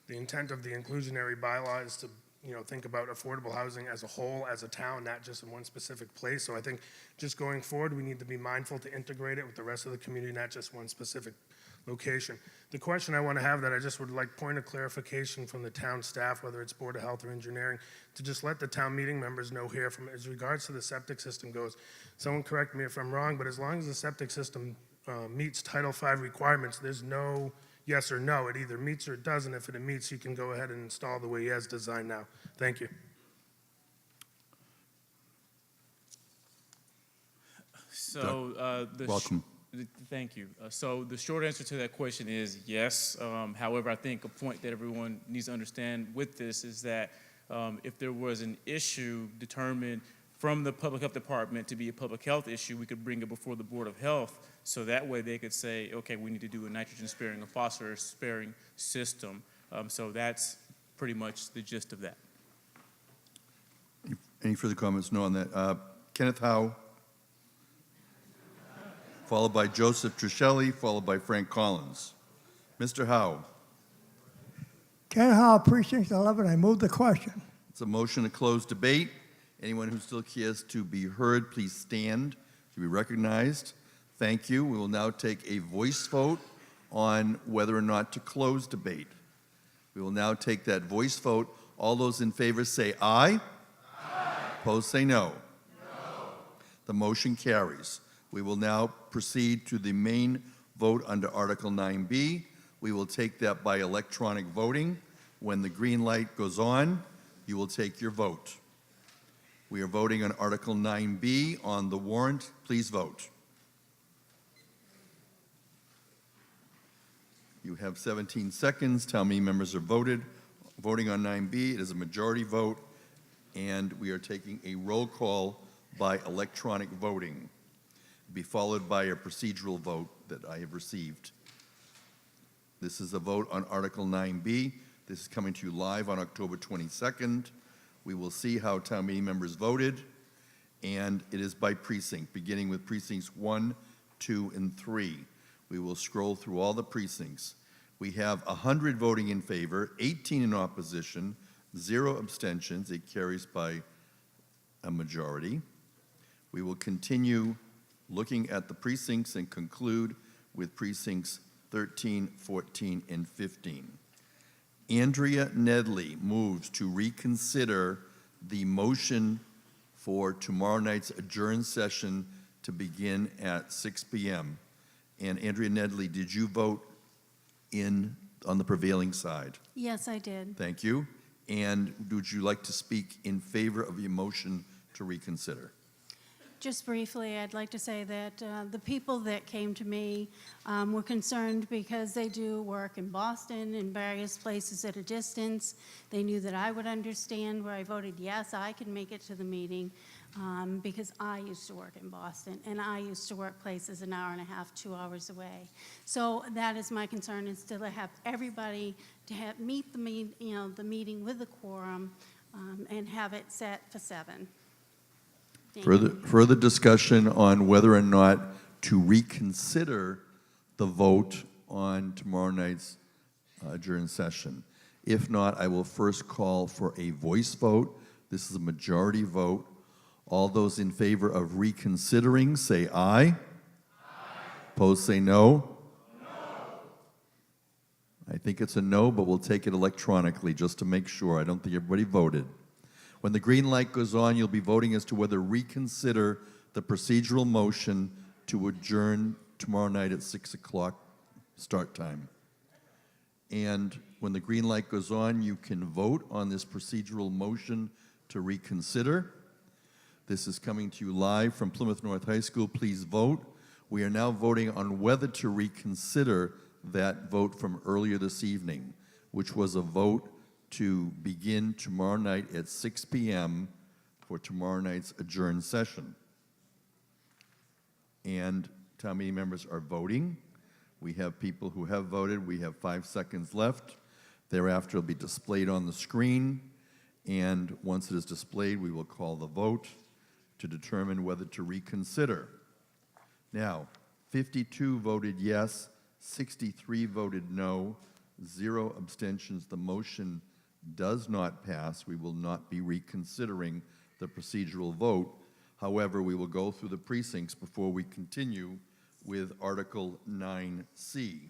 the intent of the inclusionary bylaw is to think about affordable housing as a whole, as a town, not just in one specific place. So I think just going forward, we need to be mindful to integrate it with the rest of the community, not just one specific location. The question I want to have that I just would like point of clarification from the town staff, whether it's Board of Health or Engineering, to just let the town meeting members know here from as regards to the septic system goes. Someone correct me if I'm wrong, but as long as the septic system meets Title V requirements, there's no yes or no. It either meets or it doesn't. If it meets, you can go ahead and install the way he has designed now. Thank you. So Welcome. Thank you. So the short answer to that question is yes. However, I think a point that everyone needs to understand with this is that if there was an issue determined from the Public Health Department to be a public health issue, we could bring it before the Board of Health, so that way they could say, okay, we need to do a nitrogen-sparing or phosphorus-sparing system. So that's pretty much the gist of that. Any further comments? No on that. Kenneth Howe, followed by Joseph Trishelli, followed by Frank Collins. Mr. Howe. Ken Howe, Precinct 11. I move the question. It's a motion to close debate. Anyone who still cares to be heard, please stand to be recognized. Thank you. We will now take a voice vote on whether or not to close debate. We will now take that voice vote. All those in favor say aye. Aye. Opposed say no. No. The motion carries. We will now proceed to the main vote under Article 9B. We will take that by electronic voting. When the green light goes on, you will take your vote. We are voting on Article 9B on the warrant. Please vote. You have 17 seconds. Town meeting members are voting on 9B. It is a majority vote, and we are taking a roll call by electronic voting. Be followed by a procedural vote that I have received. This is a vote on Article 9B. This is coming to you live on October 22nd. We will see how town meeting members voted, and it is by precinct, beginning with precincts 1, 2, and 3. We will scroll through all the precincts. We have 100 voting in favor, 18 in opposition, 0 abstentions. It carries by a majority. We will continue looking at the precincts and conclude with precincts 13, 14, and 15. Andrea Nedley moves to reconsider the motion for tomorrow night's adjourned session to begin at 6 p.m. And Andrea Nedley, did you vote on the prevailing side? Yes, I did. Thank you. And would you like to speak in favor of the motion to reconsider? Just briefly, I'd like to say that the people that came to me were concerned because they do work in Boston and various places at a distance. They knew that I would understand where I voted yes, I could make it to the meeting because I used to work in Boston and I used to work places an hour and a half, 2 hours away. So that is my concern, is to have everybody to meet the meeting with the quorum and have it set for 7. Further discussion on whether or not to reconsider the vote on tomorrow night's adjourned session. If not, I will first call for a voice vote. This is a majority vote. All those in favor of reconsidering, say aye. Aye. Opposed, say no. No. I think it's a no, but we'll take it electronically just to make sure. I don't think everybody voted. When the green light goes on, you'll be voting as to whether reconsider the procedural motion to adjourn tomorrow night at 6 o'clock start time. And when the green light goes on, you can vote on this procedural motion to reconsider. This is coming to you live from Plymouth North High School. Please vote. We are now voting on whether to reconsider that vote from earlier this evening, which was a vote to begin tomorrow night at 6 p.m. for tomorrow night's adjourned session. And town meeting members are voting. We have people who have voted. We have 5 seconds left. Thereafter, it'll be displayed on the screen. And once it is displayed, we will call the vote to determine whether to reconsider. Now, 52 voted yes, 63 voted no, 0 abstentions. The motion does not pass. We will not be reconsidering the procedural vote. However, we will go through the precincts before we continue with Article 9C.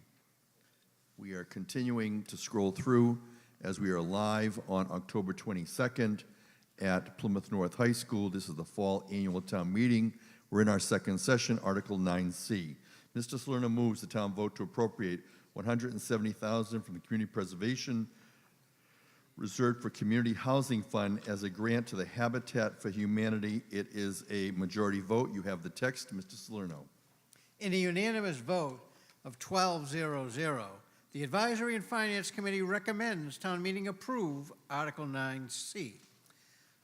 We are continuing to scroll through as we are live on October 22nd at Plymouth North High School. This is the fall annual town meeting. We're in our second session, Article 9C. Mr. Salerno moves the town vote to appropriate $170,000 from the Community Preservation Reserved for Community Housing Fund as a grant to the Habitat for Humanity. It is a majority vote. You have the text, Mr. Salerno. In a unanimous vote of 12-0-0, the Advisory and Finance Committee recommends town meeting approve Article 9C.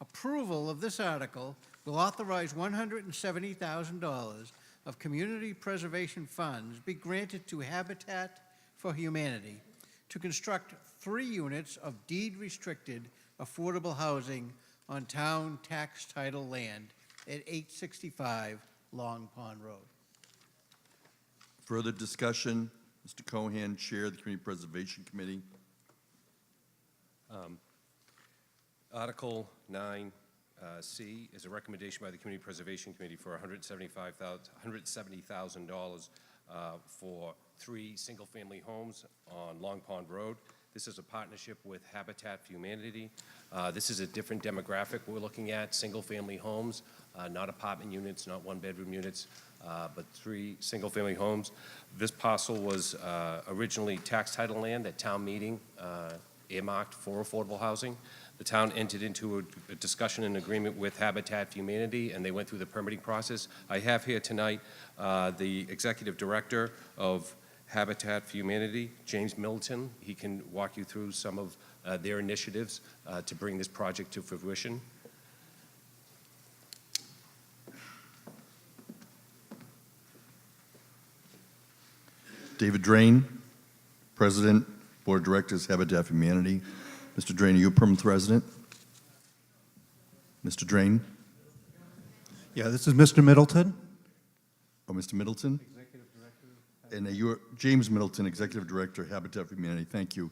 Approval of this article will authorize $170,000 of community preservation funds be granted to Habitat for Humanity to construct 3 units of deed-restricted affordable housing on town tax title land at 865 Long Pond Road. Further discussion? Mr. Cohan, Chair of the Community Preservation Committee. Article 9C is a recommendation by the Community Preservation Committee for $170,000 for 3 single-family homes on Long Pond Road. This is a partnership with Habitat for Humanity. This is a different demographic we're looking at, single-family homes, not apartment units, not one-bedroom units, but 3 single-family homes. This parcel was originally tax title land at town meeting, earmarked for affordable housing. The town entered into a discussion and agreement with Habitat for Humanity, and they went through the permitting process. I have here tonight the executive director of Habitat for Humanity, James Middleton. He can walk you through some of their initiatives to bring this project to fruition. David Drain, President, Board of Directors, Habitat for Humanity. Mr. Drain, are you a Plymouth resident? Mr. Drain? Yeah, this is Mr. Middleton. Oh, Mr. Middleton? Executive Director. And you're James Middleton, Executive Director, Habitat for Humanity. Thank you.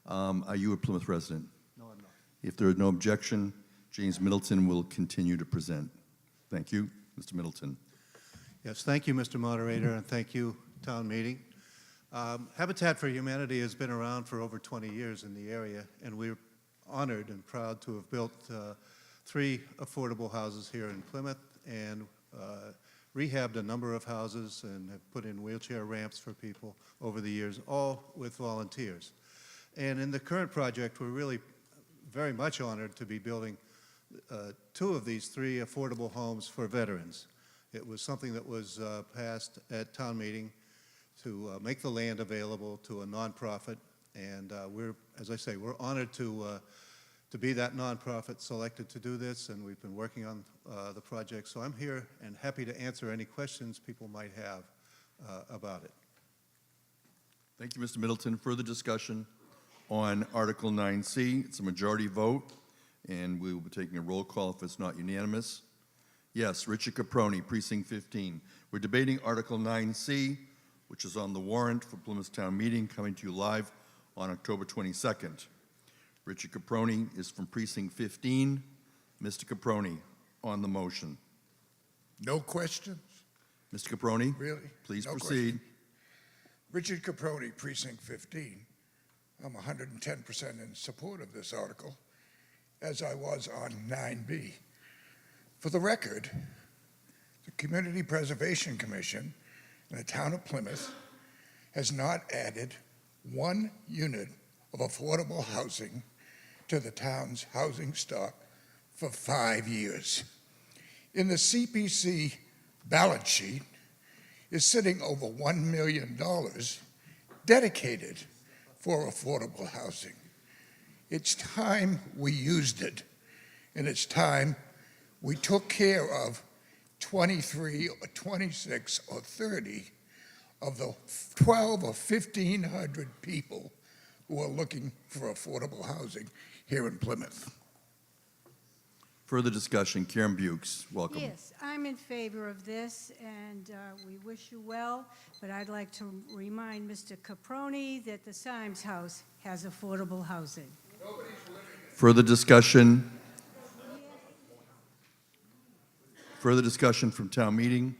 Are you a Plymouth resident? No, I'm not. If there is no objection, James Middleton will continue to present. Thank you, Mr. Middleton. Yes, thank you, Mr. Moderator, and thank you, town meeting. Habitat for Humanity has been around for over 20 years in the area, and we're honored and proud to have built 3 affordable houses here in Plymouth and rehabbed a number of houses and have put in wheelchair ramps for people over the years, all with volunteers. And in the current project, we're really very much honored to be building 2 of these 3 affordable homes for veterans. It was something that was passed at town meeting to make the land available to a nonprofit, and we're, as I say, we're honored to be that nonprofit selected to do this, and we've been working on the project. So I'm here and happy to answer any questions people might have about it. Thank you, Mr. Middleton. Further discussion on Article 9C. It's a majority vote, and we will be taking a roll call if it's not unanimous. Yes, Richard Caproni, Precinct 15. We're debating Article 9C, which is on the warrant for Plymouth Town Meeting, coming to you live on October 22nd. Richard Caproni is from Precinct 15. Mr. Caproni, on the motion. No questions? Mr. Caproni? Really? Please No proceed. question. Richard Caproni, Precinct 15. I'm 110% in support of this article, as I was on 9B. For the record, The Community Preservation Commission in the town of Plymouth has not added 1 unit of affordable housing to the town's housing stock for 5 years. In the CPC balance sheet is sitting over $1 million dedicated for affordable housing. It's time we used it, and it's time we took care of 23 or 26 or 30 of the 12 or 1,500 people who are looking for affordable housing here in Plymouth. Further discussion, Karen Bukes, welcome. Yes, I'm in favor of this, and we wish you well, but I'd like to remind Mr. Caproni that the Symes House has affordable housing. Further discussion? Further discussion from town meeting?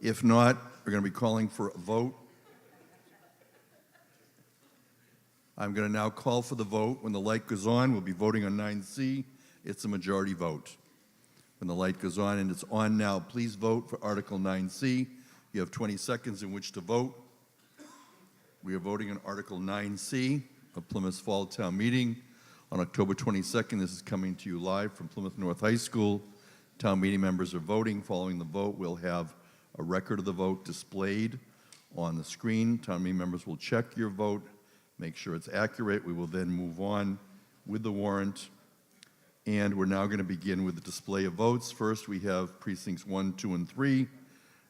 If not, we're going to be calling for a vote. I'm going to now call for the vote. When the light goes on, we'll be voting on 9C. It's a majority vote. When the light goes on, and it's on now, please vote for Article 9C. You have 20 seconds in which to vote. We are voting on Article 9C of Plymouth's Fall Town Meeting on October 22nd. This is coming to you live from Plymouth North High School. Town meeting members are voting. Following the vote, we'll have a record of the vote displayed on the screen. Town meeting members will check your vote, make sure it's accurate. We will then move on with the warrant. And we're now going to begin with the display of votes. First, we have precincts 1, 2, and 3,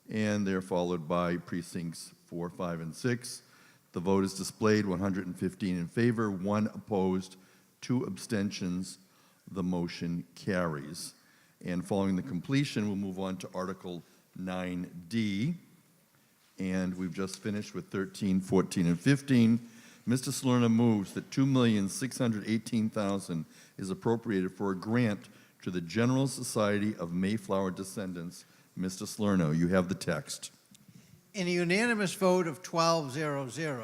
and they're followed by precincts 4, 5, and 6. The vote is displayed, 115 in favor, 1 opposed, 2 abstentions. The motion carries. And following the completion, we'll move on to Article 9D. And we've just finished with 13, 14, and 15. Mr. Salerno moves that $2,618,000 is appropriated for a grant to the General Society of Mayflower Descendants. Mr. Salerno, you have the text. In a unanimous vote of 12-0-0,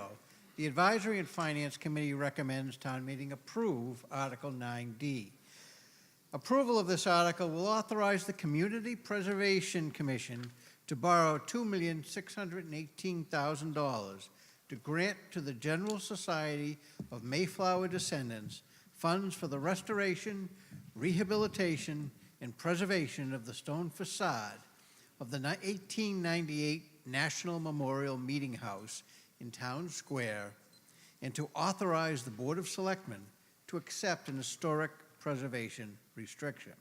the Advisory and Finance Committee recommends town meeting approve Article 9D. Approval of this article will authorize the Community Preservation Commission to borrow $2,618,000 to grant to the General Society of Mayflower Descendants funds for the restoration, rehabilitation, and preservation of the stone facade of the 1898 National Memorial Meeting House in Town Square, and to authorize the Board of Selectmen to accept an historic preservation restriction.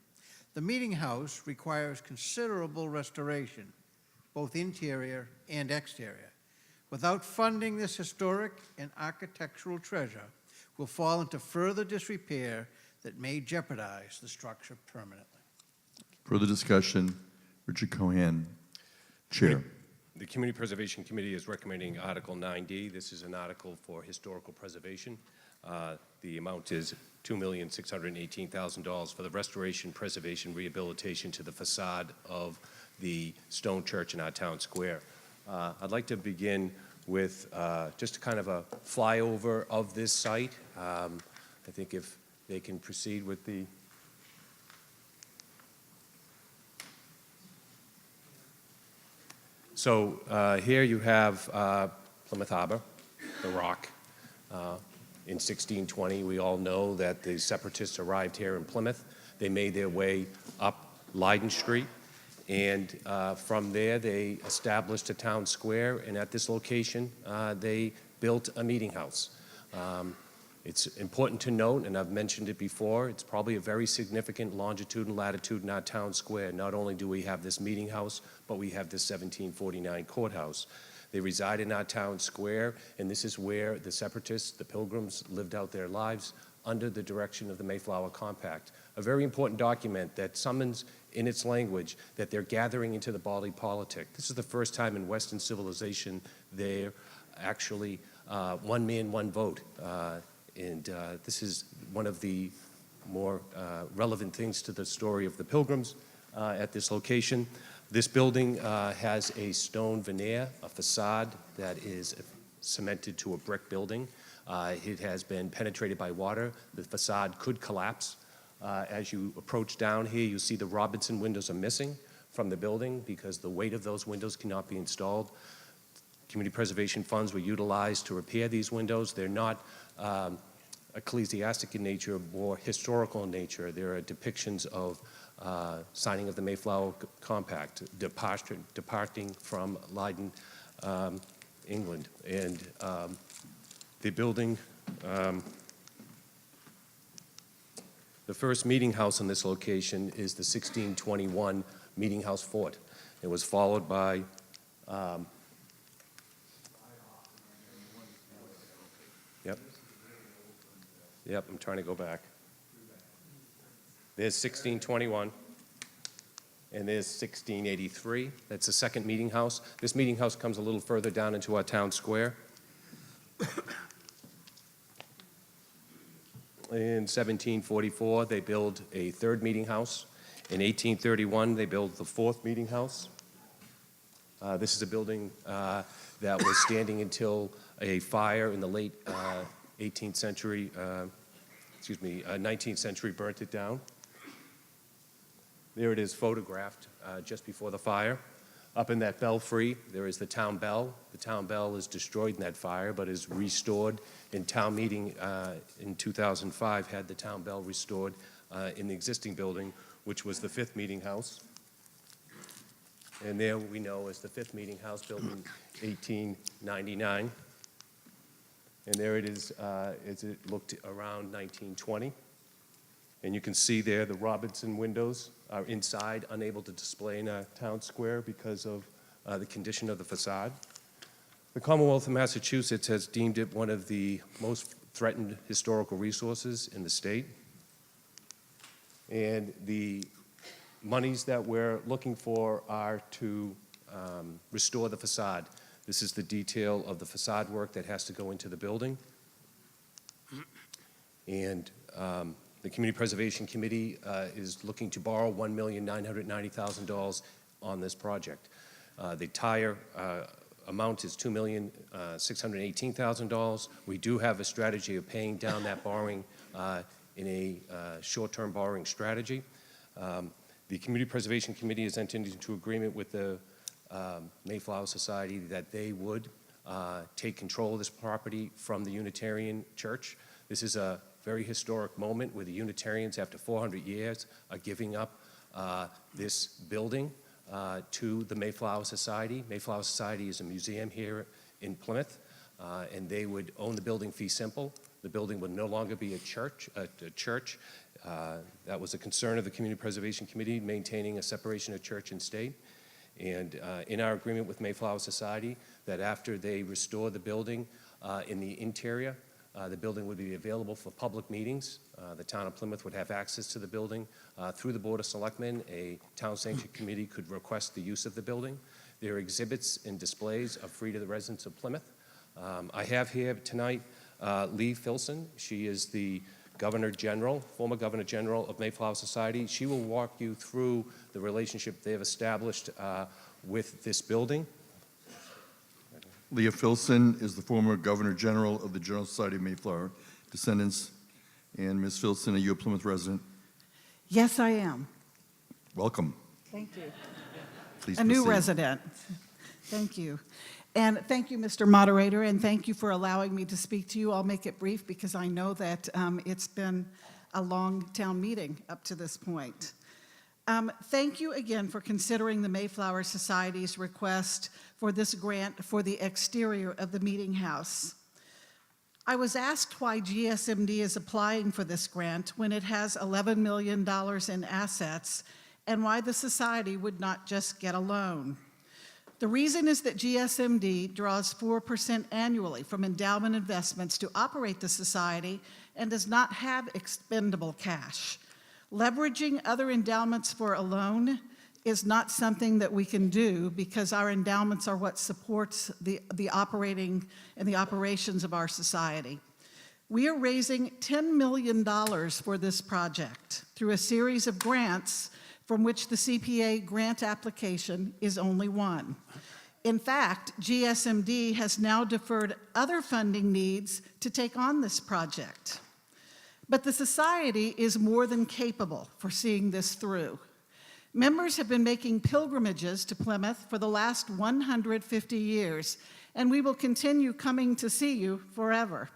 The Meeting House requires considerable restoration, both interior and exterior. Without funding, this historic and architectural treasure will fall into further disrepair that may jeopardize the structure permanently. Further discussion, Richard Cohen, Chair. The Community Preservation Committee is recommending Article 9D. This is an article for historical preservation. The amount is $2,618,000 for the restoration, preservation, rehabilitation to the facade of the stone church in our town square. I'd like to begin with just kind of a flyover of this site. I think if they can proceed with the... So here you have Plymouth Harbor, the Rock. In 1620, we all know that the separatists arrived here in Plymouth. They made their way up Leiden Street, and from there they established a town square, and at this location they built a meeting house. It's important to note, and I've mentioned it before, it's probably a very significant longitude and latitude in our town square. Not only do we have this meeting house, but we have this 1749 courthouse. They reside in our town square, and this is where the separatists, the Pilgrims, lived out their lives under the direction of the Mayflower Compact, a very important document that summons in its language that they're gathering into the body politic. This is the first time in Western civilization they're actually one man, one vote. And this is one of the more relevant things to the story of the Pilgrims at this location. This building has a stone veneer, a facade that is cemented to a brick building. It has been penetrated by water. The facade could collapse. As you approach down here, you see the Robinson windows are missing. from the building because the weight of those windows cannot be installed. Community preservation funds were utilized to repair these windows. They're not ecclesiastic in nature, more historical in nature. There are depictions of signing of the Mayflower Compact, departing from Leiden, England. And the building, the first meeting house in this location is the 1621 Meeting House Fort. It was followed by Yep, I'm trying to go back. There's 1621, and there's 1683. That's the second meeting house. This meeting house comes a little further down into our town square. In 1744, they build a third meeting house. In 1831, they build the fourth meeting house. This is a building that was standing until a fire in the late 19th century burnt it down. There it is photographed just before the fire. Up in that belfry, there is the town bell. The town bell is destroyed in that fire, but is restored in town meeting in 2005, had the town bell restored in the existing building, which was the fifth meeting house. And there we know is the fifth meeting house built in 1899. And there it is as it looked around 1920. And you can see there the Robinson windows are inside, unable to display in a town square because of the condition of the facade. The Commonwealth of Massachusetts has deemed it one of the most threatened historical resources in the state. And the monies that we're looking for are to restore the facade. This is the detail of the facade work that has to go into the building. And the Community Preservation Committee is looking to borrow $1,990,000 on this project. The entire amount is $2,618,000. We do have a strategy of paying down that borrowing in a short-term borrowing strategy. The Community Preservation Committee has entered into agreement with the Mayflower Society that they would take control of this property from the Unitarian Church. This is a very historic moment where the Unitarians, after 400 years, are giving up this building to the Mayflower Society. Mayflower Society is a museum here in Plymouth, and they would own the building fee simple. The building would no longer be a church. That was a concern of the Community Preservation Committee, maintaining a separation of church and state. And in our agreement with Mayflower Society, that after they restore the building in the interior, the building would be available for public meetings. The town of Plymouth would have access to the building. Through the Board of Selectmen, a town sanction committee could request the use of the building. Their exhibits and displays are free to the residents of Plymouth. I have here tonight Lee Filson. She is the Governor General, former Governor General of Mayflower Society. She will walk you through the relationship they have established with this building. Leah Filson is the former Governor General of the General Society of Mayflower Descendants. And Ms. Filson, are you a Plymouth resident? Yes, I am. Welcome. Thank you. Please A new proceed. resident. Thank you. And thank you, Mr. Moderator, and thank you for allowing me to speak to you. I'll make it brief because I know that it's been a long town meeting up to this point. Thank you again for considering the Mayflower Society's request for this grant for the exterior of the meeting house. I was asked why GSMD is applying for this grant when it has $11 million in assets and why the society would not just get a loan. The reason is that GSMD draws 4% annually from endowment investments to operate the society and does not have expendable cash. Leveraging other endowments for a loan is not something that we can do because our endowments are what supports the operating and the operations of our society. We are raising $10 million for this project through a series of grants from which the CPA grant application is only one. In fact, GSMD has now deferred other funding needs to take on this project. But the Society is more than capable for seeing this through. Members have been making pilgrimages to Plymouth for the last 150 years, and we will continue coming to see you forever.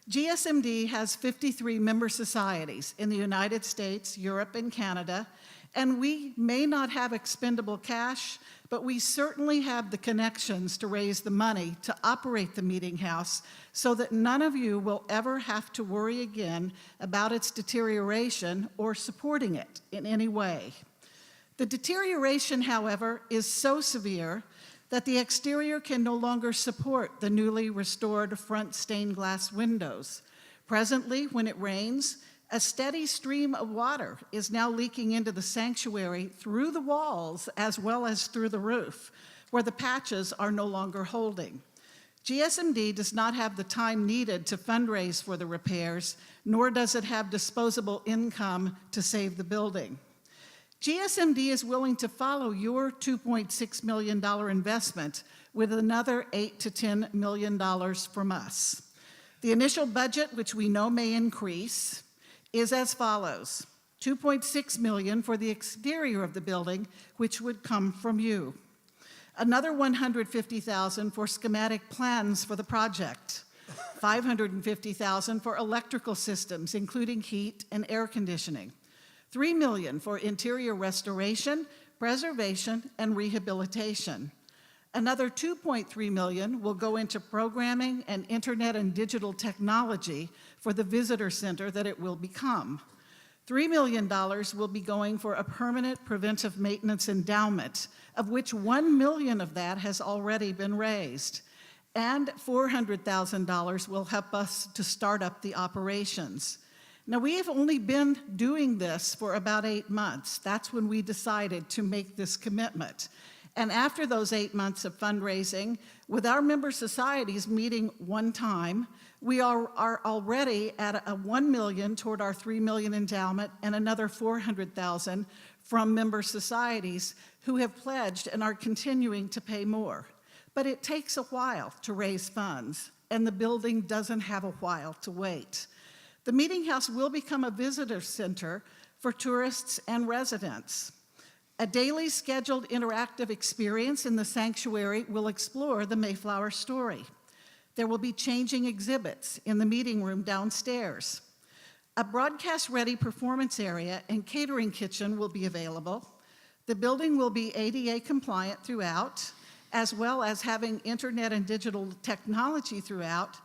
GSMD has 53 member societies in the United States, Europe, and Canada, and we may not have expendable cash, but we certainly have the connections to raise the money to operate the meeting house so that none of you will ever have to worry again about its deterioration or supporting it in any way. The deterioration, however, is so severe that the exterior can no longer support the newly restored front stained glass windows. Presently, when it rains, a steady stream of water is now leaking into the sanctuary through the walls as well as through the roof, where the patches are no longer holding. GSMD does not have the time needed to fundraise for the repairs, nor does it have disposable income to save the building. GSMD is willing to follow your $2.6 million investment with another $8 to $10 million from us. The initial budget, which we know may increase, is as follows: $2.6 million for the exterior of the building, which would come from you. Another $150,000 for schematic plans for the project. $550,000 for electrical systems, including heat and air conditioning. $3 million for interior restoration, preservation, and rehabilitation. Another $2.3 million will go into programming and internet and digital technology for the visitor center that it will become. $3 million will be going for a permanent preventive maintenance endowment, of which $1 million of that has already been raised. And $400,000 will help us to start up the operations. Now, we have only been doing this for about 8 months. That's when we decided to make this commitment. And after those 8 months of fundraising, with our member societies meeting one time, we are already at a $1 million toward our $3 million endowment and another $400,000 from member societies who have pledged and are continuing to pay more. But it takes a while to raise funds, and the building doesn't have a while to wait. The meeting house will become a visitor center for tourists and residents. A daily scheduled interactive experience in the sanctuary will explore the Mayflower story. There will be changing exhibits in the meeting room downstairs. A broadcast-ready performance area and catering kitchen will be available. The building will be ADA compliant throughout, as well as having internet and digital technology throughout.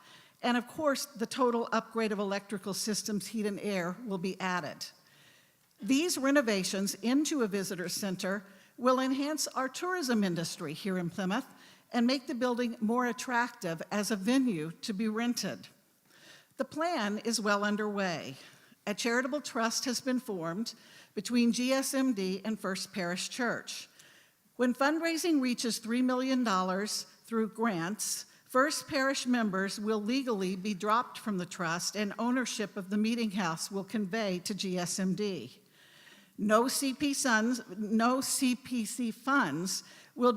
And of course, the total upgrade of electrical systems, heat and air will be added. These renovations into a visitor center will enhance our tourism industry here in Plymouth and make the building more attractive as a venue to be rented. The plan is well underway. A charitable trust has been formed between GSMD and First Parish Church. When fundraising reaches $3 million through grants, First Parish members will legally be dropped from the trust, and ownership of the meeting house will convey to GSMD. No CPC funds will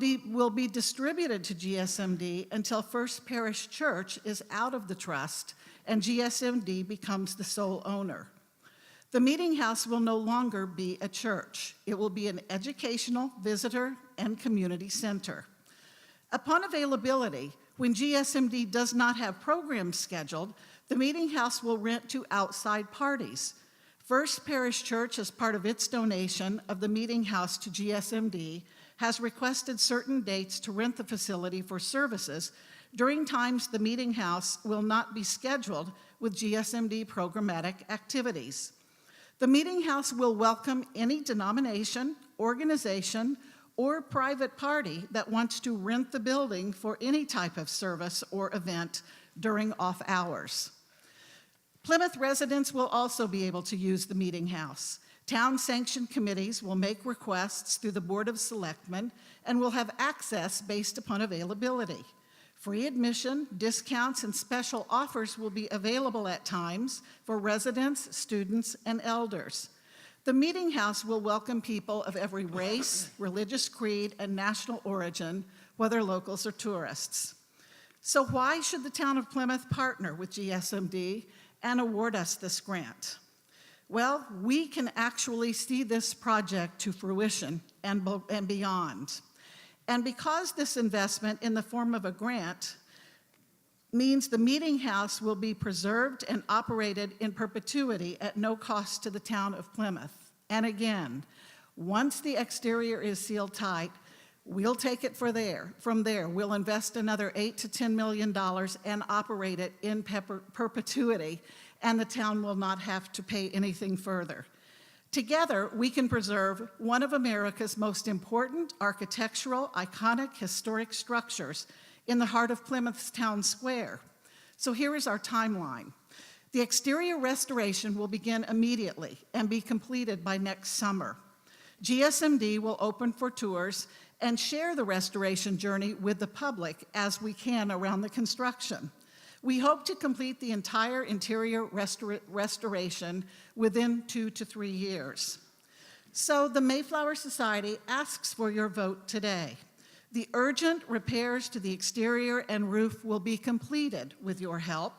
be distributed to GSMD until First Parish Church is out of the trust and GSMD becomes the sole owner. The meeting house will no longer be a church. It will be an educational, visitor, and community center. Upon availability, when GSMD does not have programs scheduled, the meeting house will rent to outside parties. First Parish Church, as part of its donation of the meeting house to GSMD, has requested certain dates to rent the facility for services during times the meeting house will not be scheduled with GSMD programmatic activities. The meeting house will welcome any denomination, organization, or private party that wants to rent the building for any type of service or event during off hours. Plymouth residents will also be able to use the meeting house. Town-sanctioned committees will make requests through the Board of Selectmen and will have access based upon availability. Free admission, discounts, and special offers will be available at times for residents, students, and elders. The meeting house will welcome people of every race, religious creed, and national origin, whether locals or tourists. So why should the town of Plymouth partner with GSMD and award us this grant? Well, we can actually see this project to fruition and beyond. And because this investment in the form of a grant means the meeting house will be preserved and operated in perpetuity at no cost to the town of Plymouth. And again, once the exterior is sealed tight, we'll take it from there. We'll invest another $8 to $10 million and operate it in perpetuity, and the town will not have to pay anything further. Together, we can preserve one of America's most important architectural, iconic, historic structures in the heart of Plymouth's town square. So here is our timeline. The exterior restoration will begin immediately and be completed by next summer. GSMD will open for tours and share the restoration journey with the public as we can around the construction. We hope to complete the entire interior restoration within 2 to 3 years. So the Mayflower Society asks for your vote today. The urgent repairs to the exterior and roof will be completed with your help.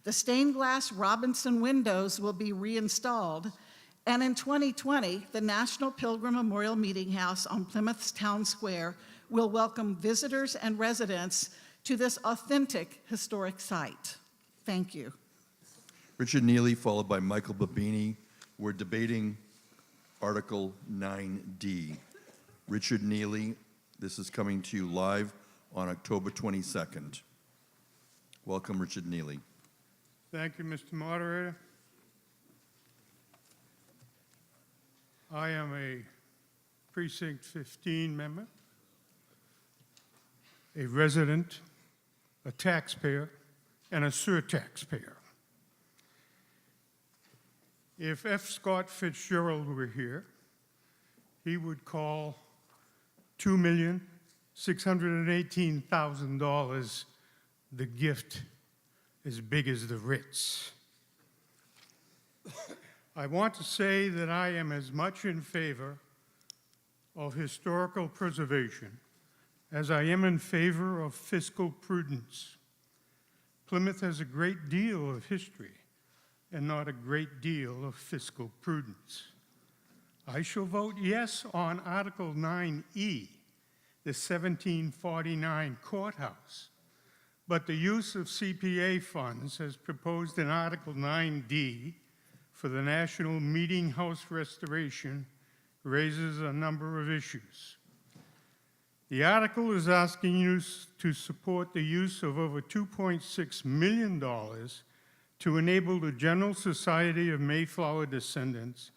The stained glass Robinson windows will be reinstalled. And in 2020, the National Pilgrim Memorial Meeting House on Plymouth's Town Square will welcome visitors and residents to this authentic historic site. Thank you. Richard Neely, followed by Michael Babini. We're debating Article 9D. Richard Neely, this is coming to you live on October 22nd. Welcome, Richard Neely. Thank you, Mr. Moderator. I am a Precinct 15 member, a resident, a taxpayer, and a surtaxpayer. If F. Scott Fitzgerald were here, he would call $2,618,000 the gift as big as the Ritz. I want to say that I am as much in favor of historical preservation as I am in favor of fiscal prudence. Plymouth has a great deal of history and not a great deal of fiscal prudence. I shall vote yes on Article 9E, the 1749 courthouse, but the use of CPA funds as proposed in Article 9D for the National Meeting House restoration raises a number of issues. The article is asking you to support the use of over $2.6 million to enable the General Society of Mayflower Descendants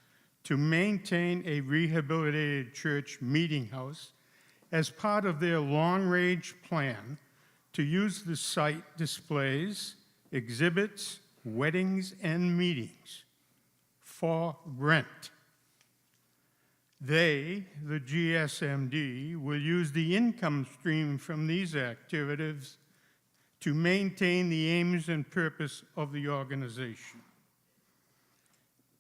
to maintain a rehabilitated church meeting house as part of their long-range plan to use the site displays, exhibits, weddings, and meetings for rent. They, the GSMD, will use the income stream from these activities to maintain the aims and purpose of the organization.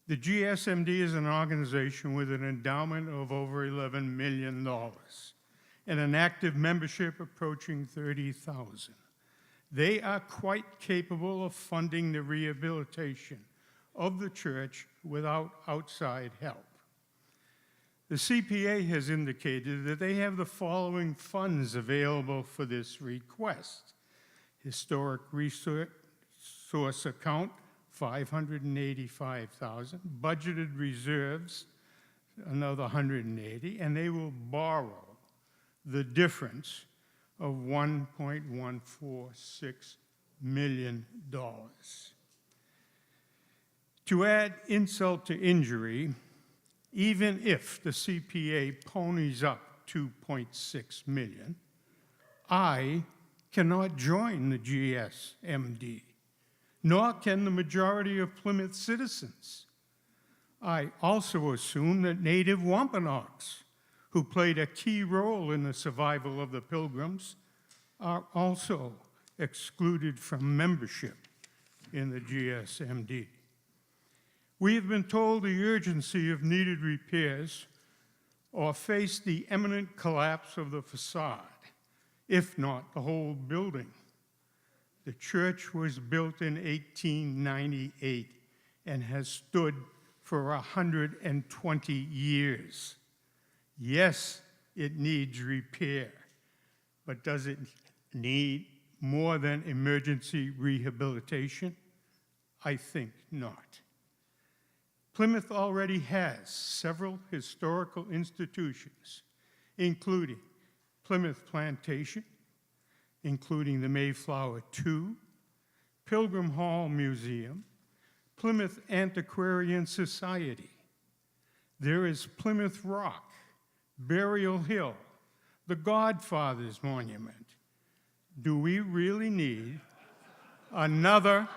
The GSMD is an organization with an endowment of over $11 million and an active membership approaching 30,000. They are quite capable of funding the rehabilitation of the church without outside help. The CPA has indicated that they have the following funds available for this request. Historic Resource Account, $585,000. Budgeted reserves, another $180,000, and they will borrow the difference of $1.146 million. To add insult to injury, even if the CPA ponies up $2.6 million, I cannot join the GSMD, nor can the majority of Plymouth citizens. I also assume that native Wampanoags, who played a key role in the survival of the Pilgrims, are also excluded from membership in the GSMD. We have been told the urgency of needed repairs or face the imminent collapse of the facade, if not the whole building. The church was built in 1898 and has stood for 120 years. Yes, it needs repair, but does it need more than emergency rehabilitation? I think not. Plymouth already has several historical institutions, including Plymouth Plantation, including the Mayflower II, Pilgrim Hall Museum, Plymouth Antiquarian Society. There is Plymouth Rock, Burial Hill, the Godfathers Monument. Do we really need another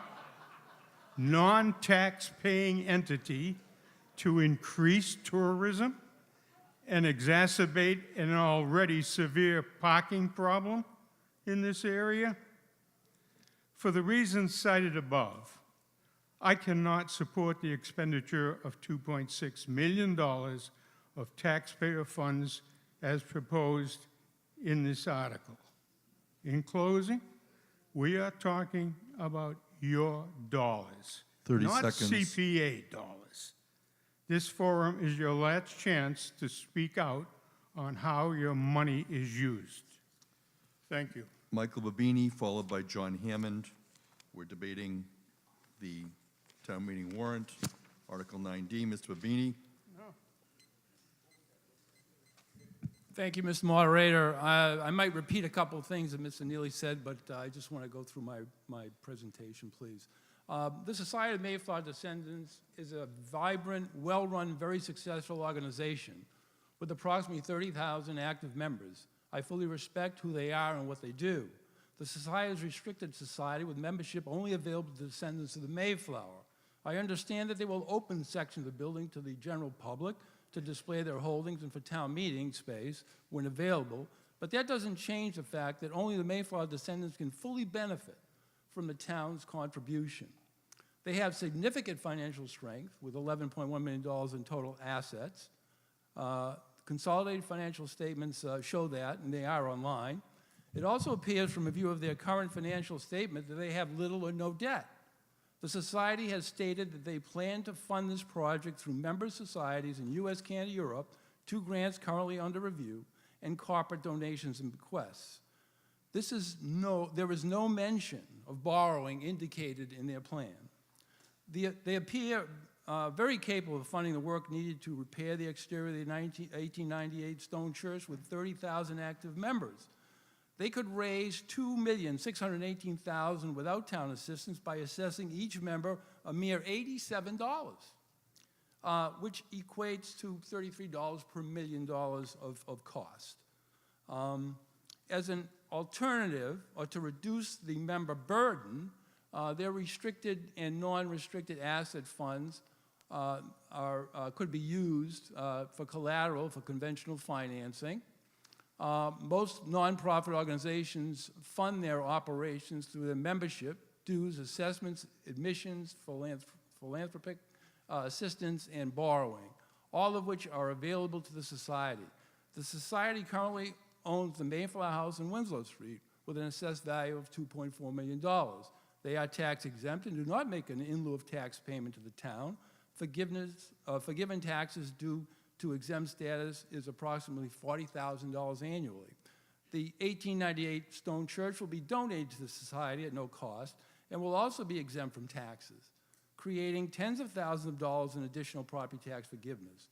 non-tax-paying entity to increase tourism and exacerbate an already severe parking problem in this area? For the reasons cited above, I cannot support the expenditure of $2.6 million of taxpayer funds as proposed in this article. In closing, we are talking about your dollars, 30 not seconds. CPA dollars. This forum is your last chance to speak out on how your money is used. Thank you. Michael Babini, followed by John Hammond. We're debating the town meeting warrant, Article 9D. Mr. Babini. Thank you, Mr. Moderator. I might repeat a couple of things that Mr. Neely said, but I just want to go through my presentation, please. The Society of Mayflower Descendants is a vibrant, well-run, very successful organization with approximately 30,000 active members. I fully respect who they are and what they do. The Society is a restricted society with membership only available to descendants of the Mayflower. I understand that they will open sections of the building to the general public to display their holdings and for town meeting space when available, but that doesn't change the fact that only the Mayflower descendants can fully benefit from the town's contribution. They have significant financial strength with $11.1 million in total assets. Consolidated financial statements show that, and they are online. It also appears from a view of their current financial statement that they have little or no debt. The Society has stated that they plan to fund this project through member societies in US, Canada, Europe, 2 grants currently under review, and corporate donations and bequests. There is no mention of borrowing indicated in their plan. They appear very capable of funding the work needed to repair the exterior of the 1898 stone church with 30,000 active members. They could raise $2,618,000 without town assistance by assessing each member a mere $87, which equates to $33 per $1 million of cost. As an alternative, or to reduce the member burden, their restricted and non-restricted asset funds could be used for collateral for conventional financing. Most nonprofit organizations fund their operations through their membership, dues, assessments, admissions, philanthropic assistance, and borrowing, all of which are available to the Society. The Society currently owns the Mayflower House in Winslow Street with an assessed value of $2.4 million. They are tax exempt and do not make an in lieu of tax payment to the town. Forgiven taxes due to exempt status is approximately $40,000 annually. The 1898 stone church will be donated to the Society at no cost and will also be exempt from taxes, creating tens of thousands of dollars in additional property tax forgiveness.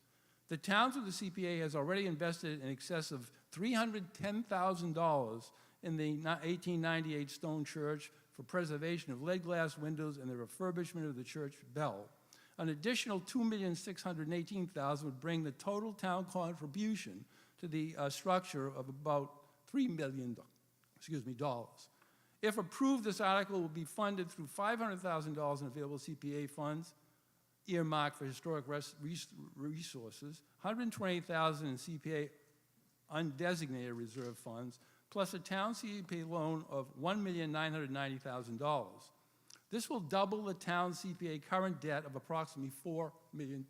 The town through the CPA has already invested in excess of $310,000 in the 1898 stone church for preservation of lead glass windows and the refurbishment of the church bell. An additional $2,618,000 would bring the total town contribution to the structure of about $3 million. If approved, this article will be funded through $500,000 in available CPA funds earmarked for historic resources, $120,000 in CPA undesignated reserve funds, plus a town CPA loan of $1,990,000. This will double the town's CPA current debt of approximately $4 million.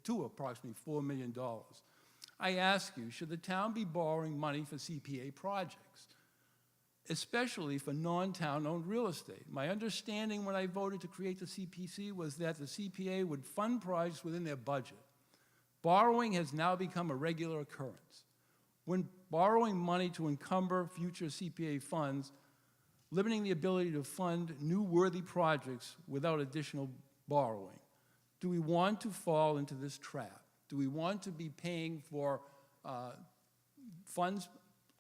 I ask you, should the town be borrowing money for CPA projects? especially for non-town-owned real estate. My understanding when I voted to create the CPC was that the CPA would fund projects within their budget. Borrowing has now become a regular occurrence. When borrowing money to encumber future CPA funds, limiting the ability to fund new worthy projects without additional borrowing. Do we want to fall into this trap? Do we want to be paying for funds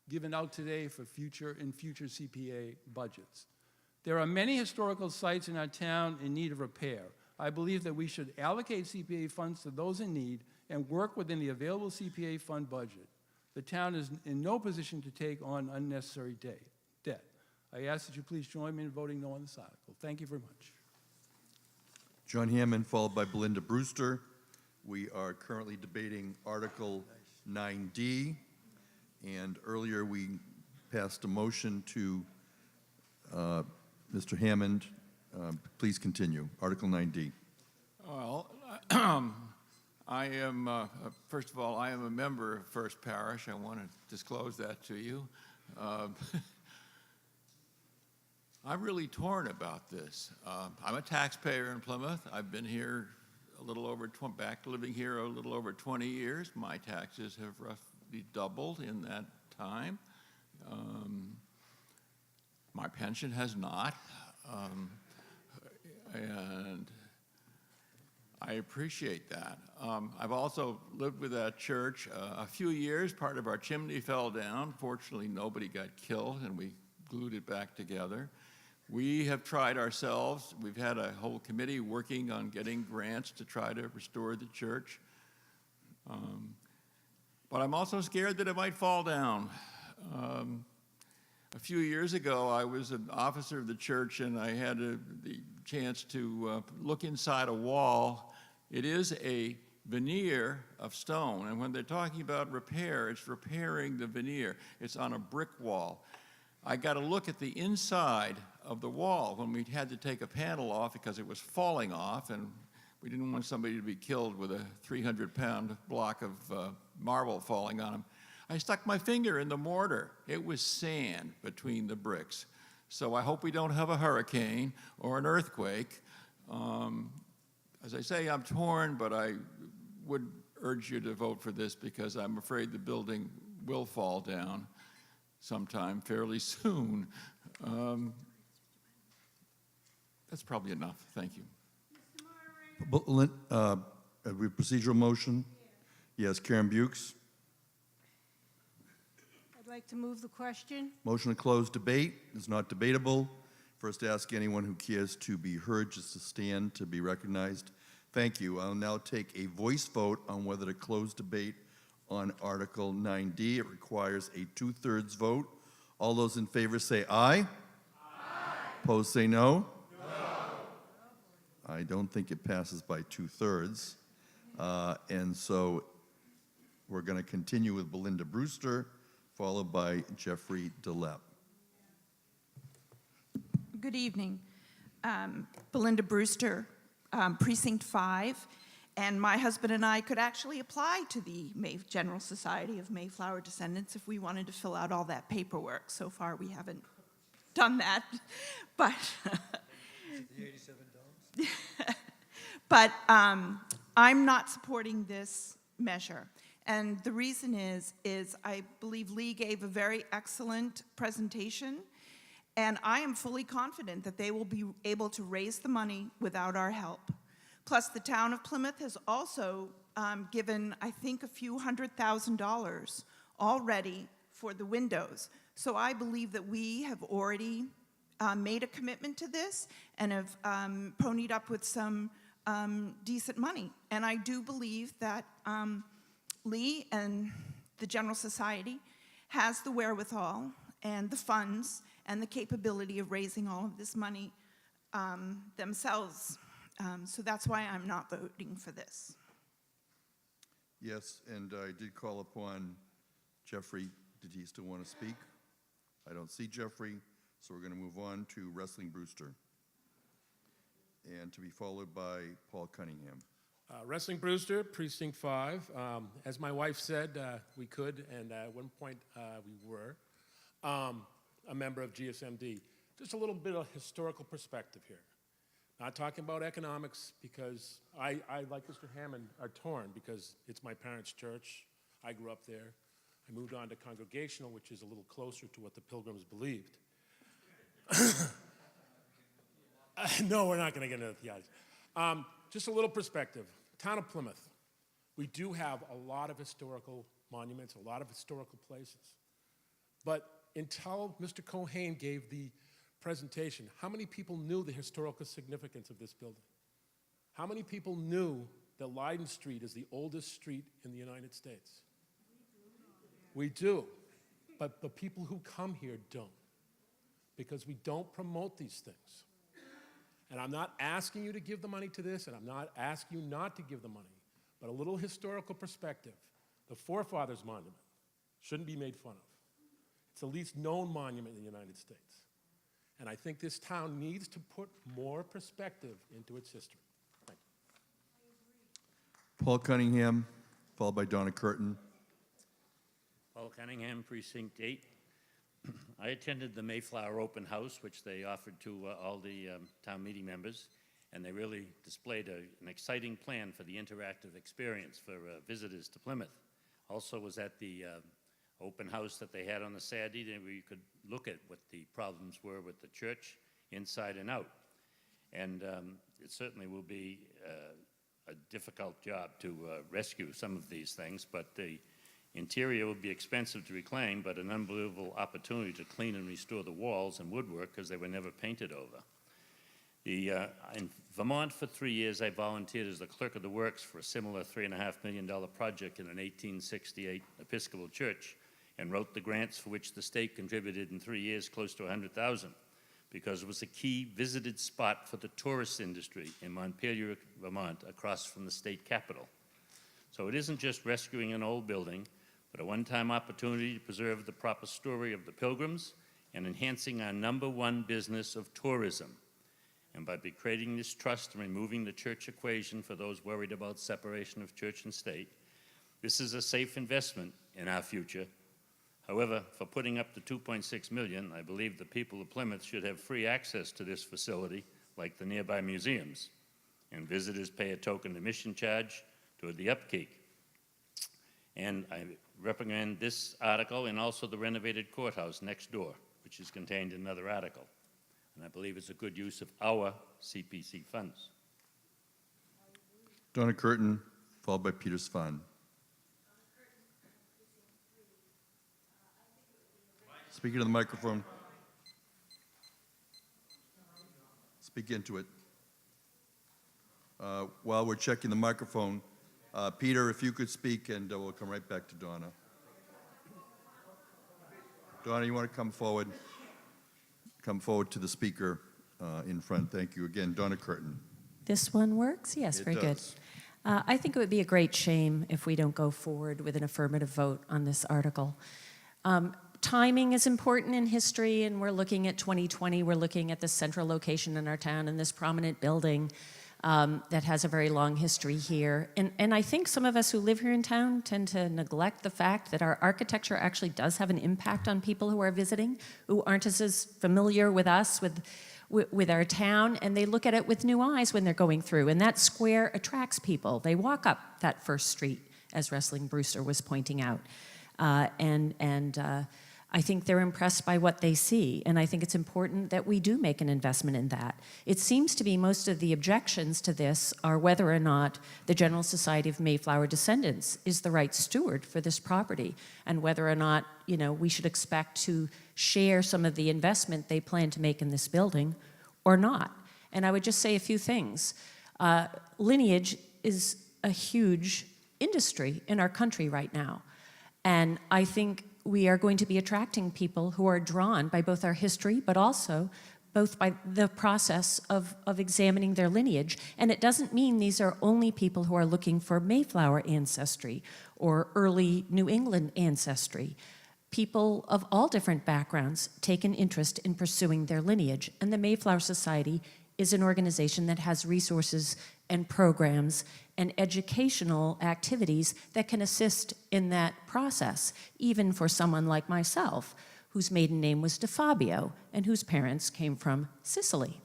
given out today for future CPA budgets? There are many historical sites in our town in need of repair. I believe that we should allocate CPA funds to those in need and work within the available CPA fund budget. The town is in no position to take on unnecessary debt. I ask that you please join me in voting no on this article. Thank you very much. John Hammond, followed by Belinda Brewster. We are currently debating Article 9D, and earlier we passed a motion to Mr. Hammond. Please continue. Article 9D. Well, I am, first of all, I am a member of First Parish. I want to disclose that to you. I'm really torn about this. I'm a taxpayer in Plymouth. I've been here a little over, living here a little over 20 years. My taxes have roughly doubled in that time. My pension has not. And I appreciate that. I've also lived with that church a few years. Part of our chimney fell down. Fortunately, nobody got killed, and we glued it back together. We have tried ourselves. We've had a whole committee working on getting grants to try to restore the church. But I'm also scared that it might fall down. A few years ago, I was an officer of the church, and I had the chance to look inside a wall. It is a veneer of stone, and when they're talking about repair, it's repairing the veneer. It's on a brick wall. I got to look at the inside of the wall when we had to take a panel off because it was falling off, and we didn't want somebody to be killed with a 300-pound block of marble falling on them. I stuck my finger in the mortar. It was sand between the bricks. So I hope we don't have a hurricane or an earthquake. As I say, I'm torn, but I would urge you to vote for this because I'm afraid the building will fall down sometime fairly soon. That's probably enough. Thank you. Have we procedural motion? Yes, Karen Bukes. I'd like to move the question. Motion to close debate is not debatable. First, ask anyone who cares to be heard just to stand to be recognized. Thank you. I'll now take a voice vote on whether to close debate on Article 9D. It requires a 2/3 vote. All those in favor say aye. Aye. Opposed say no. I don't think it passes by 2/3. And so we're going to continue with Belinda Brewster, followed by Jeffrey DeLepp. Good evening. Belinda Brewster, Precinct 5, and my husband and I could actually apply to the General Society of Mayflower Descendants if we wanted to fill out all that paperwork. So far, we haven't done that, but but I'm not supporting this measure. And the reason is I believe Lee gave a very excellent presentation, and I am fully confident that they will be able to raise the money without our help. Plus, the town of Plymouth has also given, I think, a few $100,000 already for the windows. So I believe that we have already made a commitment to this and have ponied up with some decent money. And I do believe that Lee and the General Society has the wherewithal and the funds and the capability of raising all of this money themselves. So that's why I'm not voting for this. Yes, and I did call upon Jeffrey. Did he still want to speak? I don't see Jeffrey, so we're going to move on to Wrestling Brewster, and to be followed by Paul Cunningham. Wrestling Brewster, Precinct 5. As my wife said, we could, and at one point we were. a member of GSMD. Just a little bit of historical perspective here. Not talking about economics, because I, like Mr. Hammond, are torn because it's my parents' church. I grew up there. I moved on to Congregational, which is a little closer to what the Pilgrims believed. No, we're not going to get into the theology. Just a little perspective. Town of Plymouth. We do have a lot of historical monuments, a lot of historical places. But until Mr. Cohen gave the presentation, how many people knew the historical significance of this building? How many people knew that Leiden Street is the oldest street in the United States? We do, but the people who come here don't, because we don't promote these things. And I'm not asking you to give the money to this, and I'm not asking you not to give the money, but a little historical perspective. The Forefathers Monument shouldn't be made fun of. It's the least known monument in the United States. And I think this town needs to put more perspective into its history. Thank you. Paul Cunningham, followed by Donna Curtin. Paul Cunningham, Precinct 8. I attended the Mayflower Open House, which they offered to all the town meeting members, and they really displayed an exciting plan for the interactive experience for visitors to Plymouth. Also was at the open house that they had on the Saturday, where you could look at what the problems were with the church inside and out. And it certainly will be a difficult job to rescue some of these things, but the interior will be expensive to reclaim, but an unbelievable opportunity to clean and restore the walls and woodwork because they were never painted over. In Vermont for 3 years, I volunteered as the clerk of the works for a similar $3.5 million project in an 1868 Episcopal church, and wrote the grants for which the state contributed in 3 years close to $100,000, because it was a key visited spot for the tourist industry in Montpelier, Vermont, across from the state capital. So it isn't just rescuing an old building, but a one-time opportunity to preserve the proper story of the Pilgrims and enhancing our #1 business of tourism. And by creating this trust and removing the church equation for those worried about separation of church and state, this is a safe investment in our future. However, for putting up the $2.6 million, I believe the people of Plymouth should have free access to this facility, like the nearby museums, and visitors pay a token admission charge toward the upkeep. And I recommend this article and also the renovated courthouse next door, which is contained in another article. And I believe it's a good use of our CPC funds. Donna Curtin, followed by Peter Svan. Speaking to the microphone. Speak into it. While we're checking the microphone, Peter, if you could speak, and we'll come right back to Donna. Donna, you want to come forward? Come forward to the speaker in front. Thank you again. Donna Curtin. This one works? Yes, very good. I think it would be a great shame if we don't go forward with an affirmative vote on this article. Timing is important in history, and we're looking at 2020. We're looking at the central location in our town and this prominent building that has a very long history here. And I think some of us who live here in town tend to neglect the fact that our architecture actually does have an impact on people who are visiting, who aren't as familiar with us, with our town, and they look at it with new eyes when they're going through. And that square attracts people. They walk up that first street, as Wrestling Brewster was pointing out. I think they're impressed by what they see, and I think it's important that we do make an investment in that. It seems to be most of the objections to this are whether or not the General Society of Mayflower Descendants is the right steward for this property, and whether or not, you know, we should expect to share some of the investment they plan to make in this building or not. And I would just say a few things. Lineage is a huge industry in our country right now, and I think we are going to be attracting people who are drawn by both our history, but also both by the process of examining their lineage. And it doesn't mean these are only people who are looking for Mayflower ancestry or early New England ancestry. People of all different backgrounds take an interest in pursuing their lineage. And the Mayflower Society is an organization that has resources and programs and educational activities that can assist in that process, even for someone like myself, whose maiden name was DeFabio and whose parents came from Sicily.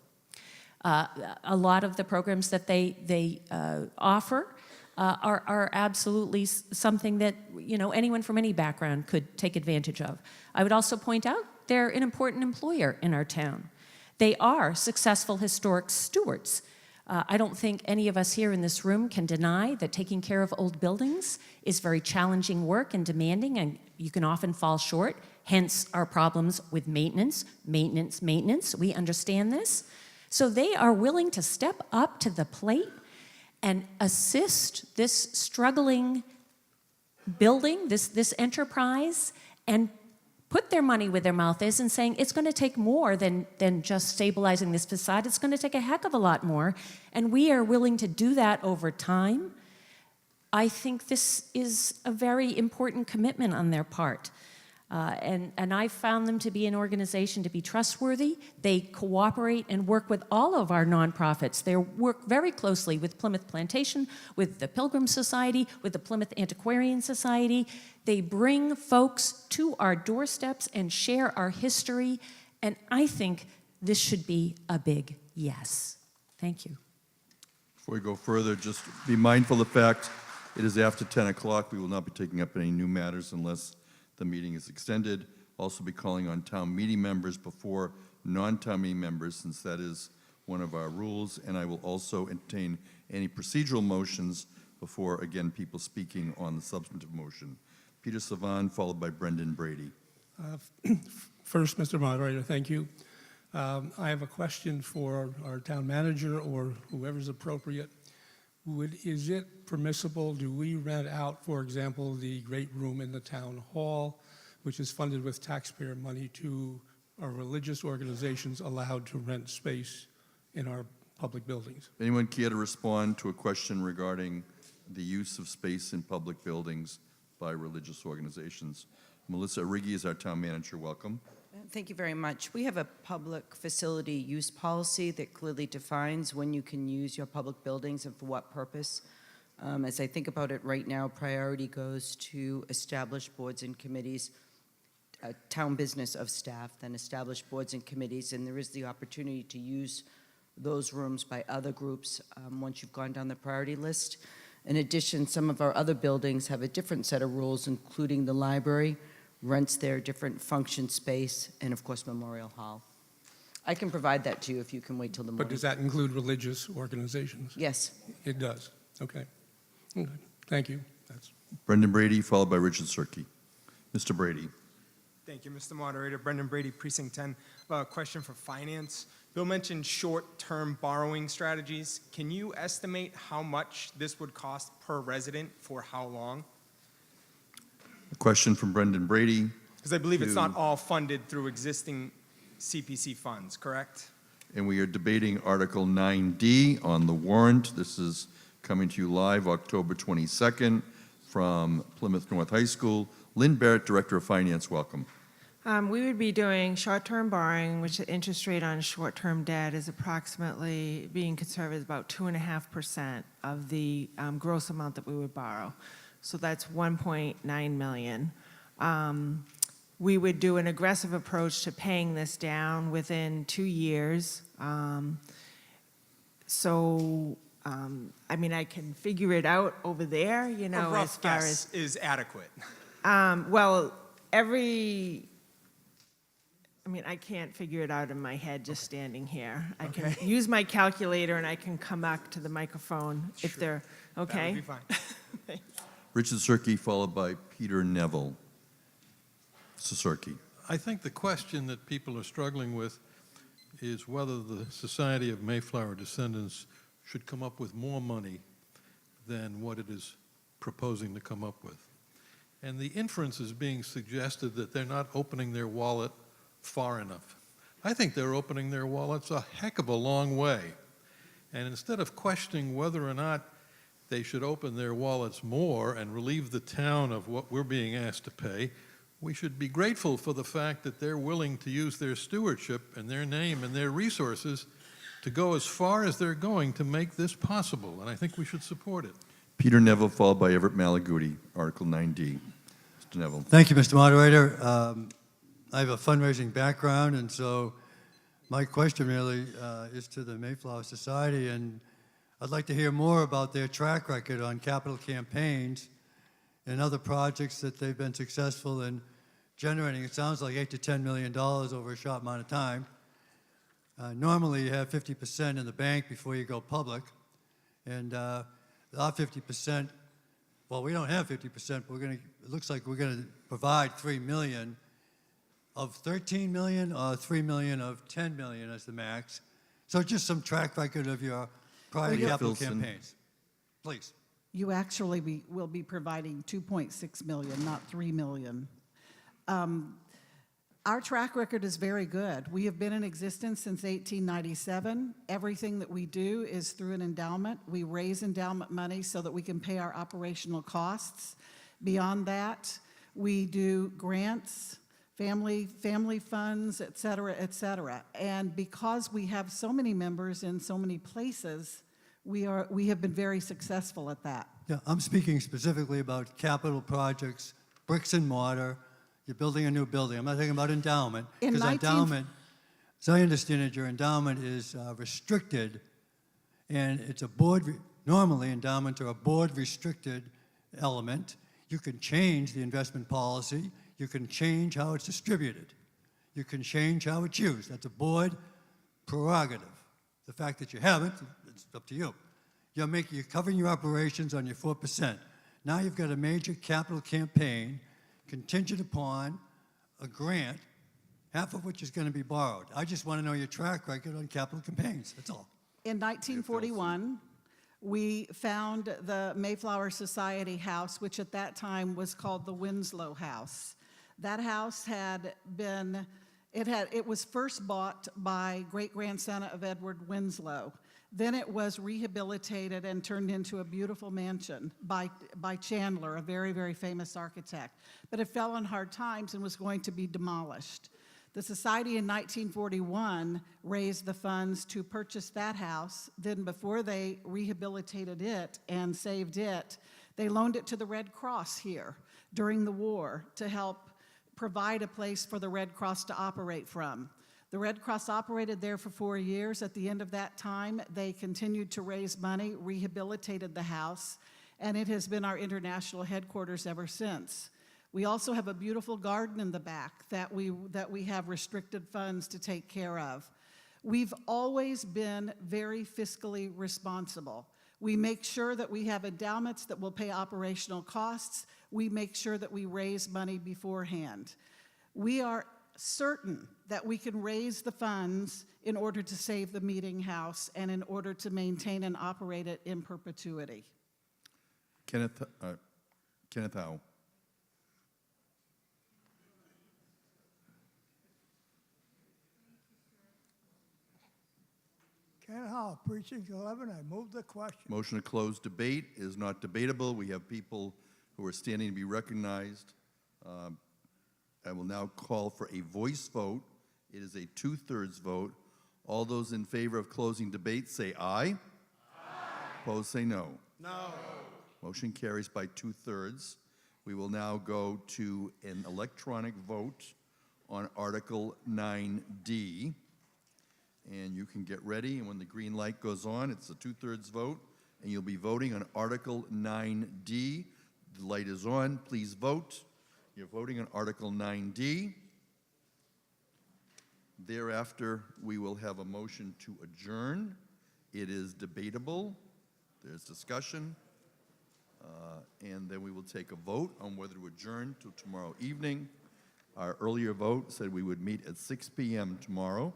A lot of the programs that they offer are absolutely something that, you know, anyone from any background could take advantage of. I would also point out they're an important employer in our town. They are successful historic stewards. I don't think any of us here in this room can deny that taking care of old buildings is very challenging work and demanding, and you can often fall short, hence our problems with maintenance. We understand this. So they are willing to step up to the plate and assist this struggling building, this enterprise, and put their money where their mouth is and saying it's going to take more than just stabilizing this facade. It's going to take a heck of a lot more, and we are willing to do that over time. I think this is a very important commitment on their part. And I found them to be an organization to be trustworthy. They cooperate and work with all of our nonprofits. They work very closely with Plymouth Plantation, with the Pilgrim Society, with the Plymouth Antiquarian Society. They bring folks to our doorsteps and share our history. And I think this should be a big yes. Thank you. Before we go further, just be mindful of the fact it is after 10 o'clock. We will not be taking up any new matters unless the meeting is extended. Also be calling on town meeting members before non-town meeting members, since that is one of our rules. And I will also entertain any procedural motions before, again, people speaking on the substantive motion. Peter Savan, followed by Brendan Brady. First, Mr. Moderator, thank you. I have a question for our town manager or whoever's appropriate. Is it permissible, do we rent out, for example, the great room in the town hall, which is funded with taxpayer money, to our religious organizations allowed to rent space in our public buildings? Anyone care to respond to a question regarding the use of space in public buildings by religious organizations? Melissa Riggi is our town manager. Welcome. Thank you very much. We have a public facility use policy that clearly defines when you can use your public buildings and for what purpose. As I think about it right now, priority goes to established boards and committees, town business of staff, then established boards and committees, and there is the opportunity to use those rooms by other groups once you've gone down the priority list. In addition, some of our other buildings have a different set of rules, including the library, rents their different function space, and of course Memorial Hall. I can provide that to you if you can wait till the morning. But does that include religious organizations? Yes. It does. Okay. Okay. Thank you. Brendan Brady, followed by Richard Cirque. Mr. Brady. Thank you, Mr. Moderator. Brendan Brady, Precinct 10. A question for Finance. Bill mentioned short-term borrowing strategies. Can you estimate how much this would cost per resident for how long? A question from Brendan Brady. Because I believe it's not all funded through existing CPC funds, correct? And we are debating Article 9D on the warrant. This is coming to you live October 22nd from Plymouth North High School. Lynn Barrett, Director of Finance, welcome. We would be doing short-term borrowing, which the interest rate on short-term debt is approximately, being conservative, about 2.5% of the gross amount that we would borrow. So that's 1.9 million. We would do an aggressive approach to paying this down within 2 years. I mean, I can figure it out over there, you know, A rough as far guess as is adequate. well, I mean, I can't figure it out in my head just standing here. I can use my calculator and I can come back to the microphone if they're okay. That would be fine. Richard Cirque, followed by Peter Neville. Mr. Cirque. I think the question that people are struggling with is whether the Society of Mayflower Descendants should come up with more money than what it is proposing to come up with. And the inference is being suggested that they're not opening their wallet far enough. I think they're opening their wallets a heck of a long way. And instead of questioning whether or not they should open their wallets more and relieve the town of what we're being asked to pay, we should be grateful for the fact that they're willing to use their stewardship and their name and their resources to go as far as they're going to make this possible. And I think we should support it. Peter Neville, followed by Everett Malaguti, Article 9D. Mr. Neville. Thank you, Mr. Moderator. I have a fundraising background, and so my question really is to the Mayflower Society, and I'd like to hear more about their track record on capital campaigns and other projects that they've been successful in generating. It sounds like $8 to $10 million over a short amount of time. Normally, you have 50% in the bank before you go public, and our 50%, well, we don't have 50%, but it looks like we're going to provide $3 million of 13 million or 3 million of 10 million as the max. So just some track record of your prior capital campaigns, please. You actually will be providing 2.6 million, not 3 million. Our track record is very good. We have been in existence since 1897. Everything that we do is through an endowment. We raise endowment money so that we can pay our operational costs. Beyond that, we do grants, family funds, et cetera, et cetera. And because we have so many members in so many places, we have been very successful at that. Yeah, I'm speaking specifically about capital projects, bricks and mortar. You're building a new building. I'm not talking about endowment, because endowment, as I understand it, your endowment is restricted, and it's a normally endowments are a board-restricted element. You can change the investment policy. You can change how it's distributed. You can change how it's used. That's a board prerogative. The fact that you haven't, it's up to you. You're covering your operations on your 4%. Now you've got a major capital campaign contingent upon a grant, half of which is going to be borrowed. I just want to know your track record on capital campaigns. That's all. In 1941, we found the Mayflower Society House, which at that time was called the Winslow House. That house it was first bought by great-grandson of Edward Winslow. Then it was rehabilitated and turned into a beautiful mansion by Chandler, a very, very famous architect. But it fell on hard times and was going to be demolished. The society in 1941 raised the funds to purchase that house. Then before they rehabilitated it and saved it, they loaned it to the Red Cross here during the war to help provide a place for the Red Cross to operate from. The Red Cross operated there for 4 years. At the end of that time, they continued to raise money, rehabilitated the house, and it has been our international headquarters ever since. We also have a beautiful garden in the back that we have restricted funds to take care of. We've always been very fiscally responsible. We make sure that we have endowments that will pay operational costs. We make sure that we raise money beforehand. We are certain that we can raise the funds in order to save the meeting house and in order to maintain and operate it in perpetuity. Kenneth Howe. Ken Hall, Precinct 11. I move the question. Motion to close debate is not debatable. We have people who are standing to be recognized. I will now call for a voice vote. It is a 2/3 vote. All those in favor of closing debate say aye. Aye. Opposed say no. No. Motion carries by 2/3. We will now go to an electronic vote on Article 9D. And you can get ready, and when the green light goes on, it's a 2/3 vote, and you'll be voting on Article 9D. The light is on. Please vote. You're voting on Article 9D. Thereafter, we will have a motion to adjourn. It is debatable. There's discussion. And then we will take a vote on whether to adjourn till tomorrow evening. Our earlier vote said we would meet at 6 p.m. tomorrow.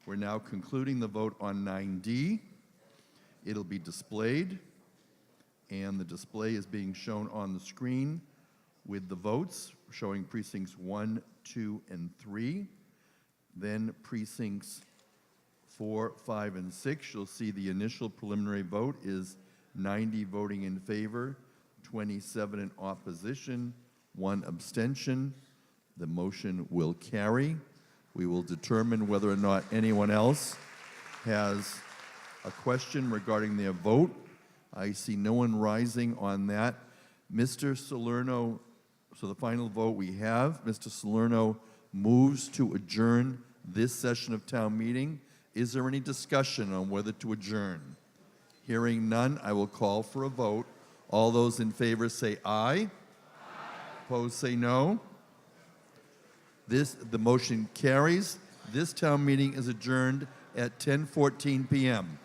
We're now concluding the vote on 9D. It'll be displayed, and the display is being shown on the screen with the votes, showing precincts 1, 2, and 3. Then precincts 4, 5, and 6. You'll see the initial preliminary vote is 90 voting in favor, 27 in opposition, 1 abstention. The motion will carry. We will determine whether or not anyone else has a question regarding their vote. I see no one rising on that. Mr. Salerno, so the final vote we have, Mr. Salerno moves to adjourn this session of town meeting. Is there any discussion on whether to adjourn? Hearing none, I will call for a vote. All those in favor say aye. Opposed say no. The motion carries. This town meeting is adjourned at 10:14 p.m.